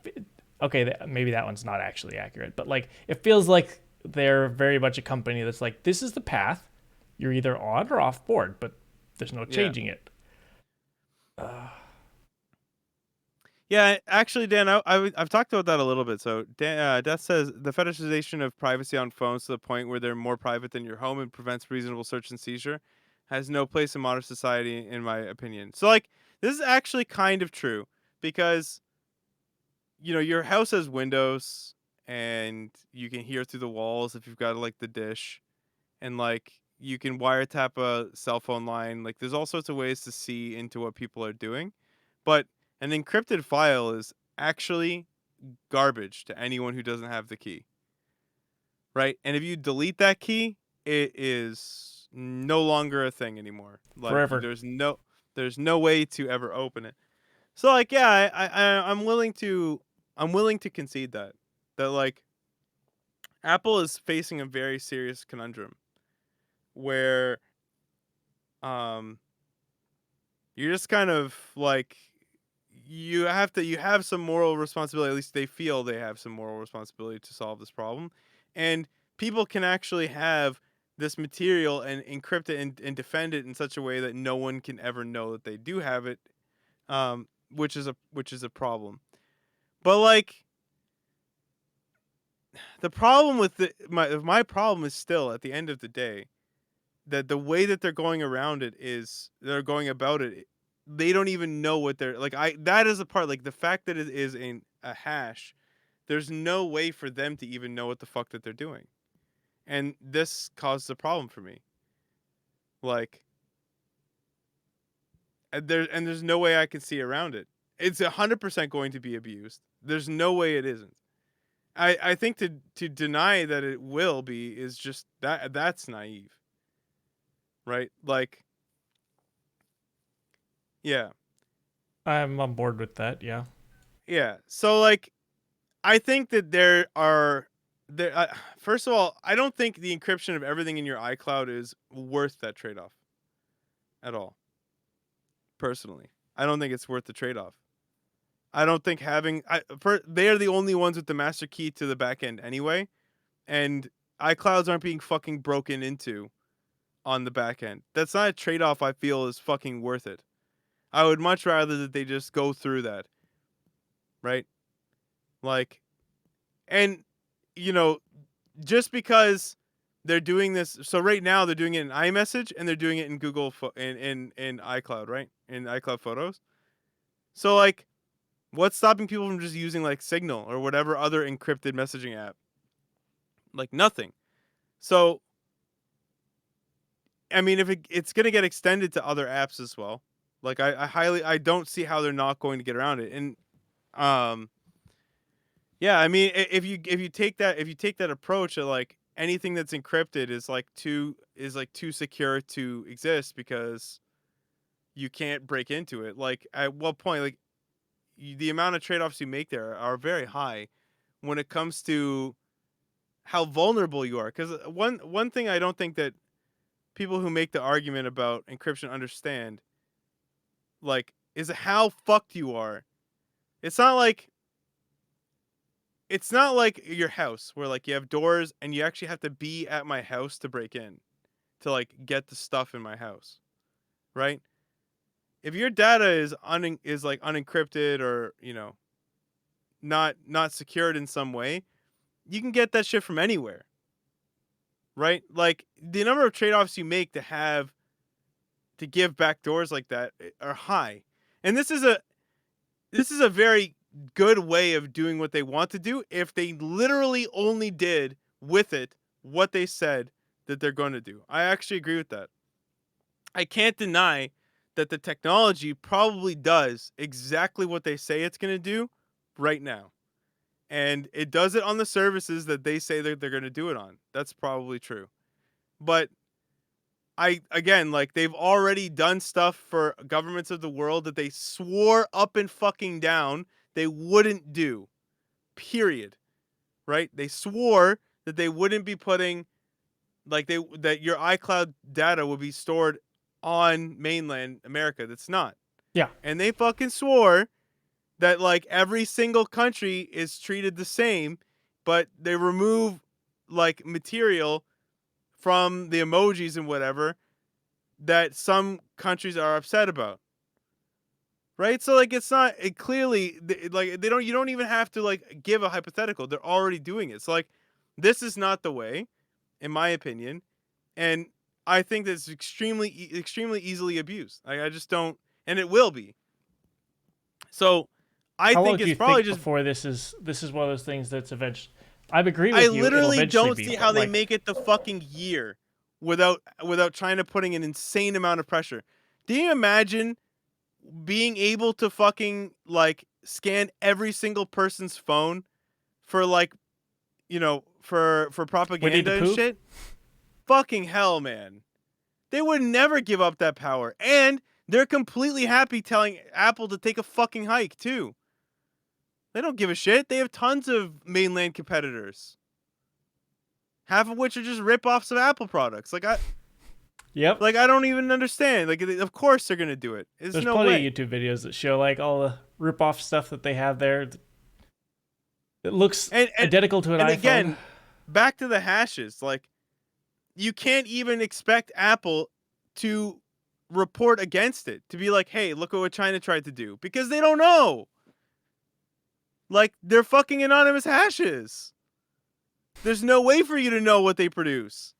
Speaker 1: okay, maybe that one's not actually accurate, but like it feels like they're very much a company that's like, this is the path. You're either on or off board, but there's no
Speaker 2: Yeah.
Speaker 1: changing it.
Speaker 2: Yeah, actually, Dan, I've talked about that a little bit. So, Dan, Death says the fetishization of privacy on phones to the point where they're more private than your home and prevents reasonable search and seizure has no place in modern society, in my opinion. So, like, this is actually kind of true because your house has windows and you can hear through the walls if you've got like the dish, and like you can wiretap a cell phone line. Like, there's all sorts of ways to see into what people are doing, but an encrypted file is actually garbage to anyone who doesn't have the key, right? And if you delete that key, it is no longer a thing anymore. Like
Speaker 1: Forever.
Speaker 2: there's no way to ever open it. So like yeah, I'm willing to concede that like Apple is facing a very serious conundrum where um you're just kind of like you have some moral responsibility. At least they feel they have some moral responsibility to solve this problem, and people can actually have this material and encrypt it and defend it in such a way that no one can ever know that they do have it, which is a problem. But like the problem with my problem is still at the end of the day that the way that they're going around it is they're going about it, they don't even know what they're like. I that is the part, like the fact that it is a hash, there's no way for them to even know what the fuck that they're doing, and this causes a problem for me. Like there's no way I can see around it. It's 100% going to be abused. There's no way it isn't. I think to deny that it will be is just that's naive, right? Like yeah.
Speaker 1: I'm on board with that. Yeah.
Speaker 2: Yeah. So like I think that there. First of all, I don't think the encryption of everything in your iCloud is worth that trade off at all. Personally, I don't think it's worth the trade off. I don't think they are the only ones with the master key to the back end anyway, and iClouds aren't being fucking broken into on the back end. That's not a trade off I feel is fucking worth it. I would much rather that they just go through that, right? Like, and you know, just because they're doing this, so right now they're doing it in iMessage and they're doing it in Google in iCloud, right? In iCloud Photos. So like, what's stopping people from just using like Signal or whatever other encrypted messaging app? Like nothing. So I mean, if it's gonna get extended to other apps as well, like I don't see how they're not going to get around it. And um, yeah, I mean, if you take that approach of like anything that's encrypted is like too secure to exist because you can't break into it. Like at what point, like the amount of trade offs you make there are very high when it comes to how vulnerable you are. Because one thing I don't think that people who make the argument about encryption understand, like, is how fucked you are. It's not like your house where like you have doors and you actually have to be at my house to break in to like get the stuff in my house, right? If your data is like unencrypted or, not secured in some way, you can get that shit from anywhere, right? Like the number of trade-offs you make to give back doors like that are high. And this is a very good way of doing what they want to do if they literally only did with it what they said that they're going to do. I actually agree with that. I can't deny that the technology probably does exactly what they say it's going to do right now. And it does it on the services that they say that they're going to do it on. That's probably true. But again, like they've already done stuff for governments of the world that they swore up and fucking down they wouldn't do. Period. Right? They swore that they wouldn't be putting that your iCloud data would be stored on mainland America. That's not.
Speaker 1: Yeah.
Speaker 2: And they fucking swore that like every single country is treated the same, but they remove like material from the emojis and whatever that some countries are upset about. Right? So like it's not it clearly like they don't you don't even have to like give a hypothetical. They're already doing it. So like this is not the way, in my opinion, and I think that's extremely easily abused. I just don't, and it will be. So I
Speaker 1: How long
Speaker 2: think
Speaker 1: do
Speaker 2: it's
Speaker 1: you
Speaker 2: probably
Speaker 1: think
Speaker 2: just
Speaker 1: before this is one of those things that's eventually? I agree
Speaker 2: I
Speaker 1: with you. It'll
Speaker 2: literally
Speaker 1: eventually
Speaker 2: don't
Speaker 1: be,
Speaker 2: see
Speaker 1: but
Speaker 2: how they
Speaker 1: like,
Speaker 2: make it the fucking year without trying to putting an insane amount of pressure. Do you imagine being able to fucking like scan every single person's phone for like for
Speaker 1: Winnie the
Speaker 2: propaganda and
Speaker 1: Pooh.
Speaker 2: shit? Fucking hell, man. They would never give up that power. And they're completely happy telling Apple to take a fucking hike too. They don't give a shit. They have tons of mainland competitors. Half of which are just rip-offs of Apple products.
Speaker 1: Yep.
Speaker 2: I don't even understand. Like of course they're going to do it. There's
Speaker 1: There's
Speaker 2: no
Speaker 1: plenty
Speaker 2: way.
Speaker 1: of YouTube videos that show like all the rip-off stuff that they have there. It looks
Speaker 2: And
Speaker 1: identical to an
Speaker 2: and
Speaker 1: iPhone.
Speaker 2: again, back to the hashes. Like you can't even expect Apple to report against it, to be like, hey, look at what China tried to do, because they don't know. Like, they're fucking anonymous hashes. There's no way for you to know what they produce.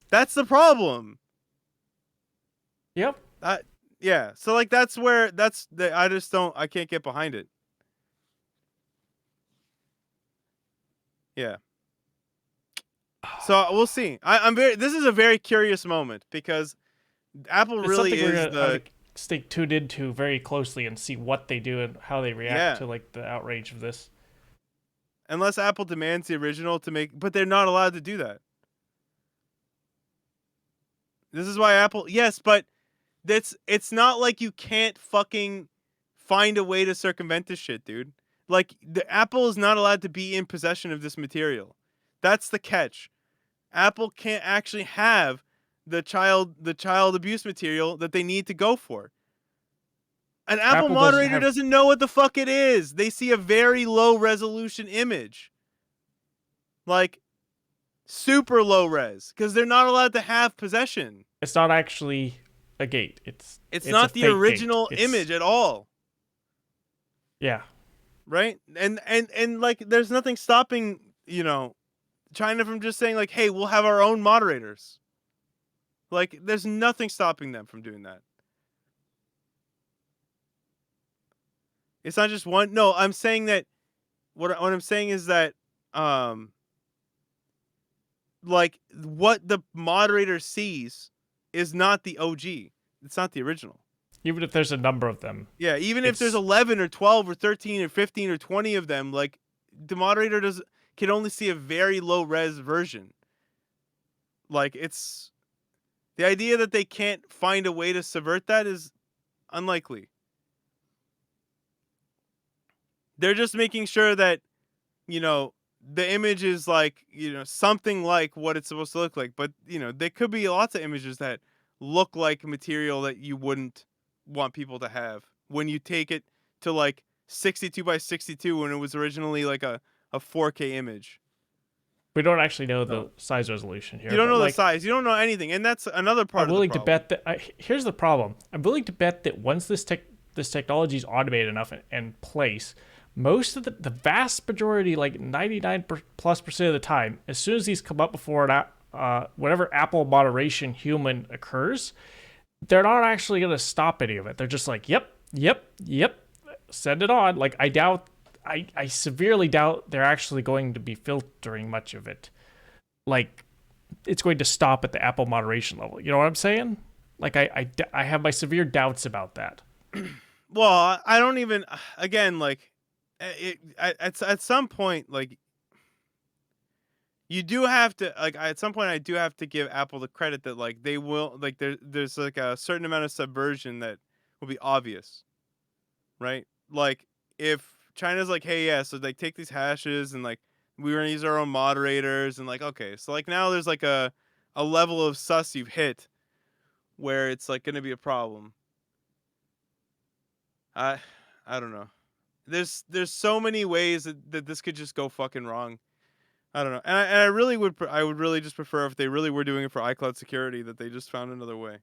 Speaker 2: That's the problem.
Speaker 1: Yep.
Speaker 2: Yeah. So, like, I can't get behind it. Yeah. So we'll see. This is a very curious moment because Apple
Speaker 1: It's
Speaker 2: really
Speaker 1: something we're
Speaker 2: is
Speaker 1: gonna have
Speaker 2: the,
Speaker 1: to stay tuned into very closely and see what they do and how they react
Speaker 2: yeah.
Speaker 1: to like the outrage of this.
Speaker 2: Unless Apple demands the original but they're not allowed to do that. This is why yes, but it's not like you can't fucking find a way to circumvent this shit, dude. Like the Apple is not allowed to be in possession of this material. That's the catch. Apple can't actually have the child abuse material that they need to go for. An Apple
Speaker 1: Apple doesn't
Speaker 2: moderator
Speaker 1: have.
Speaker 2: doesn't know what the fuck it is. They see a very low resolution image. Like super low res because they're not allowed to have possession.
Speaker 1: It's not actually a gate.
Speaker 2: It's
Speaker 1: It's a
Speaker 2: not the
Speaker 1: fake gate.
Speaker 2: original
Speaker 1: It's
Speaker 2: image at all.
Speaker 1: yeah.
Speaker 2: Right? And like there's nothing stopping, China from just saying like, "Hey, we'll have our own moderators." Like there's nothing stopping them from doing that. It's not just one. No, I'm saying that what I'm saying is that um like what the moderator sees is not the OG. It's not the original.
Speaker 1: Even if there's a number of them,
Speaker 2: Yeah, even if there's
Speaker 1: it's
Speaker 2: 11 or 12 or 13 or 15 or 20 of them, like the moderator can only see a very low res version. Like it's the idea that they can't find a way to subvert that is unlikely. They're just making sure that, you know, the image is like, something like what it's supposed to look like. But, there could be lots of images that look like material that you wouldn't want people to have when you take it to like 62 by 62 when it was originally like a 4K image.
Speaker 1: we don't actually know
Speaker 2: So
Speaker 1: the size resolution
Speaker 2: you
Speaker 1: here,
Speaker 2: don't
Speaker 1: but
Speaker 2: know the
Speaker 1: like
Speaker 2: size. You don't know anything. And that's another part
Speaker 1: I'm
Speaker 2: of the
Speaker 1: willing to
Speaker 2: problem.
Speaker 1: bet that here's the problem. I'm willing to bet that once this technology is automated enough and place, most of the vast majority, like 99+% of the time, as soon as these come up before whatever Apple moderation human occurs, they're not actually going to stop any of it. They're just like, yep, yep, yep, send it on. Like I severely doubt they're actually going to be filtering much of it. Like it's going to stop at the Apple moderation level. You know what I'm saying? Like I have my severe doubts about that.
Speaker 2: Well, I don't even, again, like, at some point, like, you do have to, like, at some point, I do have to give Apple the credit that, like, they will, like, there's, like, a certain amount of subversion that will be obvious, right? Like, if China's like, hey, yeah, so, like, take these hashes and, like, we're going to use our own moderators, and, like, okay, so, like, now there's, like, a level of sus you've hit where it's, like, going to be a problem. I, I don't know. There's so many ways that this could just go fucking wrong. I don't know, and I really I would really just prefer if they really were doing it for iCloud security that they just found another way,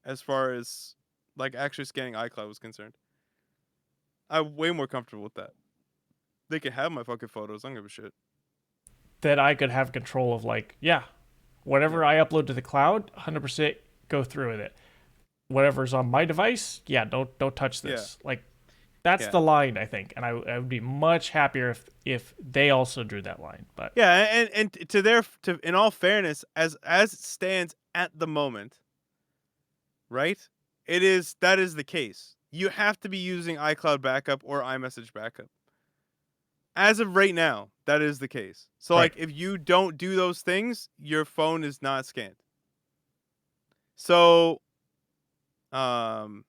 Speaker 2: as far as like actually scanning iCloud was concerned. I'm way more comfortable with that. They can have my fucking photos. I don't give a shit.
Speaker 1: That I could have control of, like, yeah, whatever
Speaker 2: Yeah,
Speaker 1: I upload to the cloud, 100% go through with it. Whatever's on my device, yeah, don't touch
Speaker 2: yeah,
Speaker 1: this. Like that's
Speaker 2: yeah,
Speaker 1: the line, I think, and I would be much happier if they also drew that line. But
Speaker 2: yeah. And to in all fairness, as it stands at the moment, right? That is the case. You have to be using iCloud backup or iMessage backup. As of right now, that is the case. So
Speaker 1: right,
Speaker 2: like if you don't do those things, your phone is not scanned. So um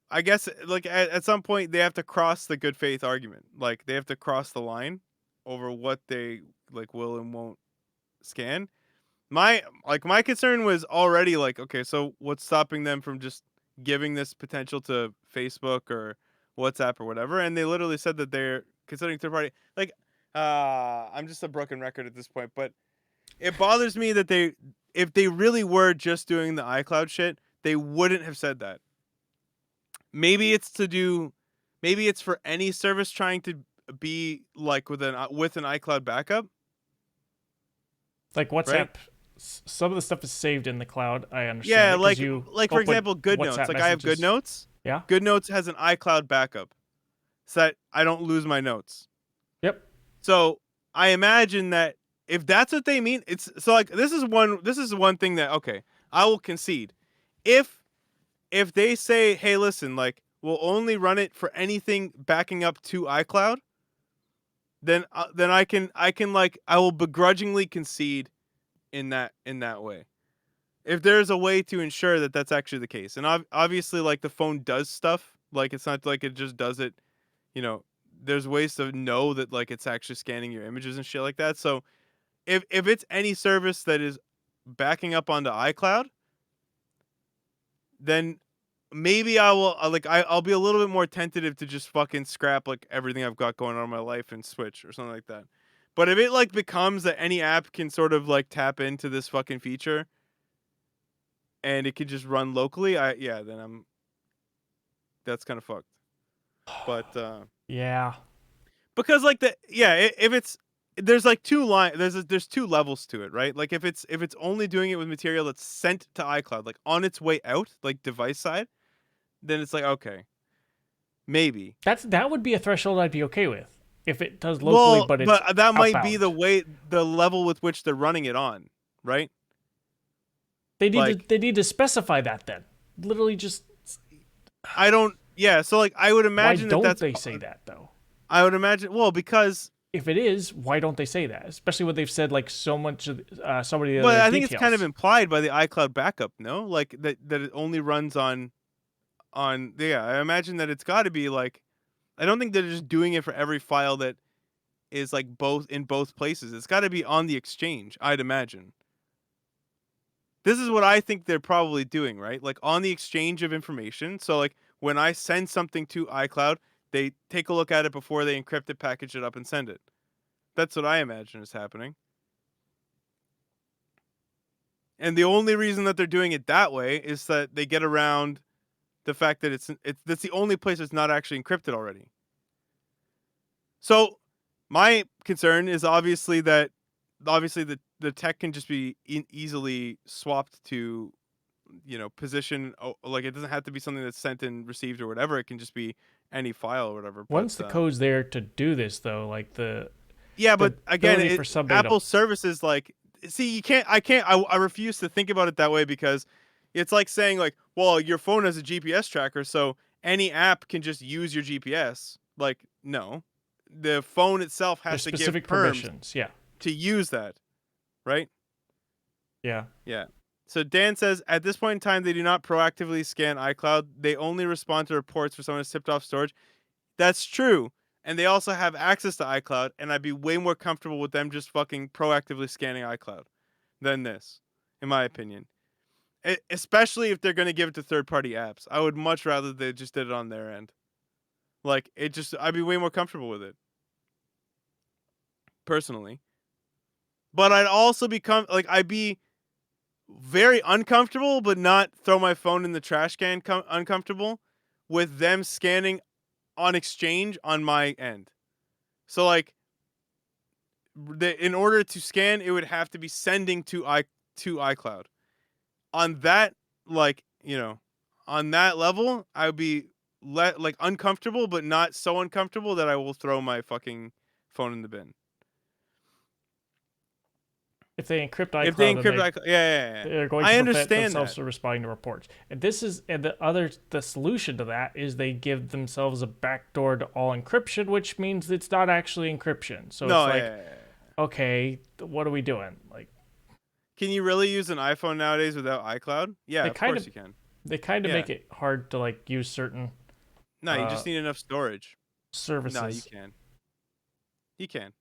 Speaker 2: I guess like at some point they have to cross the good faith argument. Like they have to cross the line over what they like will and won't scan. My concern was already like, okay, so what's stopping them from just giving this potential to Facebook or WhatsApp or whatever? And they literally said that they're considering third party. Like, I'm just a broken record at this point, but it bothers me that if they really were just doing the iCloud shit, they wouldn't have said that. Maybe it's to do, maybe it's for any service trying to be like with an iCloud backup,
Speaker 1: like
Speaker 2: right?
Speaker 1: WhatsApp. Some of the stuff is saved in the cloud. I understand
Speaker 2: Yeah,
Speaker 1: it because you
Speaker 2: like for
Speaker 1: open
Speaker 2: example, GoodNotes.
Speaker 1: WhatsApp
Speaker 2: Like I have
Speaker 1: messages.
Speaker 2: GoodNotes.
Speaker 1: Yeah.
Speaker 2: GoodNotes has an iCloud backup, so that I don't lose my notes.
Speaker 1: Yep.
Speaker 2: So I imagine that if that's what they mean, it's so like this is one thing that okay, I will concede. If they say, hey, listen, like we'll only run it for anything backing up to iCloud, then I can like I will begrudgingly concede in that way. If there's a way to ensure that that's actually the case, and obviously like the phone does stuff, like it's not like it just does it, you know. There's ways to know that like it's actually scanning your images and shit like that. So if it's any service that is backing up onto iCloud, then maybe I will I'll be a little bit more tentative to just fucking scrap like everything I've got going on in my life and switch or something like that. But if it like becomes that any app can sort of like tap into this fucking feature and it can just run locally, then that's kind of fucked. But
Speaker 1: Yeah.
Speaker 2: because like if it's there's like there's two levels to it, right? Like if it's only doing it with material that's sent to iCloud like on its way out, like device side, then it's like okay. Maybe.
Speaker 1: That would be a threshold I'd be okay with if it does locally,
Speaker 2: Well,
Speaker 1: but it's
Speaker 2: but that might be
Speaker 1: outbound.
Speaker 2: the level with which they're running it on, right? Like,
Speaker 1: They need to specify that then. Literally, just
Speaker 2: I don't. Yeah, so like I would
Speaker 1: why
Speaker 2: imagine that
Speaker 1: don't
Speaker 2: that's.
Speaker 1: they say that though?
Speaker 2: I would imagine. Well, because.
Speaker 1: If it is, why don't they say that? Especially when they've said like so much of so many
Speaker 2: But
Speaker 1: other
Speaker 2: I think it's kind of
Speaker 1: details.
Speaker 2: implied by the iCloud backup, no? Like that it only runs on. Yeah, I imagine that it's got to be like. I don't think they're just doing it for every file that is like both in both places. It's got to be on the exchange, I'd imagine. This is what I think they're probably doing, right? Like on the exchange of information. So like when I send something to iCloud, they take a look at it before they encrypt it, package it up, and send it. That's what I imagine is happening. And the only reason that they're doing it that way is that they get around the fact that it's that's the only place that's not actually encrypted already. So my concern is obviously the tech can just be easily swapped to position, like it doesn't have to be something that's sent and received or whatever. It can just be any file or whatever. But
Speaker 1: Once the code's there to do this, though, like
Speaker 2: yeah,
Speaker 1: the
Speaker 2: but again,
Speaker 1: ability for somebody
Speaker 2: Apple
Speaker 1: to
Speaker 2: services, like, see, you can't. I refuse to think about it that way because it's like saying like, well, your phone has a GPS tracker, so any app can just use your GPS. Like, no, the phone itself has
Speaker 1: there's
Speaker 2: to give
Speaker 1: specific
Speaker 2: perms
Speaker 1: permissions. Yeah,
Speaker 2: to use that, right?
Speaker 1: yeah.
Speaker 2: Yeah. So Dan says, at this point in time, they do not proactively scan iCloud. They only respond to reports for someone has tipped off storage. That's true. And they also have access to iCloud, and I'd be way more comfortable with them just fucking proactively scanning iCloud than this, in my opinion. Especially if they're going to give it to third-party apps. I would much rather they just did it on their end. Like, I'd be way more comfortable with it. Personally. But I'd also become, like, I'd be very uncomfortable, but not throw my phone in the trash can uncomfortable with them scanning on exchange on my end. So like in order to scan, it would have to be sending to iCloud. On that, like, on that level, I would be like uncomfortable, but not so uncomfortable that I will throw my fucking phone in the bin.
Speaker 1: If they encrypt
Speaker 2: If they
Speaker 1: iCloud,
Speaker 2: encrypt iCloud, yeah.
Speaker 1: they're going to
Speaker 2: I
Speaker 1: prevent
Speaker 2: understand
Speaker 1: themselves
Speaker 2: that.
Speaker 1: from responding to reports. And the solution to that is they give themselves a backdoor to all encryption, which means it's not actually encryption. So
Speaker 2: No,
Speaker 1: it's like,
Speaker 2: yeah.
Speaker 1: okay, what are we doing? Like,
Speaker 2: Can you really use an iPhone nowadays without iCloud? Yeah,
Speaker 1: they
Speaker 2: of
Speaker 1: kind
Speaker 2: course
Speaker 1: of
Speaker 2: you can.
Speaker 1: they kind of
Speaker 2: Yeah.
Speaker 1: make it hard to like use certain
Speaker 2: No, you
Speaker 1: uh
Speaker 2: just need enough storage. No, you
Speaker 1: services.
Speaker 2: can. You can.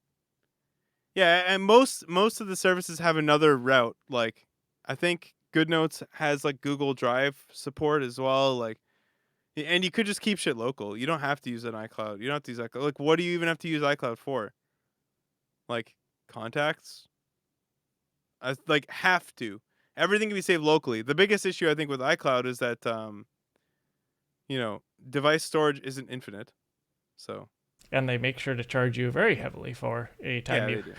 Speaker 2: Yeah, and most of the services have another route. Like, I think GoodNotes has like Google Drive support as well. Like, and you could just keep shit local. You don't have to use an iCloud. You don't have to use iCloud. Like, what do you even have to use iCloud for? Like, contacts? I like have to. Everything can be saved locally. The biggest issue I think with iCloud is that you know, device storage isn't infinite. So
Speaker 1: And they make sure to charge you very heavily for any time
Speaker 2: yeah,
Speaker 1: you
Speaker 2: they do.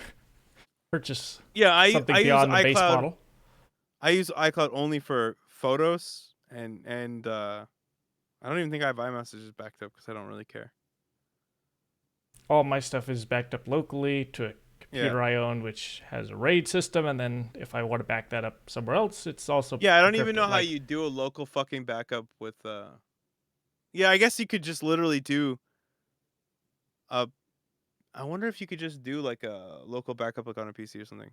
Speaker 1: purchase
Speaker 2: Yeah,
Speaker 1: something
Speaker 2: I use
Speaker 1: beyond the base
Speaker 2: iCloud.
Speaker 1: model.
Speaker 2: I use iCloud only for photos and I don't even think I have iMessages backed up because I don't really care.
Speaker 1: All my stuff is backed up locally to a
Speaker 2: Yeah.
Speaker 1: computer I own, which has a RAID system, and then if I want to back that up somewhere else, it's also
Speaker 2: Yeah, I don't even
Speaker 1: encrypted.
Speaker 2: know how
Speaker 1: Like,
Speaker 2: you do a local fucking backup with yeah, I guess you could just literally do a I wonder if you could just do like a local backup like on a PC or something.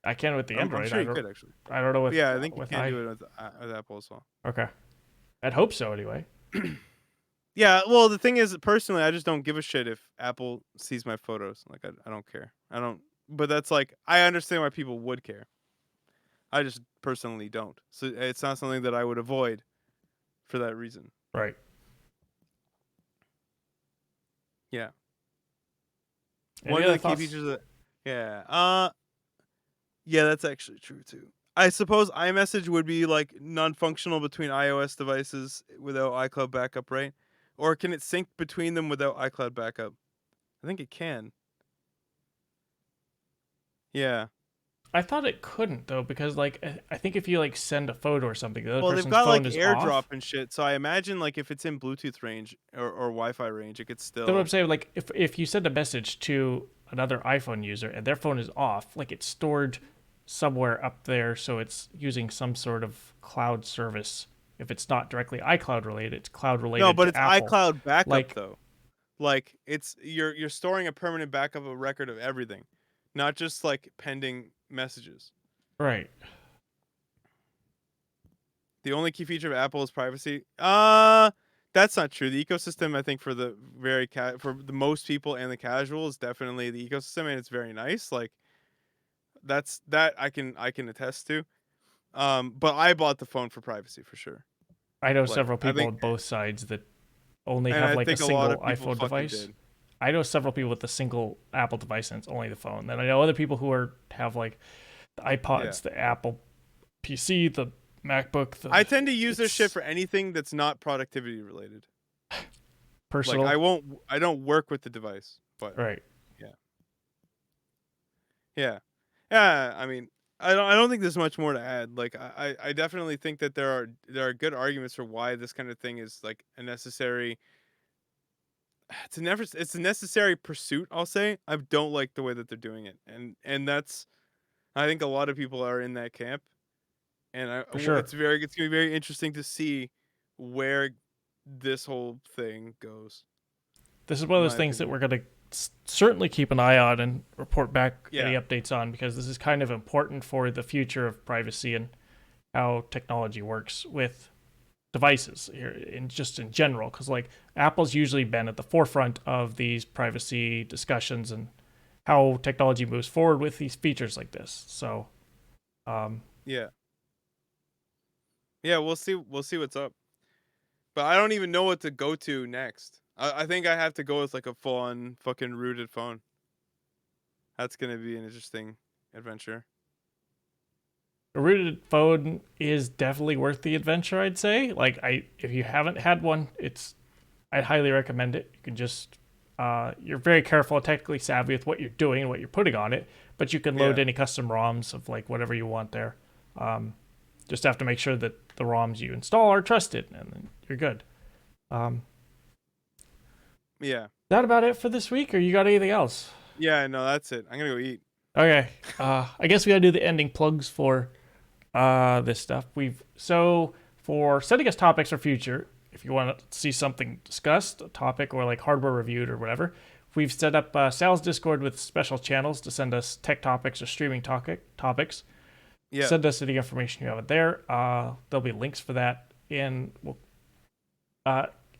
Speaker 1: I can with the
Speaker 2: I'm
Speaker 1: Android.
Speaker 2: sure you could actually.
Speaker 1: I don't know
Speaker 2: But yeah, I think you
Speaker 1: with
Speaker 2: can
Speaker 1: I.
Speaker 2: do it with Apple as well.
Speaker 1: Okay, I'd hope so anyway.
Speaker 2: Yeah, well, the thing is, personally, I just don't give a shit if Apple sees my photos. Like, I don't care. I don't. But that's like, I understand why people would care. I just personally don't. So it's not something that I would avoid for that reason.
Speaker 1: Right.
Speaker 2: Yeah.
Speaker 1: Any
Speaker 2: One of
Speaker 1: other
Speaker 2: the key
Speaker 1: thoughts?
Speaker 2: features that, yeah. Yeah, that's actually true too. I suppose iMessage would be like non-functional between iOS devices without iCloud backup, right? Or can it sync between them without iCloud backup? I think it can. Yeah.
Speaker 1: I thought it couldn't though, because like I think if you like send a photo or something, the other
Speaker 2: Well, they've
Speaker 1: person's
Speaker 2: got like
Speaker 1: phone is
Speaker 2: AirDrop
Speaker 1: off.
Speaker 2: and shit, so I imagine like if it's in Bluetooth range or Wi-Fi range, it could
Speaker 1: That's what I'm
Speaker 2: still.
Speaker 1: saying. Like if you send a message to another iPhone user and their phone is off, like it's stored somewhere up there, so it's using some sort of cloud service. If it's not directly iCloud related, it's cloud
Speaker 2: No,
Speaker 1: related
Speaker 2: but
Speaker 1: to
Speaker 2: it's
Speaker 1: Apple.
Speaker 2: iCloud backup
Speaker 1: Like
Speaker 2: though. Like it's you're storing a permanent backup of record of everything, not just like pending messages.
Speaker 1: right.
Speaker 2: The only key feature of Apple is privacy. That's not true. The ecosystem, I think, for the for the most people and the casual is definitely the ecosystem, and it's very nice. Like that I can attest to. But I bought the phone for privacy for sure.
Speaker 1: I know
Speaker 2: Like
Speaker 1: several
Speaker 2: I
Speaker 1: people
Speaker 2: think,
Speaker 1: on both sides that only
Speaker 2: and
Speaker 1: have
Speaker 2: I
Speaker 1: like a
Speaker 2: think a lot
Speaker 1: single
Speaker 2: of people
Speaker 1: iPhone
Speaker 2: fucking
Speaker 1: device.
Speaker 2: did.
Speaker 1: I know several people with a single Apple device and it's only the phone. Then I know other people who have like the
Speaker 2: Yeah.
Speaker 1: iPods, the Apple PC, the MacBook,
Speaker 2: I tend to use this shit
Speaker 1: it's
Speaker 2: for anything that's not productivity related. Like
Speaker 1: personal.
Speaker 2: I don't work with the device, but
Speaker 1: Right.
Speaker 2: yeah. Yeah. Yeah, I mean, I don't think there's much more to add. Like I definitely think that there are good arguments for why this kind of thing is like a necessary it's a necessary pursuit, I'll say. I don't like the way that they're doing it. And that's I think a lot of people are in that camp. And
Speaker 1: For sure.
Speaker 2: it's going to be very interesting to see where this whole thing goes,
Speaker 1: This is one of
Speaker 2: in
Speaker 1: those
Speaker 2: my
Speaker 1: things that
Speaker 2: opinion.
Speaker 1: we're going to certainly keep an eye on and report back any
Speaker 2: Yeah.
Speaker 1: updates on, because this is kind of important for the future of privacy and how technology works with devices here in just in general, because like Apple's usually been at the forefront of these privacy discussions and how technology moves forward with these features like this. So um
Speaker 2: Yeah. Yeah, we'll see what's up. But I don't even know what to go to next. I think I have to go with like a full on fucking rooted phone. That's gonna be an interesting adventure.
Speaker 1: a rooted phone is definitely worth the adventure, I'd say. Like I if you haven't had one, I'd highly recommend it. You can just you're very careful and technically savvy with what you're doing and what you're putting on it, but you can load
Speaker 2: Yeah.
Speaker 1: any custom ROMs of like whatever you want there. Just have to make sure that the ROMs you install are trusted, and then you're good. Um,
Speaker 2: Yeah.
Speaker 1: is that about it for this week, or you got anything else?
Speaker 2: Yeah, no, that's it. I'm gonna go eat.
Speaker 1: Okay. I guess we gotta do the ending plugs for this stuff. So for sending us topics for future, if you want to see something discussed, a topic or like hardware reviewed or whatever, we've set up Sal's Discord with special channels to send us tech topics or streaming topics.
Speaker 2: Yeah.
Speaker 1: Send us any information you have it there. There'll be links for that in.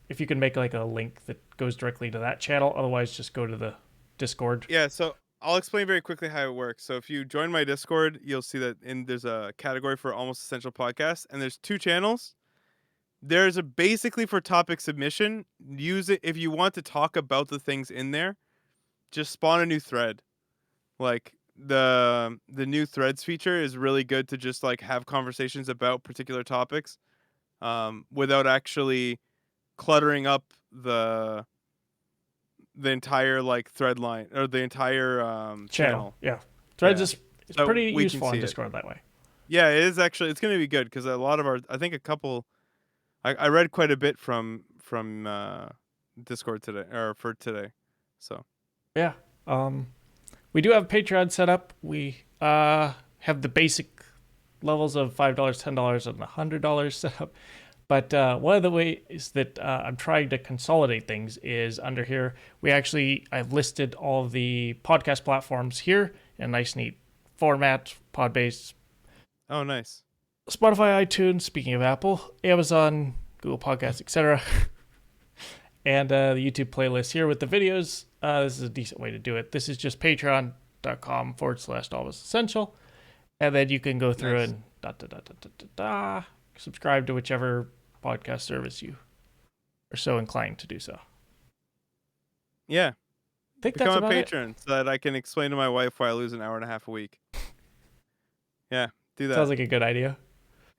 Speaker 1: If you can make like a link that goes directly to that channel, otherwise just go to the Discord.
Speaker 2: Yeah, so I'll explain very quickly how it works. So if you join my Discord, you'll see that there's a category for Almost Essential Podcast, and there's two channels. There's a basically for topic submission. Use it if you want to talk about the things in there. Just spawn a new thread. Like the new threads feature is really good to just like have conversations about particular topics, without actually cluttering up the entire like thread line or the entire
Speaker 1: Channel.
Speaker 2: channel.
Speaker 1: Yeah. Threads
Speaker 2: Yeah,
Speaker 1: is
Speaker 2: so
Speaker 1: pretty
Speaker 2: we can
Speaker 1: useful on
Speaker 2: see it.
Speaker 1: Discord that way.
Speaker 2: Yeah, it is actually. It's going to be good because a lot of our, I think a couple, I read quite a bit from Discord today or for today, so
Speaker 1: Yeah. We do have a Patreon set up. We have the basic levels of $5, $10, and $100 set up. But one of the ways that I'm trying to consolidate things is under here. I've listed all of the podcast platforms here in a nice, neat format: Podbase,
Speaker 2: oh nice.
Speaker 1: Spotify, iTunes. Speaking of Apple, Amazon, Google Podcasts, etc. And the YouTube playlist here with the videos. This is a decent way to do it. This is just patreon.com/always essential. And then you can go through
Speaker 2: Nice.
Speaker 1: and subscribe to whichever podcast service you are so inclined to do so.
Speaker 2: Yeah,
Speaker 1: I think that's
Speaker 2: become a
Speaker 1: about it.
Speaker 2: patron so that I can explain to my wife why I lose an hour and a half a week. Yeah, do that.
Speaker 1: Sounds like a good idea.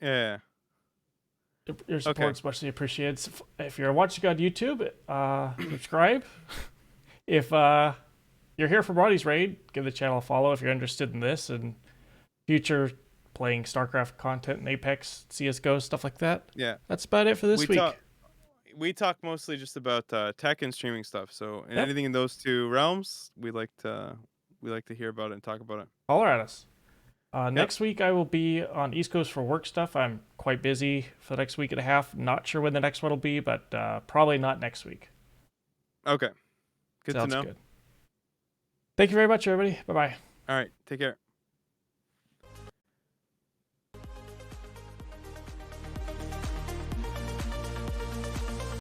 Speaker 2: Yeah.
Speaker 1: Your
Speaker 2: Okay.
Speaker 1: support's muchly appreciated. If you're watching on YouTube, subscribe. If you're here for Roddy's Raid, give the channel a follow if you're interested in this and future playing StarCraft content and Apex, CS:GO, stuff like that.
Speaker 2: Yeah.
Speaker 1: That's about it for this week.
Speaker 2: We talk mostly just about tech and streaming stuff. So, and
Speaker 1: Yep.
Speaker 2: anything in those two realms, we like to hear about it and talk about it.
Speaker 1: Holler at us. Next week I will be on East Coast for work stuff. I'm quite busy for the next week and a half. Not sure when the next one will be, but probably not next week.
Speaker 2: Okay. Good
Speaker 1: Sounds
Speaker 2: to know.
Speaker 1: good. Thank you very much, everybody. Bye-bye.
Speaker 2: All right. Take care.